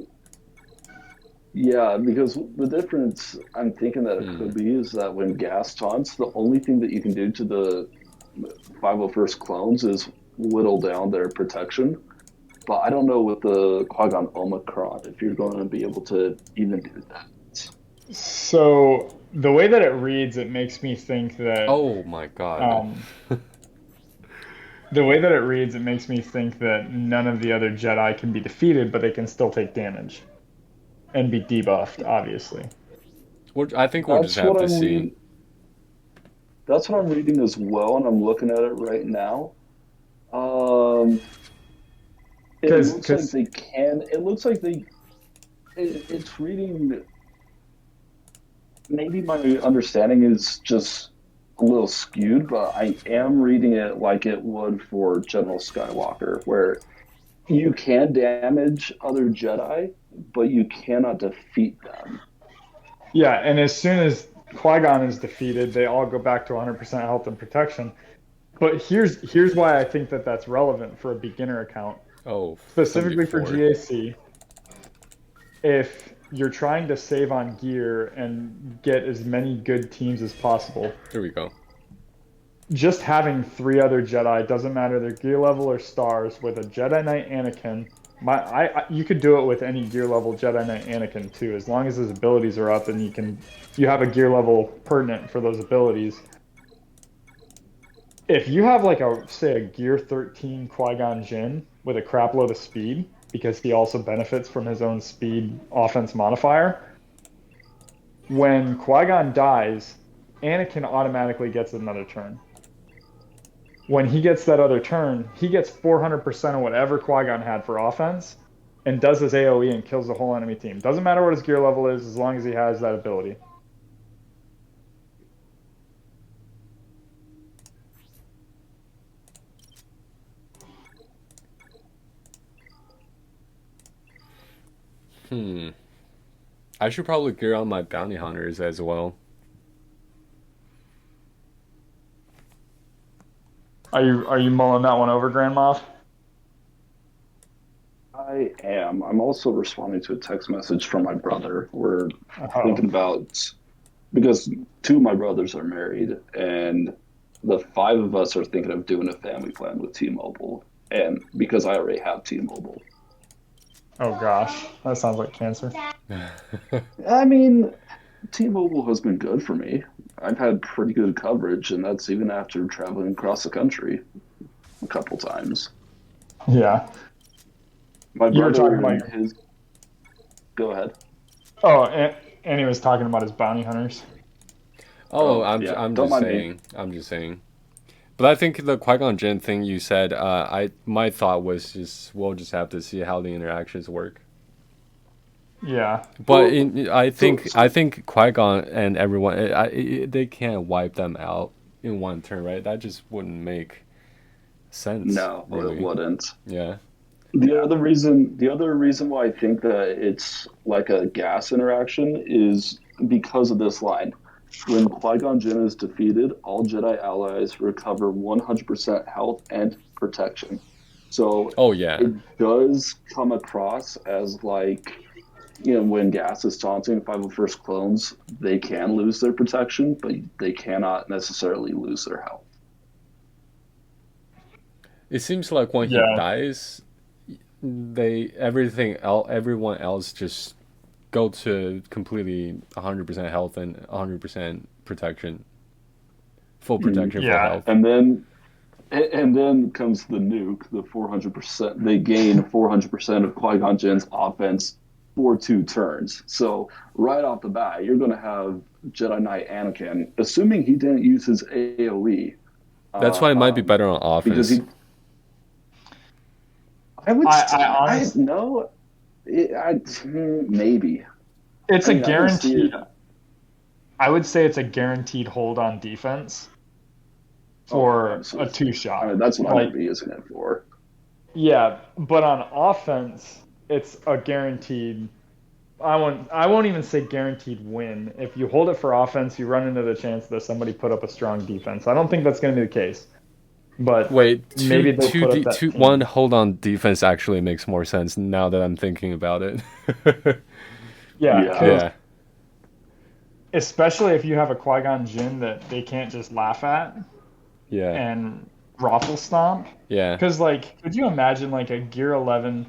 yeah, because the difference I'm thinking that it Hmm. could be is that when gas taunts, the only thing that you can do to the 501st clones is whittle down their protection. But I don't know with the Qui-Gon Omicron if you're going to be able to even do that. So the way that it reads, it makes me think that Oh my god. um, the way that it reads, it makes me think that none of the other Jedi can be defeated, but they can still take damage and be debuffed, obviously. I think we'll just That's have what to I'm see. reading. That's what I'm reading as well, and I'm looking at it right now. Um, it looks like Because they can. It looks like they. It's reading. Maybe my understanding is just a little skewed, but I am reading it like it would for General Skywalker, where you can damage other Jedi, but you cannot defeat them. yeah, and as soon as Qui-Gon is defeated, they all go back to 100% health and protection. But here's why I think that that's relevant for a beginner account, Oh, specifically for 74. GAC. If you're trying to save on gear and get as many good teams as possible, Here we go. just having three other Jedi doesn't matter their gear level or stars with a Jedi Knight Anakin. You could do it with any gear level Jedi Knight Anakin too, as long as his abilities are up and you have a gear level pertinent for those abilities. If you have like a say a gear 13 Qui-Gon Jinn with a crap load of speed, because he also benefits from his own speed offense modifier, when Qui-Gon dies, Anakin automatically gets another turn. When he gets that other turn, he gets 400% of whatever Qui-Gon had for offense and does his AoE and kills the whole enemy team. Doesn't matter what his gear level is as long as he has that ability. Hmm. I should probably gear on my bounty hunters as well. Are you mulling that one over, Grand Moff? I am. I'm also responding to a text message from my brother. We're Oh, thinking about because two of my brothers are married, and the five of us are thinking of doing a family plan with T-Mobile. And because I already have T-Mobile, oh gosh, that sounds like cancer. I mean, T-Mobile has been good for me. I've had pretty good coverage, and that's even after traveling across the country a couple times. Yeah, My you were talking brother about and your. his, go ahead. Oh, and he was talking about his bounty hunters. Oh, Oh, yeah, I'm don't just mind me. saying. I'm just saying. But I think the Qui-Gon Jinn thing you said, I my thought was just we'll just have to see how the interactions work. Yeah, But Well, so I so think Qui-Gon and everyone, they can't wipe them out in one turn, right? That just wouldn't make sense, no, it really. wouldn't. Yeah. The other reason why I think that it's like a gas interaction is because of this line. When Qui-Gon Jinn is defeated, all Jedi allies recover 100% health and protection. So Oh yeah. it does come across as like, when gas is taunting 501st clones, they can lose their protection, but they cannot necessarily lose their health. It seems like when he yeah, dies, everyone else just go to completely 100% health and 100% protection, full protection, full yeah. health. And then comes the nuke, the 400%. They gain 400% of Qui-Gon Jinn's offense for 2 turns. So right off the bat, you're going to have Jedi Knight Anakin, assuming he didn't use his AOE, That's why it might be um, better on because offense. he. I would. I I honestly, no. Maybe. it's I a mean, I can see guaranteed. it. I would say it's a guaranteed hold on defense Oh, for a two absolutely. I shot. mean, that's what I'm going Like, to be using it for. yeah, but on offense, it's a guaranteed I won't even say guaranteed win. If you hold it for offense, you run into the chance that somebody put up a strong defense. I don't think that's going to be the case, but Wait, maybe they put up that one team. hold on defense actually makes more sense now that I'm thinking about it. Yeah, Yeah. because Yeah, especially if you have a Qui-Gon Jinn that they can't just laugh at yeah, and raffle stomp. yeah, Because like, could you imagine like a Gear 11?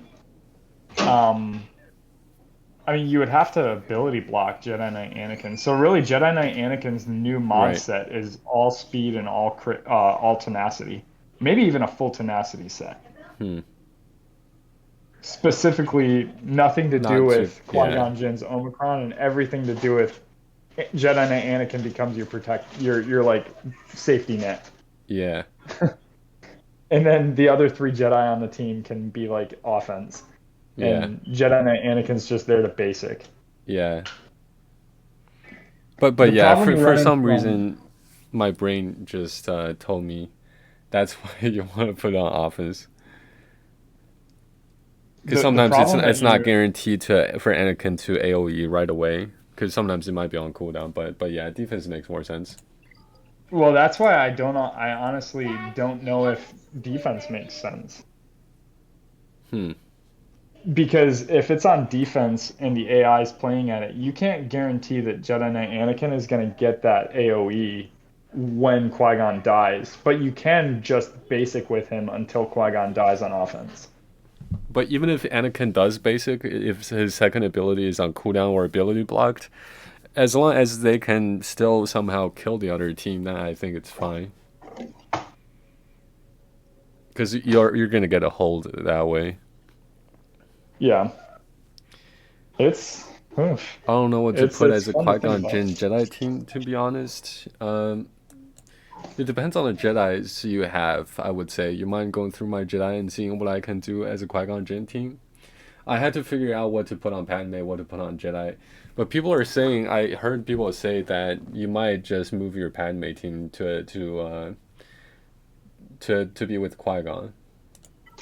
Um, I mean, you would have to ability block Jedi Knight Anakin. So really, Jedi Knight Anakin's new mod right. set is all speed and all tenacity. Maybe even a full tenacity set. Hmm. Specifically, nothing to do Not to, with yeah, Qui-Gon Jinn's Omicron, and everything to do with Jedi Knight Anakin becomes your like safety net. yeah, And then the other three Jedi on the team can be like offense, yeah, and Jedi Knight Anakin's just there to basic. yeah. But The yeah, problem you for run into some on reason, my brain just told me that's why you want to put on offense. Because the sometimes problem that it's not you guaranteed to for Anakin to AOE right away. Because sometimes it might be on cooldown. But yeah, defense makes more sense. well, that's why I don't know. I honestly don't know if defense makes sense Hmm. because if it's on defense and the AI is playing at it, you can't guarantee that Jedi Knight Anakin is going to get that AOE when Qui-Gon dies, but you can just basic with him until Qui-Gon dies on offense. But even if Anakin does basic, if his second ability is on cooldown or ability blocked, as long as they can still somehow kill the other team, then I think it's fine. Because you're gonna get a hold that way. Yeah, it's oof, I don't know what to put it's as a fun to Qui think Gon about. Jinn Jedi team, to be honest. It depends on the Jedi's you have. I would say you mind going through my Jedi and seeing what I can do as a Qui Gon Jinn team. I had to figure out what to put on Padme, what to put on Jedi. But people are saying, I heard people say that you might just move your Padme team to be with Qui Gon.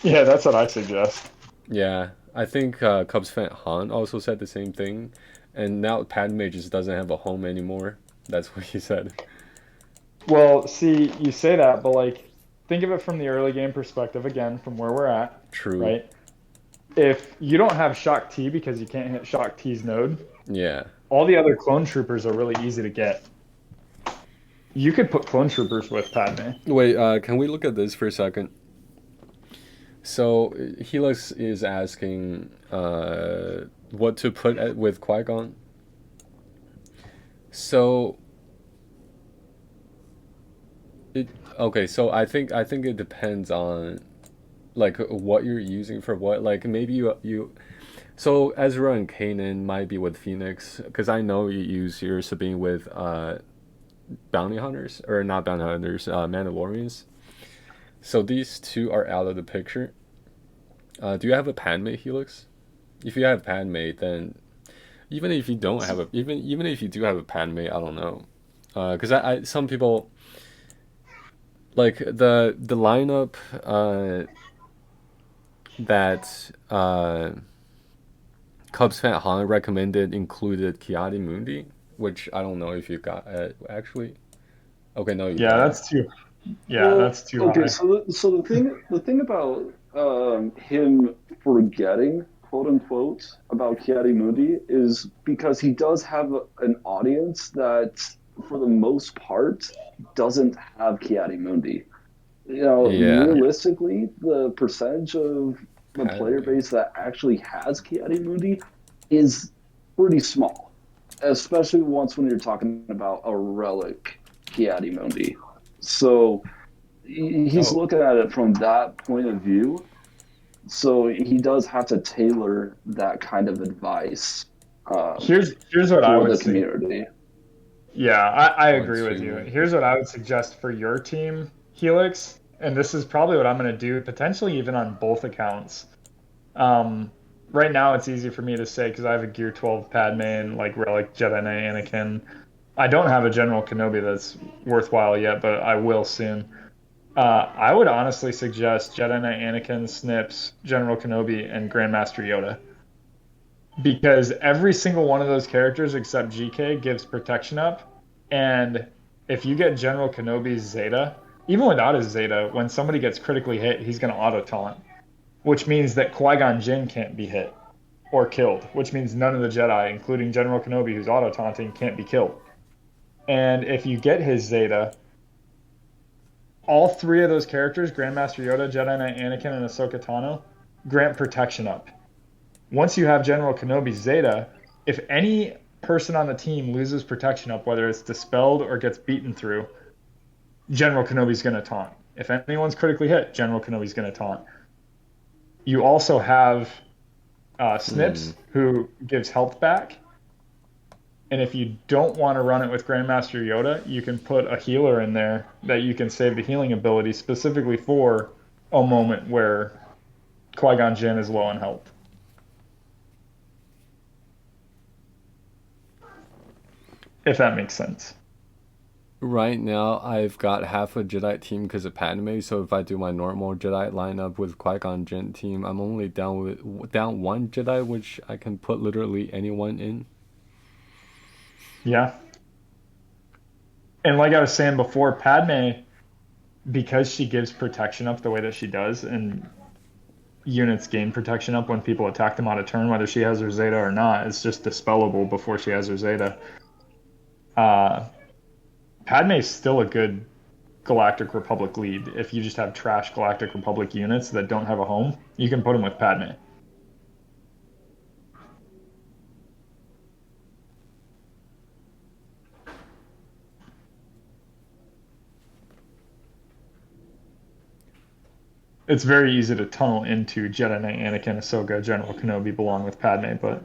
Yeah, that's what I suggest. Yeah, I think Cubs fan Han also said the same thing, and now Padme just doesn't have a home anymore. That's what he said. Well, see, you say that, but like, think of it from the early game perspective again, from where we're at, True. right? If you don't have Shock T because you can't hit Shock T's node, Yeah. all the other clone troopers are really easy to get. You could put clone troopers with Padme. Wait, can we look at this for a second? So Helix is asking what to put with Qui Gon. So it okay. So I think it depends on like what you're using for what. Like maybe you. So Ezra and Kanan might be with Phoenix because I know you use your Sabine with bounty hunters or not bounty hunters, Mandalorians. So these two are out of the picture. Do you have a Padme Helix? If you have Padme, then even if you don't have a even if you do have a Padme, I don't know. Because I some people like the lineup that Cubs fan Han recommended included Kiadi Mundi, which I don't know if you got actually. Okay, no, you Yeah, don't. that's too. Yeah, Well, that's too okay, high. so the thing about him forgetting, quote unquote, about Kiadi Moody is because he does have an audience that, for the most part, doesn't have Kiadi Mundi. Yeah, Realistically, the percentage of the player Padme. base that actually has Kiadi Mundi is pretty small, especially once when you're talking about a relic Kiadi Mundi. So he's Oh, looking at it from that point of view. So he does have to tailor that kind of advice Here's what I for would the say. community. Yeah, I one, agree with you. two. Here's what I would suggest for your team, Helix, and this is probably what I'm going to do, potentially even on both accounts. Um, right now it's easy for me to say because I have a Gear 12 Padme and like Relic Jedi Knight Anakin. I don't have a General Kenobi that's worthwhile yet, but I will soon. I would honestly suggest Jedi Knight Anakin, Snips, General Kenobi, and Grandmaster Yoda. because every single one of those characters except GK gives protection up. And if you get General Kenobi's Zeta, even without his Zeta, when somebody gets critically hit, he's going to auto taunt, which means that Qui-Gon Jinn can't be hit or killed, which means none of the Jedi, including General Kenobi, who's auto taunting, can't be killed. And if you get his Zeta, all three of those characters, Grandmaster Yoda, Jedi Knight Anakin, and Ahsoka Tano, grant protection up. Once you have General Kenobi's Zeta, if any person on the team loses protection up, whether it's dispelled or gets beaten through, General Kenobi's going to taunt. If anyone's critically hit, General Kenobi's going to taunt. You also have Snips, who gives health back. And if you don't want to run it with Grandmaster Yoda, you can put a healer in there that you can save the healing ability specifically for a moment where Qui-Gon Jinn is low on health. If that makes sense. Right now, I've got half a Jedi team because of Padme. So if I do my normal Jedi lineup with Qui-Gon Jinn team, I'm only down one Jedi, which I can put literally anyone in. Yeah. And like I was saying before, Padme, because she gives protection up the way that she does, and units gain protection up when people attack them on a turn, whether she has her Zeta or not, it's just dispellable before she has her Zeta. Padme's still a good Galactic Republic lead. If you just have trash Galactic Republic units that don't have a home, you can put them with Padme. It's very easy to tunnel into Jedi Knight Anakin, Ahsoka, General Kenobi belong with Padme, but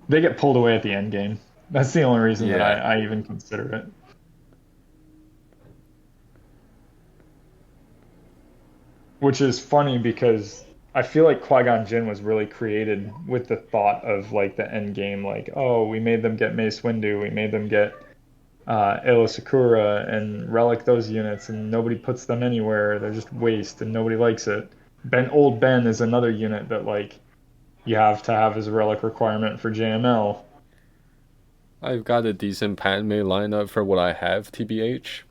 they get pulled away at the end game. That's the only reason that Yeah. I even consider it. Which is funny because I feel like Qui-Gon Jinn was really created with the thought of like the end game, like, oh, we made them get Mace Windu, we made them get Aayla Secura and relic those units, and nobody puts them anywhere. They're just waste, and nobody likes it. Old Ben is another unit that like you have to have as a relic requirement for JML. I've got a decent Padme lineup for what I have, TBH.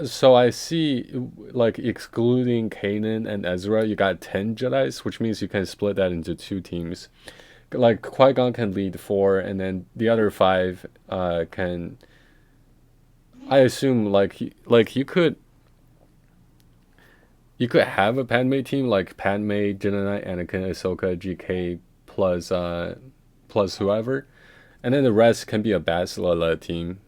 So I see, like, excluding Kanan and Ezra, you got 10 Jedis, which means you can split that into two teams. Like, Qui-Gon can lead four, and then the other five can. I assume, like you could have a Padme team, like Padme, Jedi Knight, Anakin, Ahsoka, GK, plus whoever, and then the rest can be a Bacillala team.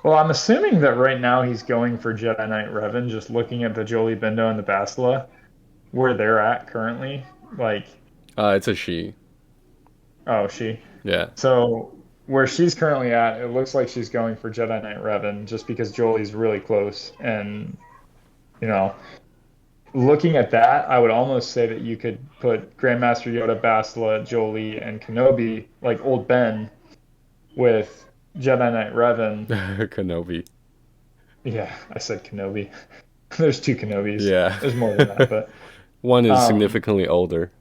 Well, I'm assuming that right now he's going for Jedi Knight Revan, just looking at the Jolie Bindo and the Bastila, where they're at currently. Like, It's a she. oh, she. Yeah. So where she's currently at, it looks like she's going for Jedi Knight Revan just because Jolie's really close. And, you know, looking at that, I would almost say that you could put Grandmaster Yoda, Bastila, Jolie, and Kenobi, like old Ben, with Jedi Knight Revan. Kenobi. Yeah, I said Kenobi. There's two Kenobis. Yeah. There's more than that, but One is um, significantly older.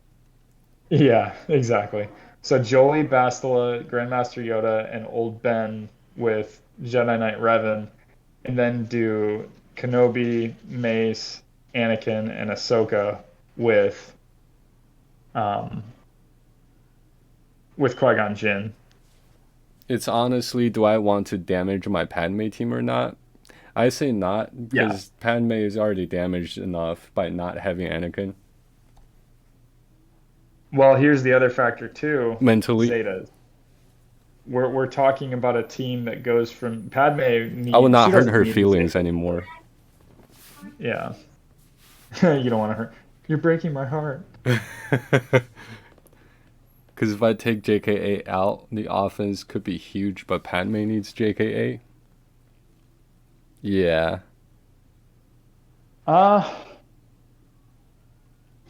yeah, exactly. So Jolie, Bastila, Grandmaster Yoda, and Old Ben with Jedi Knight Revan, and then do Kenobi, Mace, Anakin, and Ahsoka with um with Qui-Gon Jinn. It's honestly, do I want to damage my Padme team or not? I say not, Yeah. because Padme is already damaged enough by not having Anakin Well, here's the other factor too, mentally. Zetas. We're talking about a team that goes from Padme I would need she not hurt doesn't her need the feelings Zeta. anymore. Yeah. You don't want to hurt. You're breaking my heart. Because if I take JKA out, the offense could be huge, but Padme needs JKA. Yeah. Uh,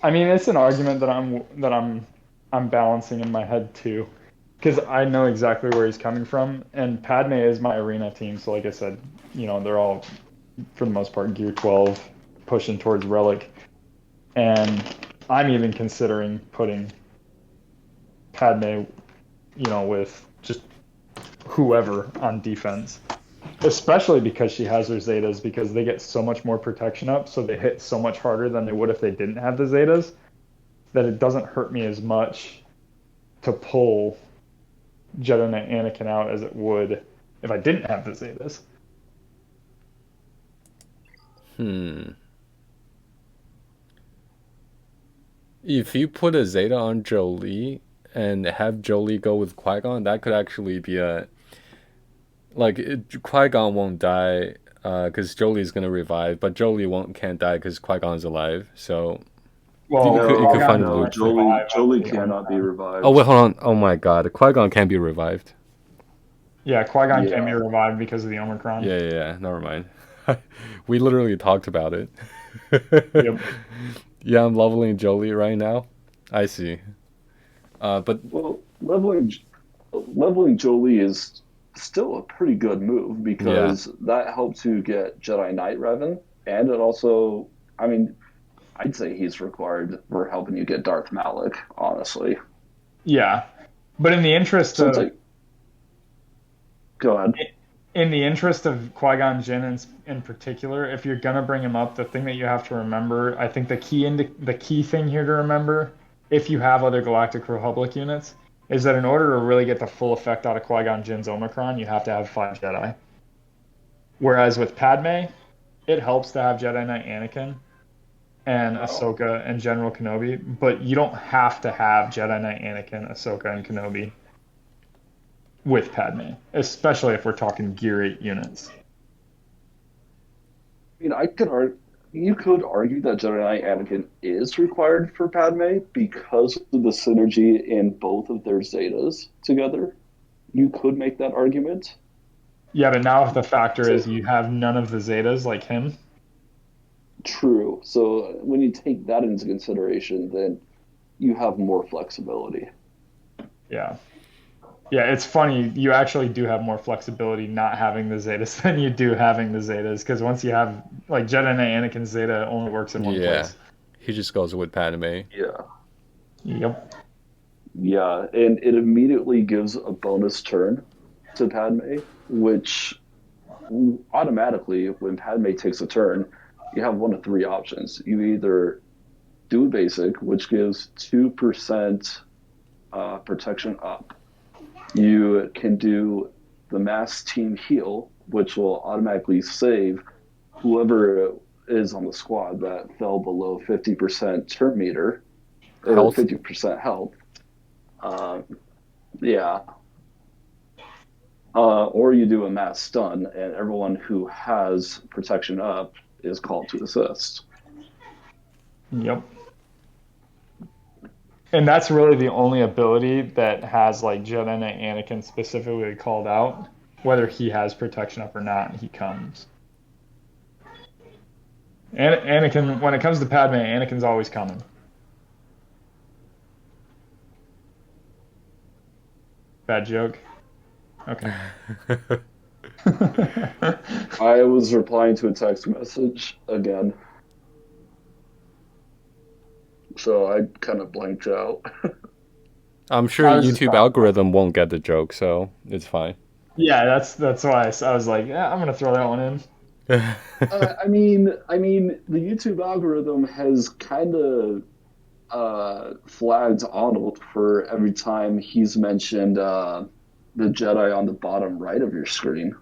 I mean, it's an argument that I'm balancing in my head too, because I know exactly where he's coming from, and Padme is my arena team. So, like I said, they're all for the most part Gear 12, pushing towards Relic, and I'm even considering putting Padme, with just whoever on defense. Especially because she has her Zetas, because they get so much more protection up, so they hit so much harder than they would if they didn't have the Zetas, that it doesn't hurt me as much to pull Jedi Knight Anakin out as it would if I didn't have the Zetas. If you put a Zeta on Jolie and have Jolie go with Qui-Gon, that could actually be Qui-Gon won't die because Jolie's gonna revive, but Jolie can't die because Qui-Gon's alive. So Well, you could find no, Luke. Jolie cannot be revived. Oh wait, hold on. Oh my God, Qui-Gon can't be revived. Yeah, Qui-Gon Yeah. can be revived because of the Omicron. Yeah. Never mind. We literally talked about it. Yep. Yeah, I'm leveling Jolie right now. I see. But Well, leveling Jolie is still a pretty good move because that helps you get Jedi Knight Revan, and it also, I mean, I'd say he's required for helping you get Darth Malik, honestly. Yeah. But in the interest So it's of like, go ahead. Qui-Gon Jinn in particular, if you're gonna bring him up, the thing that you have to remember, I think the key thing here to remember, if you have other Galactic Republic units, is that in order to really get the full effect out of Qui-Gon Jinn's Omicron, you have to have 5 Jedi. Whereas with Padme, it helps to have Jedi Knight Anakin and Ahsoka and General Kenobi, but you don't have to have Jedi Knight Anakin, Ahsoka, and Kenobi with Padme, especially if we're talking Gear 8 units. I mean, you could argue that Jedi Knight Anakin is required for Padme because of the synergy in both of their Zetas together. You could make that argument. Yeah, but now the factor is you have none of the Zetas like him. True. So when you take that into consideration, then you have more flexibility. Yeah. Yeah, it's funny. You actually do have more flexibility not having the Zetas than you do having the Zetas, because once you have, like, Jedi Knight Anakin Zeta only works in one place. he just goes with Padme. Yeah. Yep. Yeah, and it immediately gives a bonus turn to Padme, which automatically, when Padme takes a turn, you have one of 3 options. You either do basic, which gives 2% protection up. You can do the mass team heal, which will automatically save whoever is on the squad that fell below 50% turn meter or Health. 50% health. Yeah. Or you do a mass stun, and everyone who has protection up is called to assist. Yep. And that's really the only ability that has, like, Jedi Knight Anakin specifically called out. Whether he has protection up or not, he comes. And Anakin, when it comes to Padme, Anakin's always coming. Bad joke? Okay. I was replying to a text message again. So I kind of blanked out. I'm sure I was just YouTube algorithm won't get the joke, so it's fine. Yeah, that's why I was like, yeah, I'm gonna throw that one in. I mean, the YouTube algorithm has kind of flagged Arnold for every time he's mentioned the Jedi on the bottom right of your screen.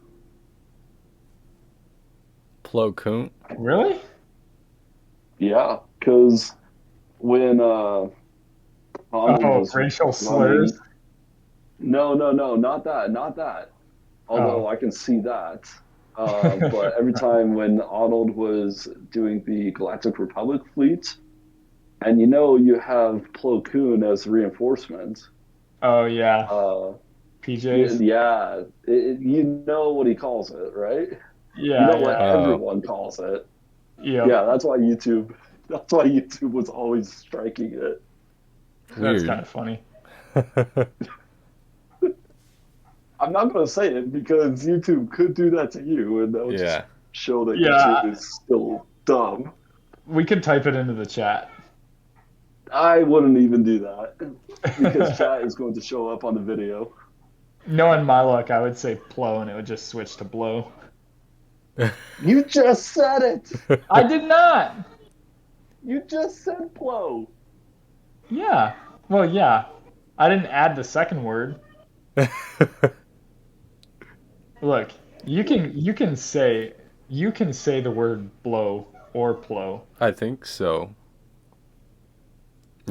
Plo Koon. Really? Yeah, because when Arnold was racial running- slurs. No, not that. Although I can see that. But every time when Arnold was doing the Galactic Republic fleet, and you have Plo Koon as reinforcement. Oh yeah. PJs. Yeah, you know what he calls it, right? Yeah. You know what Yeah. everyone calls it. Yep. Yeah, that's why YouTube. That's why YouTube was always striking it. That's Weird. kind of funny. I'm not going to say it because YouTube could do that to you, and that would Yeah. just show that Yeah. YouTube is still dumb. We could type it into the chat. I wouldn't even do that because chat is going to show up on the video. Knowing my luck, I would say plow, and it would just switch to blow. You just said it. I did not. You just said plow. Yeah. Well, yeah. I didn't add the second word. Look, you can say the word blow or plow. I think so.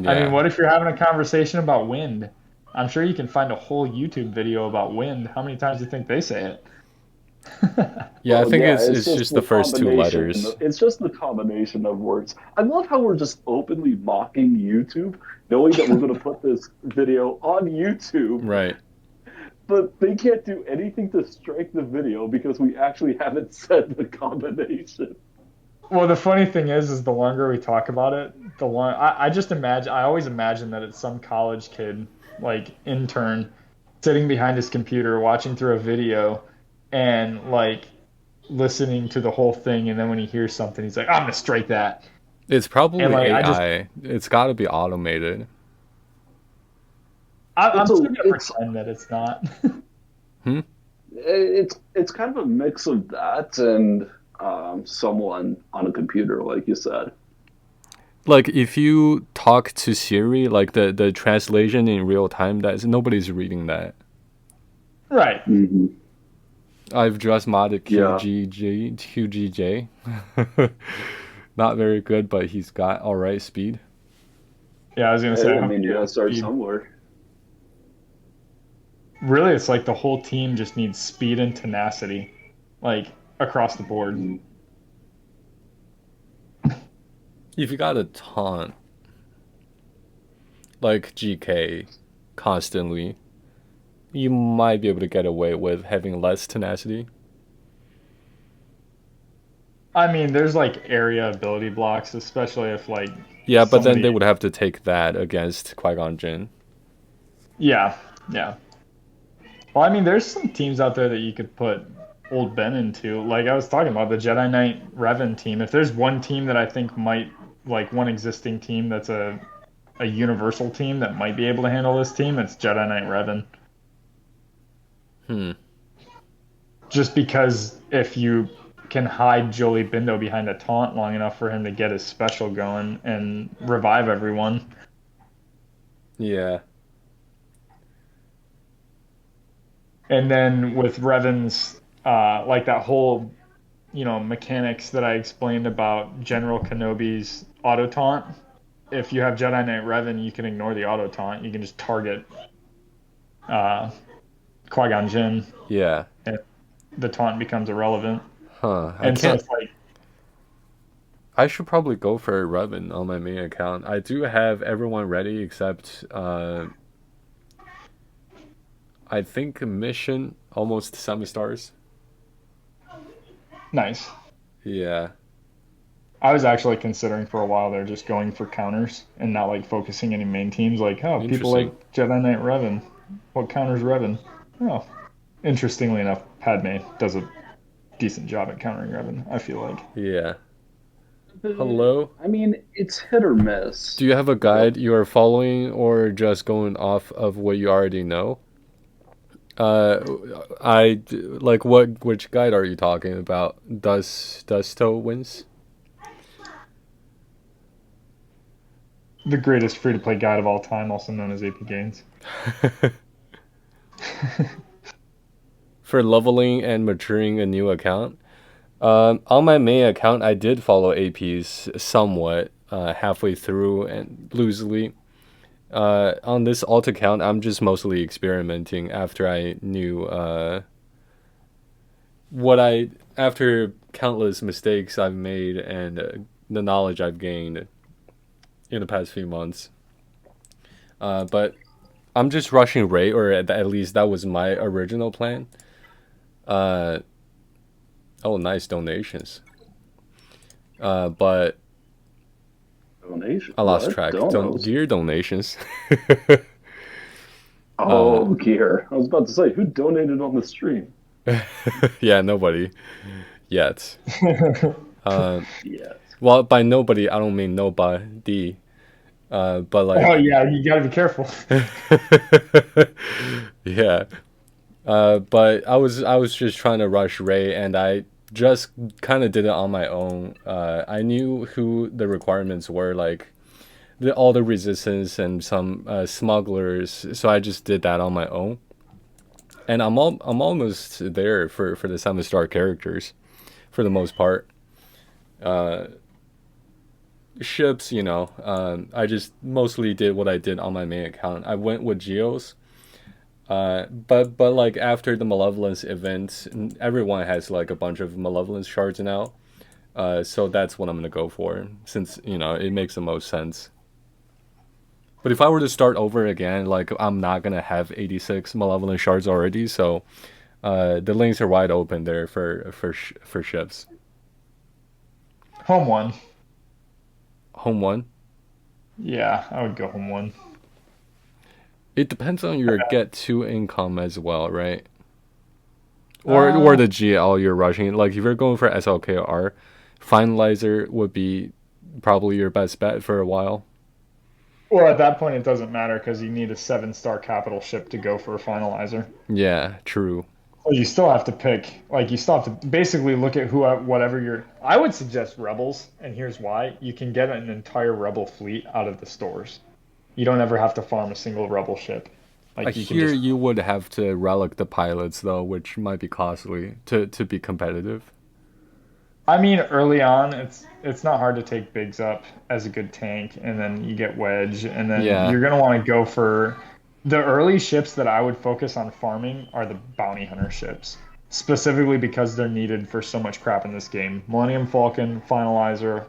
I mean, Yeah. what if you're having a conversation about wind? I'm sure you can find a whole YouTube video about wind. How many times do you think they say it? Yeah, I Well, think yeah, it's just the first two letters. It's just the combination of words. I love how we're just openly mocking YouTube, knowing that we're going to put this video on YouTube, Right. but they can't do anything to strike the video because we actually haven't said the combination. Well, the funny thing is the longer we talk about it, the long I just imagine I always imagine that it's some college kid, like intern, sitting behind his computer watching through a video and like listening to the whole thing, and then when he hears something he's like, I'm gonna strike that. It's And probably like AI. It's got to be automated. I'm It's still a gonna pretend that it's not. Hmm? it's kind of a mix of that and someone on a computer, like you said. Like if you talk to Siri, like the translation in real time, that's nobody's reading that. Right. Hmm. I've just modded Yeah. QGJ. Not very good, but he's got all right speed. Yeah, I was gonna say Hey, I I hope mean, you you gotta have start speed. somewhere. Really, it's like the whole team just needs speed and tenacity, like across the board. Mhm. If you got a taunt like GK constantly, you might be able to get away with having less tenacity. I mean, there's like area ability blocks, especially if like Yeah, but then somebody. they would have to take that against Qui-Gon Jinn. Yeah, yeah. Well, I mean, there's some teams out there that you could put Old Ben into. Like I was talking about the Jedi Knight Revan team. If there's one team that I think might like one existing team that's a universal team that might be able to handle this team, it's Jedi Knight Revan. Hmm. Just because if you can hide Jolie Bindo behind a taunt long enough for him to get his special going and revive everyone. Yeah. And then with Revan's, like that whole, mechanics that I explained about General Kenobi's auto taunt. If you have Jedi Knight Revan, you can ignore the auto taunt. You can just target uh, Qui-Gon Jinn, Yeah. and the taunt becomes irrelevant. Huh. I And so can't. it's like, I should probably go for a Revan on my main account. I do have everyone ready except I think Mission almost 7 stars. nice. Yeah. I was actually considering for a while there just going for counters and not like focusing any main teams. Like, oh, people Interesting. like Jedi Knight Revan. What counters Revan? Oh, interestingly enough, Padme does a decent job at countering Revan, I feel like. Yeah. Hello? I mean, it's hit or miss. Do you have a Yep. guide you are following or just going off of what you already know? Uh, like which guide are you talking about? Dusto wins? The greatest free to play guide of all time, also known as AP Gains. For leveling and maturing a new account? On my main account, I did follow APs somewhat halfway through and loosely. On this alt account, I'm just mostly experimenting after I knew after countless mistakes I've made and the knowledge I've gained in the past few months. But I'm just rushing rate, or at least that was my original plan. Uh, oh, nice donations. But Donation. I lost What? track. Donos. Gear donations. Oh, gear. I was about to say, who donated on the stream? Yeah, nobody yet. Uh, Yes. well, by nobody, I don't mean nobody. But Oh like, yeah, you gotta be careful. yeah. But I was just trying to rush Ray, and I just kind of did it on my own. I knew who the requirements were, like all the resistance and some smugglers, so I just did that on my own. And I'm almost there for the 7 star characters for the most part. Uh, Ships, I just mostly did what I did on my main account. I went with Geos. But like after the Malevolence event, everyone has like a bunch of Malevolence shards now. So that's what I'm gonna go for, since it makes the most sense. But if I were to start over again, like I'm not gonna have 86 Malevolent shards already, so the links are wide open there for ships. Home one. Home one. Yeah, I would go home one. It depends on your get two income as well, right? Or Uh, the GL you're rushing. Like if you're going for SLKR, Finalizer would be probably your best bet for a while. well, at that point, it doesn't matter because you need a 7-star capital ship to go for a finalizer. Yeah, true. So you still have to pick, like, you still have to basically look at whatever you're. I would suggest Rebels, and here's why. You can get an entire Rebel fleet out of the stores. You don't ever have to farm a single Rebel ship. I Like, you can hear just. you would have to relic the pilots though, which might be costly to be competitive. I mean, early on, it's not hard to take Biggs up as a good tank, and then you get Wedge, and then Yeah, you're gonna want to go for the early ships that I would focus on farming are the bounty hunter ships, specifically because they're needed for so much crap in this game. Millennium Falcon, Finalizer,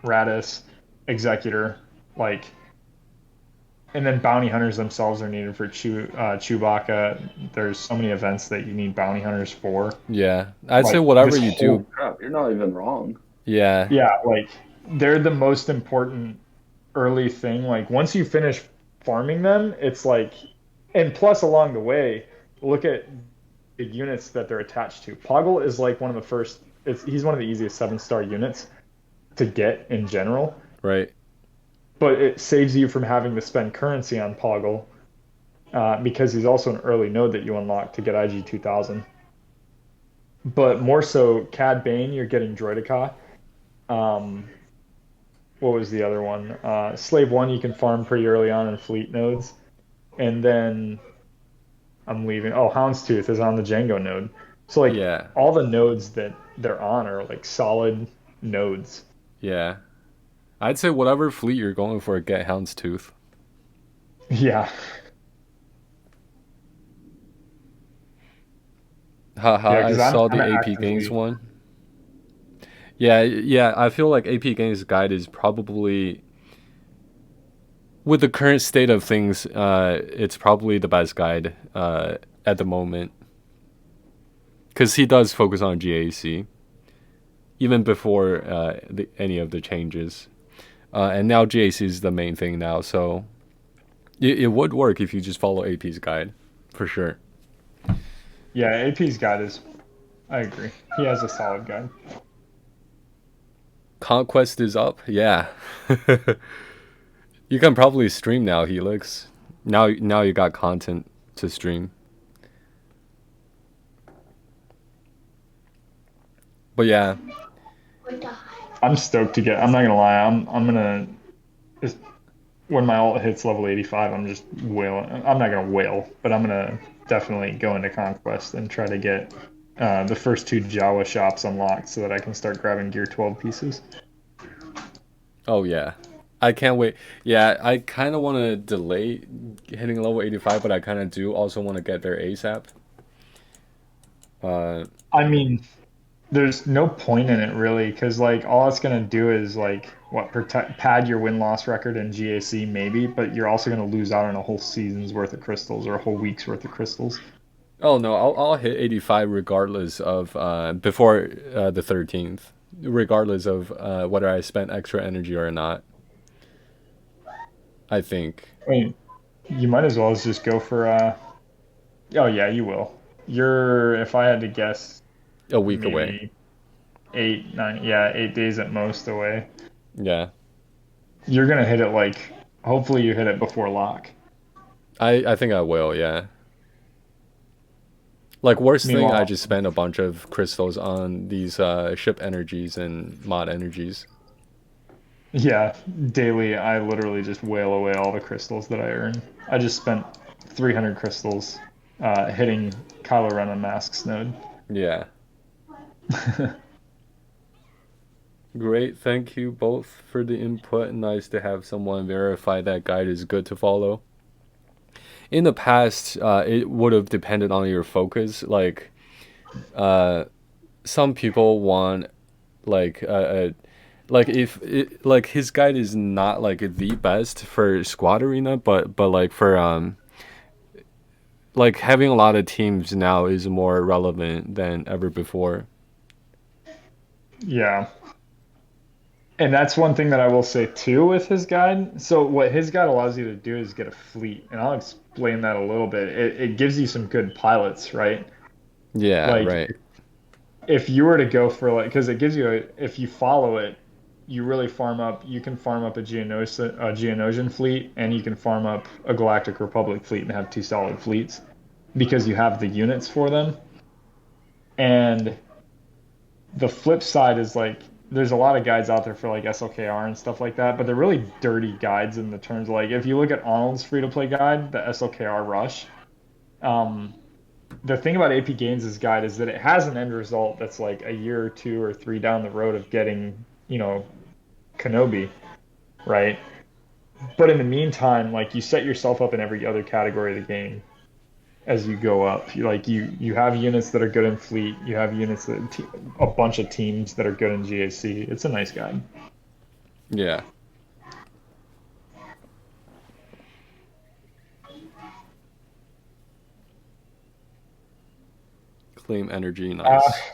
Radis, Executor, like, and then bounty hunters themselves are needed for Chewbacca. There's so many events that you need bounty hunters for. yeah. I'd say Like whatever this you whole do. Crap, you're not even wrong. Yeah, Yeah, like they're the most important early thing. Like once you finish farming them, it's like, and plus along the way, look at the units that they're attached to. Poggle is like one of the first. He's one of the easiest 7-star units to get in general, right. but it saves you from having to spend currency on Poggle because he's also an early node that you unlock to get IG 2000. But more so, Cad Bane, you're getting Droideka. Um, what was the other one? Slave One you can farm pretty early on in fleet nodes, and then I'm leaving. Oh, Houndstooth is on the Django node. So like Yeah, all the nodes that they're on are like solid nodes. yeah. I'd say whatever fleet you're going for, get Houndstooth. Yeah, Haha, yeah, I because saw I'm the AP Games actively. one. Yeah, yeah. I feel like AP Games guide is probably, with the current state of things, it's probably the best guide at the moment, because he does focus on GAC even before any of the changes. And now GAC is the main thing now, so it would work if you just follow AP's guide, for sure. Yeah, AP's guide is. I agree. He has a solid guide. Conquest is up, yeah. You can probably stream now, Helix. Now you got content to stream. But yeah, I'm stoked to get. I'm not gonna lie. I'm gonna. Just, when my ult hits level 85, I'm just wailing. I'm not gonna wail, but I'm gonna definitely go into conquest and try to get the first 2 Jawa shops unlocked so that I can start grabbing gear 12 pieces. oh yeah. I can't wait. Yeah, I kind of want to delay hitting level 85, but I kind of do also want to get there ASAP. Uh, I mean, there's no point in it really, because like all it's gonna do is like what protect pad your win loss record in GAC maybe, but you're also gonna lose out on a whole season's worth of crystals or a whole week's worth of crystals. oh no, I'll hit 85 regardless of before the 13th, regardless of whether I spent extra energy or not. I think I mean, you might as well just go for oh yeah, you will. You're, if I had to guess, a week away. maybe 8, 9, yeah, 8 days at most away. Yeah. You're gonna hit it like, hopefully you hit it before lock. I think I will, yeah. Like worst thing, I Meanwhile, just spend a bunch of crystals on these ship energies and mod energies. yeah, daily I literally just whale away all the crystals that I earn. I just spent 300 crystals hitting Kylo Ren on Mask's node. Yeah. Great, thank you both for the input. Nice to have someone verify that guide is good to follow. In the past, it would have depended on your focus. Uh, some people want like like if it, like his guide is not like the best for squad arena, but like for like having a lot of teams now is more relevant than ever before. Yeah. And that's one thing that I will say too with his guide. So what his guide allows you to do is get a fleet, and I'll explain that a little bit. It gives you some good pilots, right? Yeah, Like right. if you were to go for like, because it gives you if you follow it, you really farm up. You can farm up a Geonosian fleet, and you can farm up a Galactic Republic fleet and have two solid fleets because you have the units for them. And the flip side is like there's a lot of guides out there for like SLKR and stuff like that, but they're really dirty guides in the terms of like if you look at Arnold's free to play guide, the SLKR Rush, um, the thing about AP Gaines' guide is that it has an end result that's like a year or two or three down the road of getting, Kenobi, right? But in the meantime, like you set yourself up in every other category of the game as you go up. You have units that are good in fleet. You have units a bunch of teams that are good in GAC. It's a nice guide. Yeah. Claim energy, Uh, nice.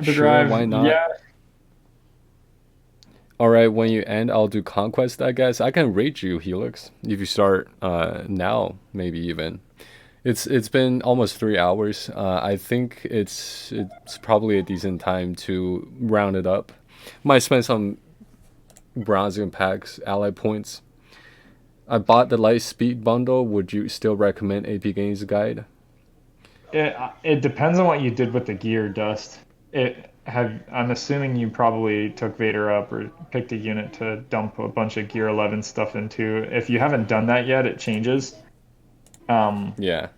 Sure, Hyperdrive, why not? yeah, All right, when you end, I'll do conquest. I guess I can rate you, Helix, if you start now, maybe even. It's been almost 3 hours. I think it's probably a decent time to round it up. Might spend some bronze packs, ally points. I bought the light speed bundle. Would you still recommend AP Games Guide? it depends on what you did with the gear, Dust. I'm assuming you probably took Vader up or picked a unit to dump a bunch of Gear 11 stuff into. If you haven't done that yet, it changes. Um, Yeah,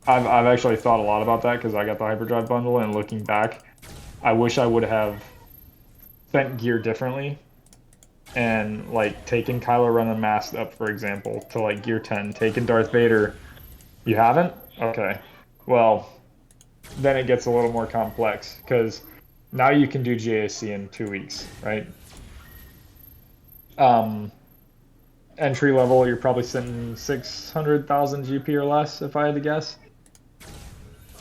I've actually thought a lot about that because I got the hyperdrive bundle, and looking back, I wish I would have spent gear differently and like taken Kylo Ren unmasked up, for example, to like gear 10, taken Darth Vader. You haven't? Okay. Well, then it gets a little more complex because now you can do GAC in 2 weeks, right? Um, Entry level, you're probably sitting 600,000 GP or less, if I had to guess.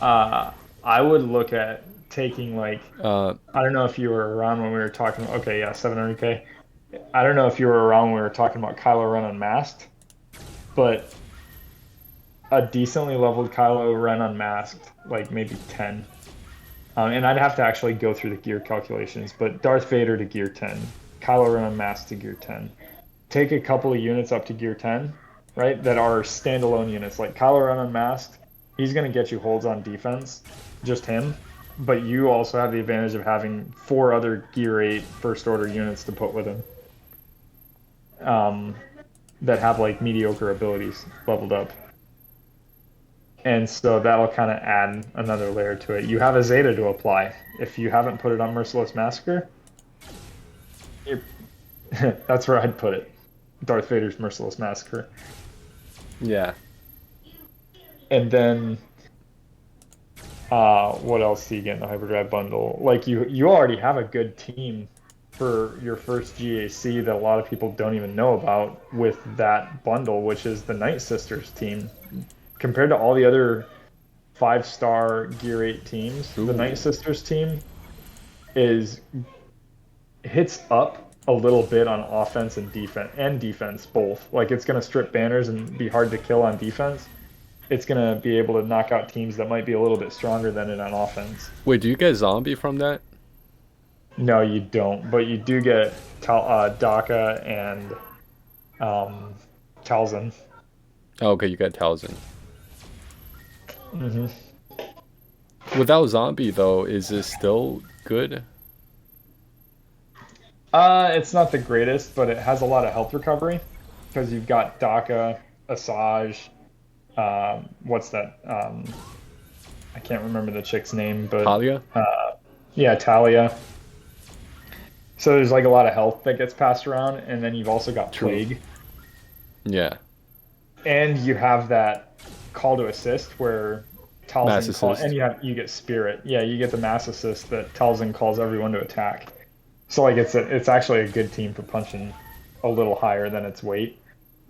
Uh, I would look at taking like uh, I don't know if you were around when we were talking. Okay, yeah, 700K. I don't know if you were around when we were talking about Kylo Ren unmasked, but a decently leveled Kylo Ren unmasked, like maybe 10. And I'd have to actually go through the gear calculations, but Darth Vader to gear 10, Kylo Ren unmasked to gear 10. Take a couple of units up to gear 10, right? That are standalone units. Like Kylo Ren unmasked, he's going to get you holds on defense, just him. But you also have the advantage of having four other gear 8 first order units to put with him, um, that have like mediocre abilities leveled up. And so that'll kind of add another layer to it. You have a Zeta to apply. If you haven't put it on Merciless Massacre, you're, that's where I'd put it. Darth Vader's Merciless Massacre. yeah. And then what else do you get in the Hyperdrive bundle? Like you already have a good team for your first GAC that a lot of people don't even know about with that bundle, which is the Night Sisters team. Compared to all the other 5-star Gear 8 teams, the Ooh. Night Sisters team is hits up a little bit on offense and defense both. Like it's going to strip banners and be hard to kill on defense. It's going to be able to knock out teams that might be a little bit stronger than it on offense. Wait, do you get zombie from that? No, you don't, but you do get Daka and um, Talzin. Oh, okay, you got Talzin. Hmm. Without zombie though, is this still good? It's not the greatest, but it has a lot of health recovery because you've got Daka, Asajj, what's that? I can't remember the chick's name, but Talia? yeah, Talia. So there's like a lot of health that gets passed around, and then you've also got True. Plague, Yeah. and you have that call to assist where Mass Talzin call, and assist. you get Spirit. Yeah, you get the mass assist that Talzin calls everyone to attack. So like it's actually a good team for punching a little higher than its weight,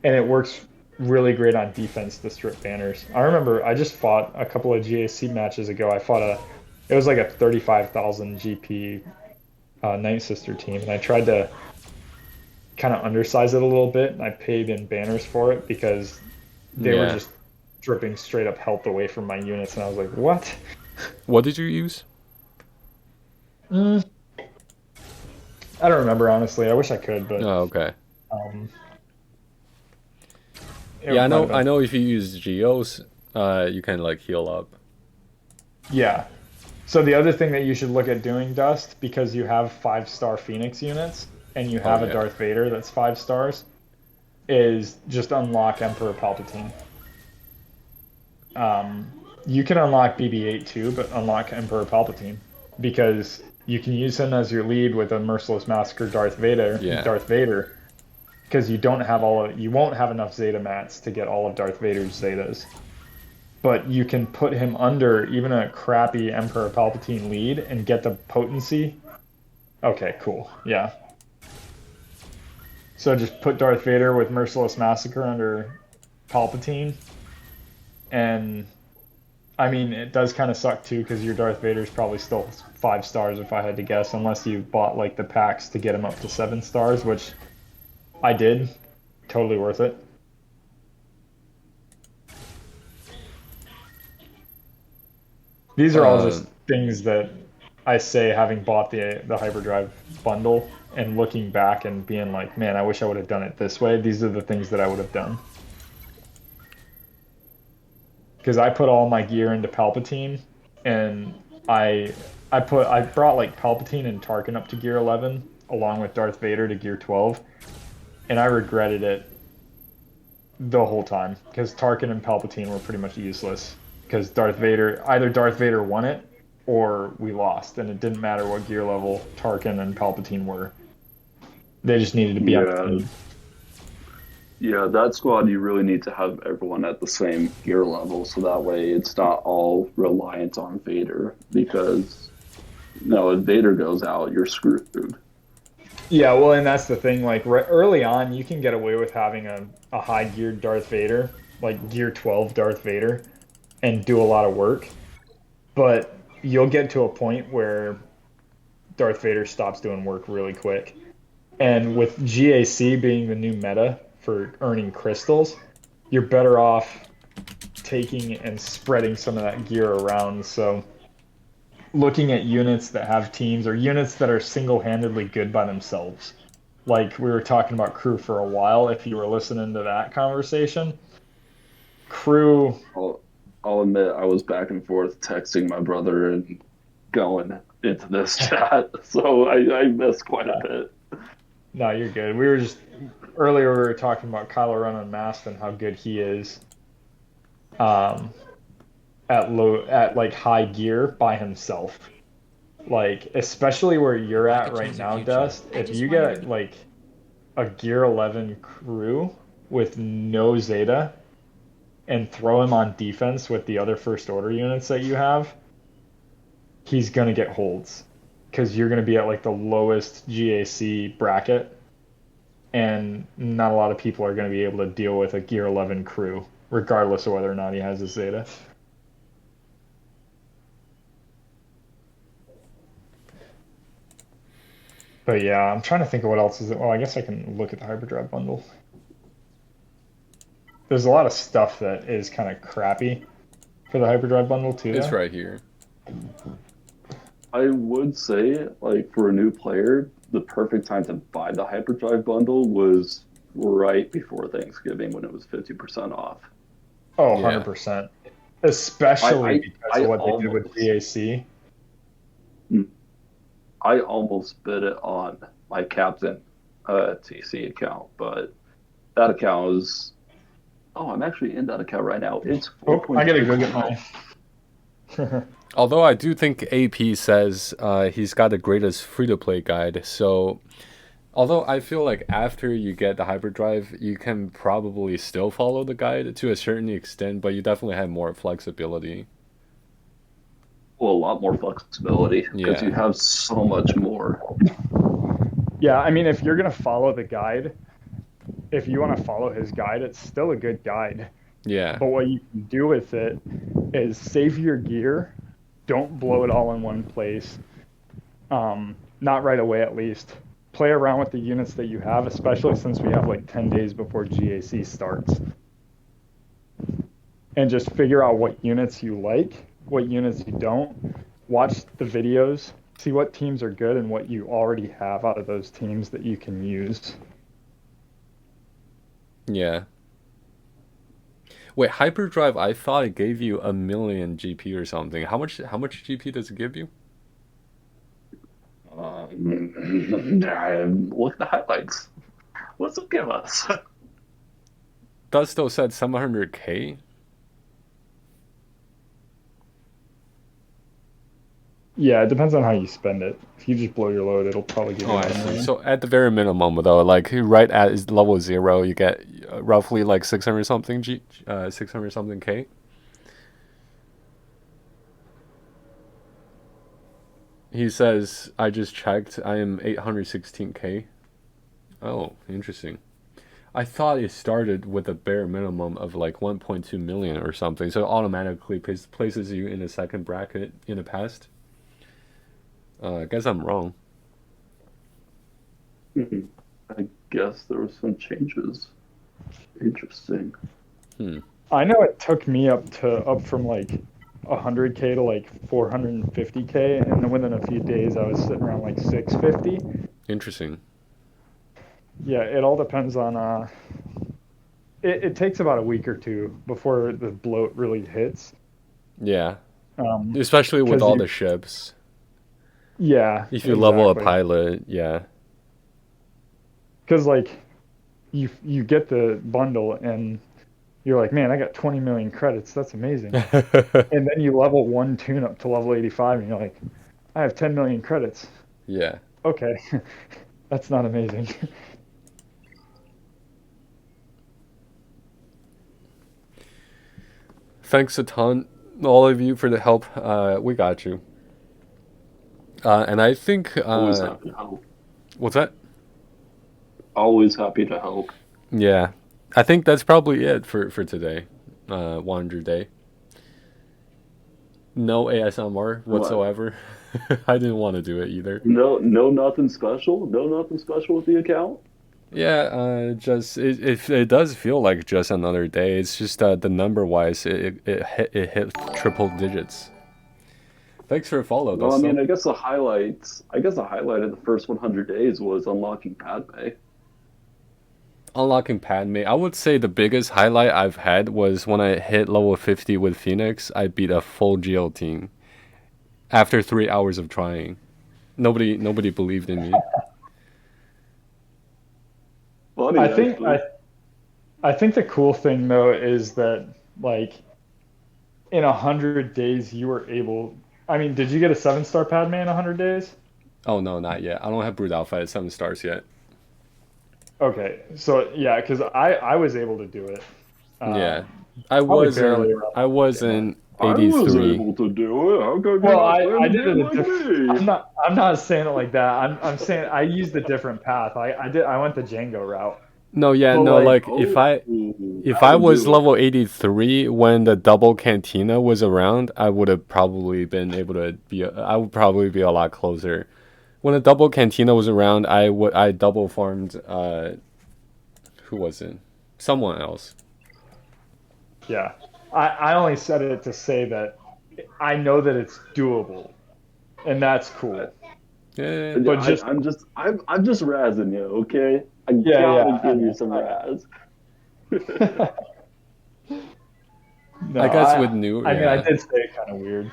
and it works really great on defense to strip banners. I remember I just fought a couple of GAC matches ago. I fought it was like a 35,000 GP Night Sister team, and I tried to kind of undersize it a little bit. And I paid in banners for it because they were Yeah. just dripping straight up health away from my units, and I was like, what? What did you use? Mm, I don't remember honestly. I wish I could, but Oh, okay. um, Yeah, it might have I been. know if you use Geos, you can like heal up. Yeah. So the other thing that you should look at doing, Dust, because you have 5-star Phoenix units and you Oh have a yeah. Darth Vader that's 5 stars, is just unlock Emperor Palpatine. Um, you can unlock BB-8 too, but unlock Emperor Palpatine because you can use him as your lead with a Merciless Massacre Yeah. Darth Vader, because you won't have enough Zeta mats to get all of Darth Vader's Zetas. But you can put him under even a crappy Emperor Palpatine lead and get the potency. Okay, cool. Yeah. So just put Darth Vader with Merciless Massacre under Palpatine, and I mean it does kind of suck too because your Darth Vader's probably still 5 stars if I had to guess, unless you bought like the packs to get him up to 7 stars, which I did. Totally worth it. These are all Um, just things that I say having bought the hyperdrive bundle and looking back and being like, man, I wish I would have done it this way. These are the things that I would have done. Because I put all my gear into Palpatine and I I brought like Palpatine and Tarkin up to gear 11 along with Darth Vader to gear 12, and I regretted it the whole time because Tarkin and Palpatine were pretty much useless because Darth Vader won it or we lost, and it didn't matter what gear level Tarkin and Palpatine were. They just needed to be on the Yeah, team. yeah, that squad you really need to have everyone at the same gear level, so that way it's not all reliant on Vader. Because no, if Vader goes out, you're screwed. Yeah, well, and that's the thing. Like early on, you can get away with having a high geared Darth Vader, like gear 12 Darth Vader, and do a lot of work. But you'll get to a point where Darth Vader stops doing work really quick. And with GAC being the new meta for earning crystals, you're better off taking and spreading some of that gear around. So looking at units that have teams or units that are single-handedly good by themselves. Like we were talking about crew for a while, if you were listening to that conversation. Crew, I'll, I'll admit I was back and forth texting my brother and going into this chat, so I missed quite a yeah, bit. no, you're good. We were just earlier we were talking about Kylo Ren Unmasked and how good he is um at like high gear by himself. Like especially where you're I at could right choose your now, future. Dust, I if just you want you to get be. like a gear 11 crew with no Zeta and throw him on defense with the other first order units that you have, he's gonna get holds because you're gonna be at like the lowest GAC bracket, and not a lot of people are gonna be able to deal with a gear 11 crew, regardless of whether or not he has a Zeta. But yeah, I'm trying to think of what else is it. Well, I guess I can look at the hyperdrive bundle. There's a lot of stuff that is kind of crappy for the hyperdrive bundle too, it's though. right here. I would say, like, for a new player, the perfect time to buy the Hyperdrive bundle was right before Thanksgiving when it was 50% off. Oh, Yeah. 100%. I Especially I, because I of what they did with almost GAC. I almost bid it on my Captain TC account, but that account is I'm actually in that account right now. It's Oh, I gotta go get 4.2% mine. off. Although I do think AP says he's got the greatest free to play guide. So, although I feel like after you get the hyperdrive, you can probably still follow the guide to a certain extent, but you definitely have more flexibility. Well, a lot more flexibility because Yeah. you have so much more. Yeah, I mean, if you're gonna follow the guide, if you want to follow his guide, it's still a good guide. Yeah. But what you can do with it is save your gear. Don't blow it all in one place. Not right away, at least. Play around with the units that you have, especially since we have like 10 days before GAC starts. And just figure out what units you like, what units you don't. Watch the videos, see what teams are good and what you already have out of those teams that you can use. Yeah. Wait, hyperdrive, I thought it gave you a million GP or something. How much GP does it give you? Look at the highlights. What's it give us? That still said 700k. Yeah, it depends on how you spend it. If you just blow your load, it'll probably give Oh, you I about a see. million. So at the very minimum, though, like right at is level 0, you get roughly like 600 something 600 something k. He says, I just checked. I am 816k. Oh, interesting. I thought it started with a bare minimum of like 1.2 million or something. So it automatically places you in a second bracket in the past. I guess I'm wrong. I guess there were some changes. Interesting. Hmm. I know it took me up from like 100K to like 450K, and then within a few days I was sitting around like 650. Interesting. Yeah, it all depends on it takes about a week or two before the bloat really hits. Yeah. Um, Especially with because all you the ships. yeah, If you level a exactly. pilot, yeah. Because like you get the bundle and you're like, man, I got 20 million credits. That's amazing. And then you level one tune up to level 85, and you're like, I have 10 million credits. Yeah. Okay, that's not amazing. Thanks a ton, all of you, for the help. We got you. And I think, Always happy to help. what's that? Always happy to help. Yeah. I think that's probably it for today. 100 day. No ASMR What? whatsoever. I didn't want to do it either. No, no, nothing special. No, nothing special with the account. Yeah, just it does feel like just another day. It's just the number wise, it hit triple digits. Thanks for follow, Well, I Dustin. mean, I guess the highlights. I guess the highlight of the first 100 days was unlocking Padme. Unlocking Padme. I would say the biggest highlight I've had was when I hit level 50 with Phoenix. I beat a full GL team after 3 hours of trying. Nobody believed in me. I Funny, think actually. I think the cool thing though is that like in 100 days you were able. I mean, did you get a 7-star Padme in 100 days? Oh no, not yet. I don't have Brood Alpha at 7 stars yet. Okay, so yeah, because I was able to do it. Yeah, Um, I Probably wasn't. barely around I 100 day mark. wasn't I was 83. able to do it. How come you're Well, not playing I the did it game a like different. me? I'm not saying it like that. I'm saying I used a different path. I went the Django route. No, yeah, But no. like Like if Oh, I if that I would was do it. level 83 when the double cantina was around, I would have probably been able to be. I would probably be a lot closer. When the double cantina was around, I double farmed. Who was it? Someone else. yeah, I only said it to say that I know that it's doable. and that's cool. Yeah. But just I'm just razzing you, okay? I yeah, gotta yeah, I give you know, some I razz. know. I No, guess with new, I mean, I yeah. did say it kind of weird,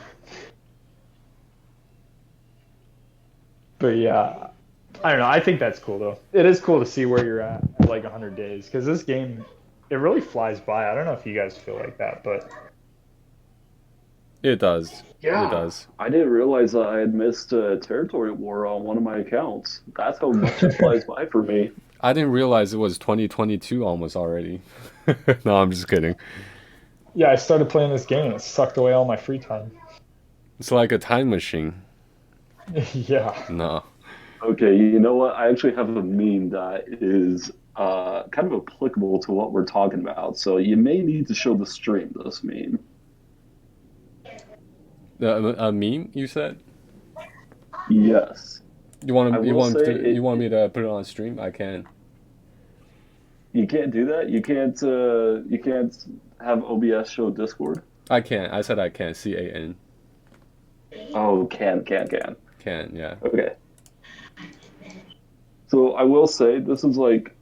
but yeah, I don't know. I think that's cool though. It is cool to see where you're at like 100 days because this game, it really flies by. I don't know if you guys feel like that, but It does. It Yeah, does. I didn't realize I had missed a territory war on one of my accounts. That's how much it flies by for me. I didn't realize it was 2022 almost already. No, I'm just kidding. yeah, I started playing this game and it sucked away all my free time. It's like a time machine. Yeah. No. Okay, you know what? I actually have a meme that is kind of applicable to what we're talking about. So you may need to show the stream this meme. A meme, you said? Yes, I will say You want me to put it on stream? I can. you can't do that. You can't have OBS show Discord. I can. I said I can. CAN. Oh, can. Can, yeah. Okay. So I will say this is like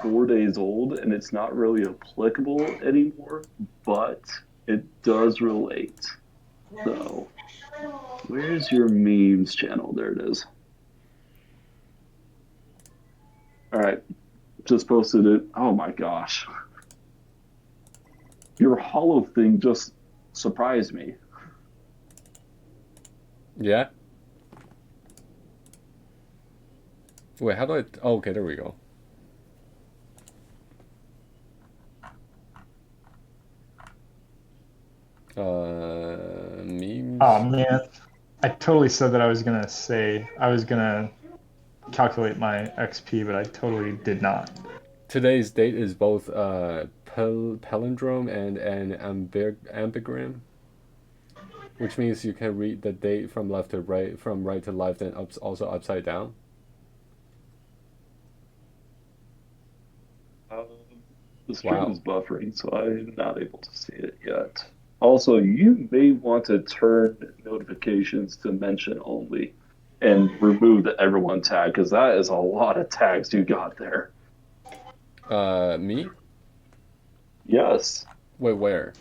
4 days old and it's not really applicable anymore, but it does relate. So where's your memes channel? There it is. All right, just posted it. Oh my gosh. Your hollow thing just surprised me. Yeah? Wait, how do I... Oh, okay, there we go. Oh Memes. man, I totally said that I was gonna calculate my XP, but I totally did not. Today's date is both palindrome and an ambigram, which means you can read the date from left to right, from right to left, and also upside down. Um, the stream Wow. is buffering, so I'm not able to see it yet. Also, you may want to turn notifications to mention only and remove the everyone tag because that is a lot of tags you got there. Me? Yes, Wait, where?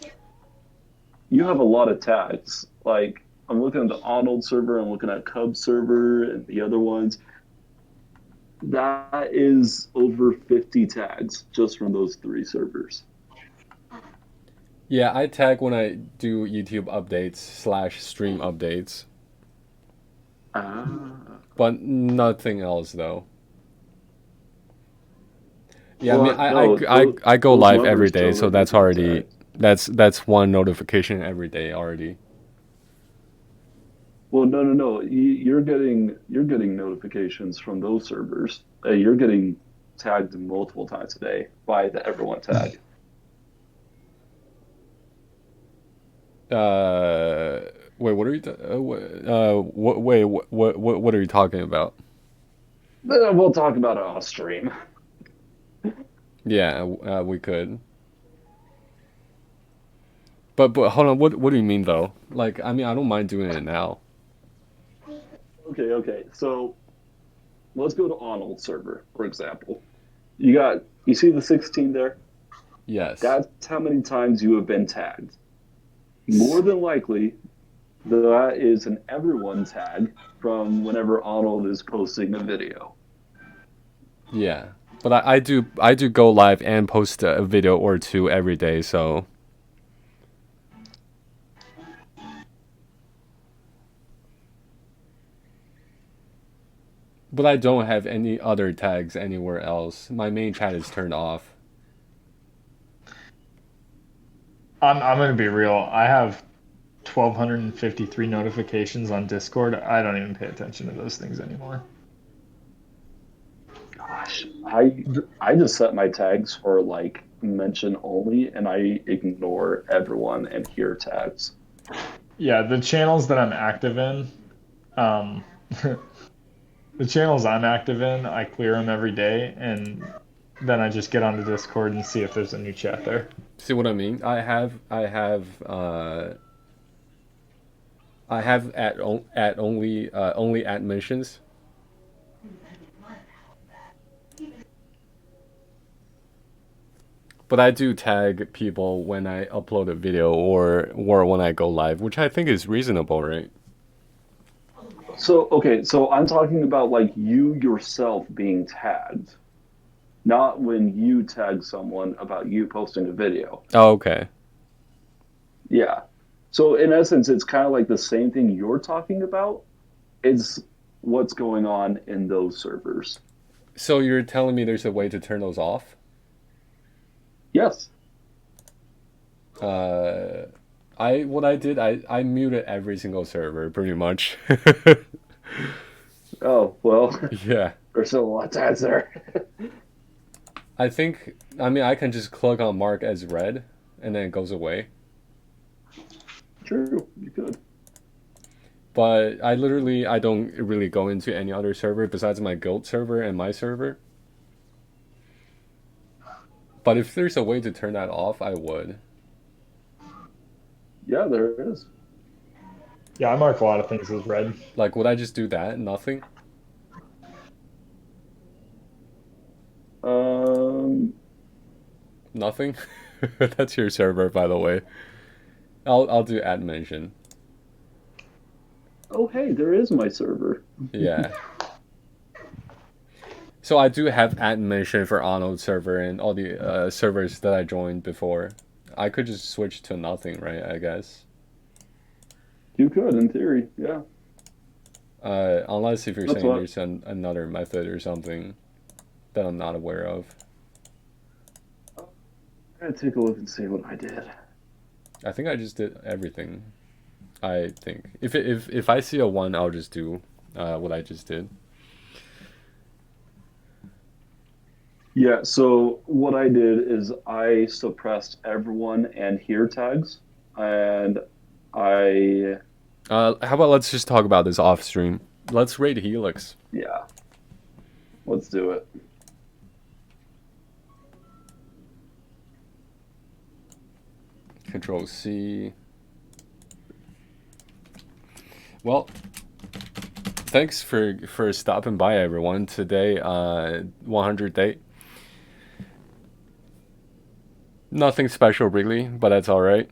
you have a lot of tags. Like, I'm looking at the Arnold server, I'm looking at Cub server, and the other ones. That is over 50 tags just from those three servers. Yeah, I tag when I do YouTube updates slash stream updates, Ah. but nothing else though. Yeah, I mean, Well, no, I go those live every numbers day, show so that you're that's being already tagged. that's one notification every day already. Well, no. You're getting notifications from those servers. You're getting tagged multiple times a day by the everyone tag. Uh, wait, what are you? Wait, what are you talking about? We'll talk about it off stream. Yeah, we could. But hold on, what do you mean though? Like, I mean, I don't mind doing it now. Okay. So let's go to Arnold server, for example. You see the 16 there? Yes. That's how many times you have been tagged. More than likely, that is an everyone tag from whenever Arnold is posting a video. Yeah. But I do go live and post a video or two every day, so but I don't have any other tags anywhere else. My main chat is turned off. I'm gonna be real. I have 1,253 notifications on Discord. I don't even pay attention to those things anymore. Gosh, I just set my tags for like mention only, and I ignore everyone and hear tags. Yeah, the channels that I'm active in, um, the channels I'm active in, I clear them every day, and then I just get onto Discord and see if there's a new chat there. See what I mean? I have I have at only at mentions. But I do tag people when I upload a video or when I go live, which I think is reasonable, right? So, okay, so I'm talking about like you yourself being tagged, not when you tag someone about you posting a video. Oh, okay. Yeah. So in essence, it's kind of like the same thing you're talking about. It's what's going on in those servers. So you're telling me there's a way to turn those off? Yes. Uh, what I did, I muted every single server pretty much. Oh, well, Yeah. there's still a lot to answer. I mean, I can just click on mark as read and then it goes away. True, you could. But I don't really go into any other server besides my guild server and my server. But if there's a way to turn that off, I would. Yeah, there is. Yeah, I mark a lot of things as red. Like, would I just do that? Nothing? Um, Nothing? That's your server, by the way. I'll do add mention. oh, hey, there is my server. Yeah. So I do have add mention for Arnold server and all the servers that I joined before. I could just switch to nothing, right? I guess. You could, in theory, yeah. Unless if you're That's saying what. there's another method or something that I'm not aware of. I'm gonna take a look and see what I did. I think I just did everything. I think if I see a one, I'll just do what I just did. Yeah, so what I did is I suppressed everyone and here tags, and I, How about let's just talk about this off stream. Let's rate Helix. yeah, let's do it. Control C. Well, thanks for stopping by, everyone. Today, 100th day. Nothing special really, but that's all right.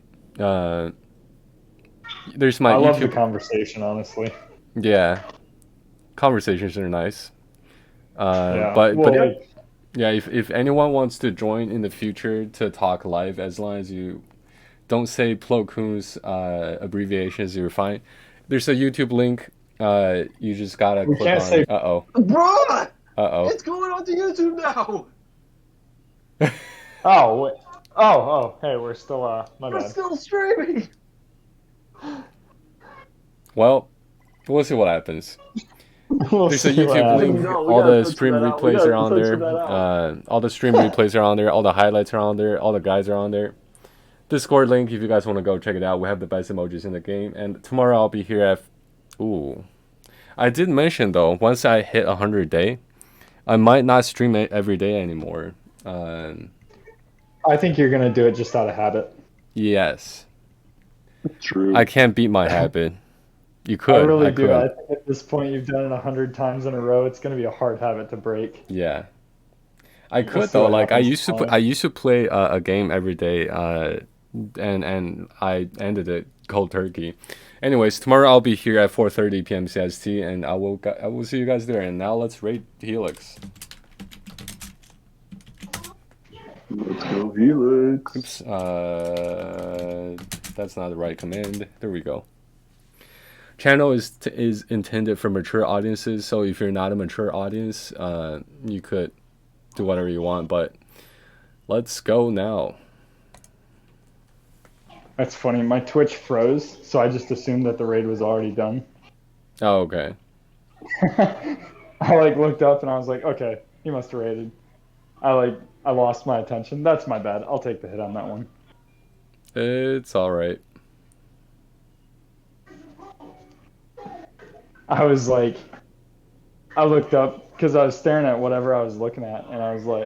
There's my I love the YouTube. conversation, honestly. Yeah, conversations are nice. Yeah. But Well, like, yeah, if anyone wants to join in the future to talk live, as long as you don't say Plo Koon's abbreviations, you're fine. There's a YouTube link. You just gotta we click can't on it. say. Uh-oh. Bruh! Uh-oh. It's going on to YouTube now! Oh, wait. Oh, hey, we're still. My We're bad. still streaming! Well, we'll see what happens. We'll There's a see what YouTube happens. link. No, we All gotta the censor stream that out. We replays are gotta on censor there. that out. All the stream replays are on there. All the highlights are on there. All the guides are on there. Discord link if you guys want to go check it out. We have the best emojis in the game. And tomorrow I'll be here at. Ooh, I did mention though. Once I hit 100 day, I might not stream it every day anymore. I think you're gonna do it just out of habit. Yes, True. I can't beat my habit. You I could. really I do. I could. think at this point you've done it 100 times in a row. It's gonna be a hard habit to break. Yeah. I We'll could see though. what Like happens tomorrow. I used to play a game every day. And I ended it cold turkey. Anyways, tomorrow I'll be here at 4:30 p.m. CST, and I will see you guys there. And now let's rate Helix. Let's go, Helix. Oops. That's not the right command. There we go. Channel is intended for mature audiences, so if you're not a mature audience, you could do whatever you want. But let's go now. That's funny. My Twitch froze, so I just assumed that the raid was already done. Oh, okay. I like looked up and I was like, okay, he must have raided. I lost my attention. That's my bad. I'll take the hit on that one. It's all right. I was like, I looked up because I was staring at whatever I was looking at, and I was like,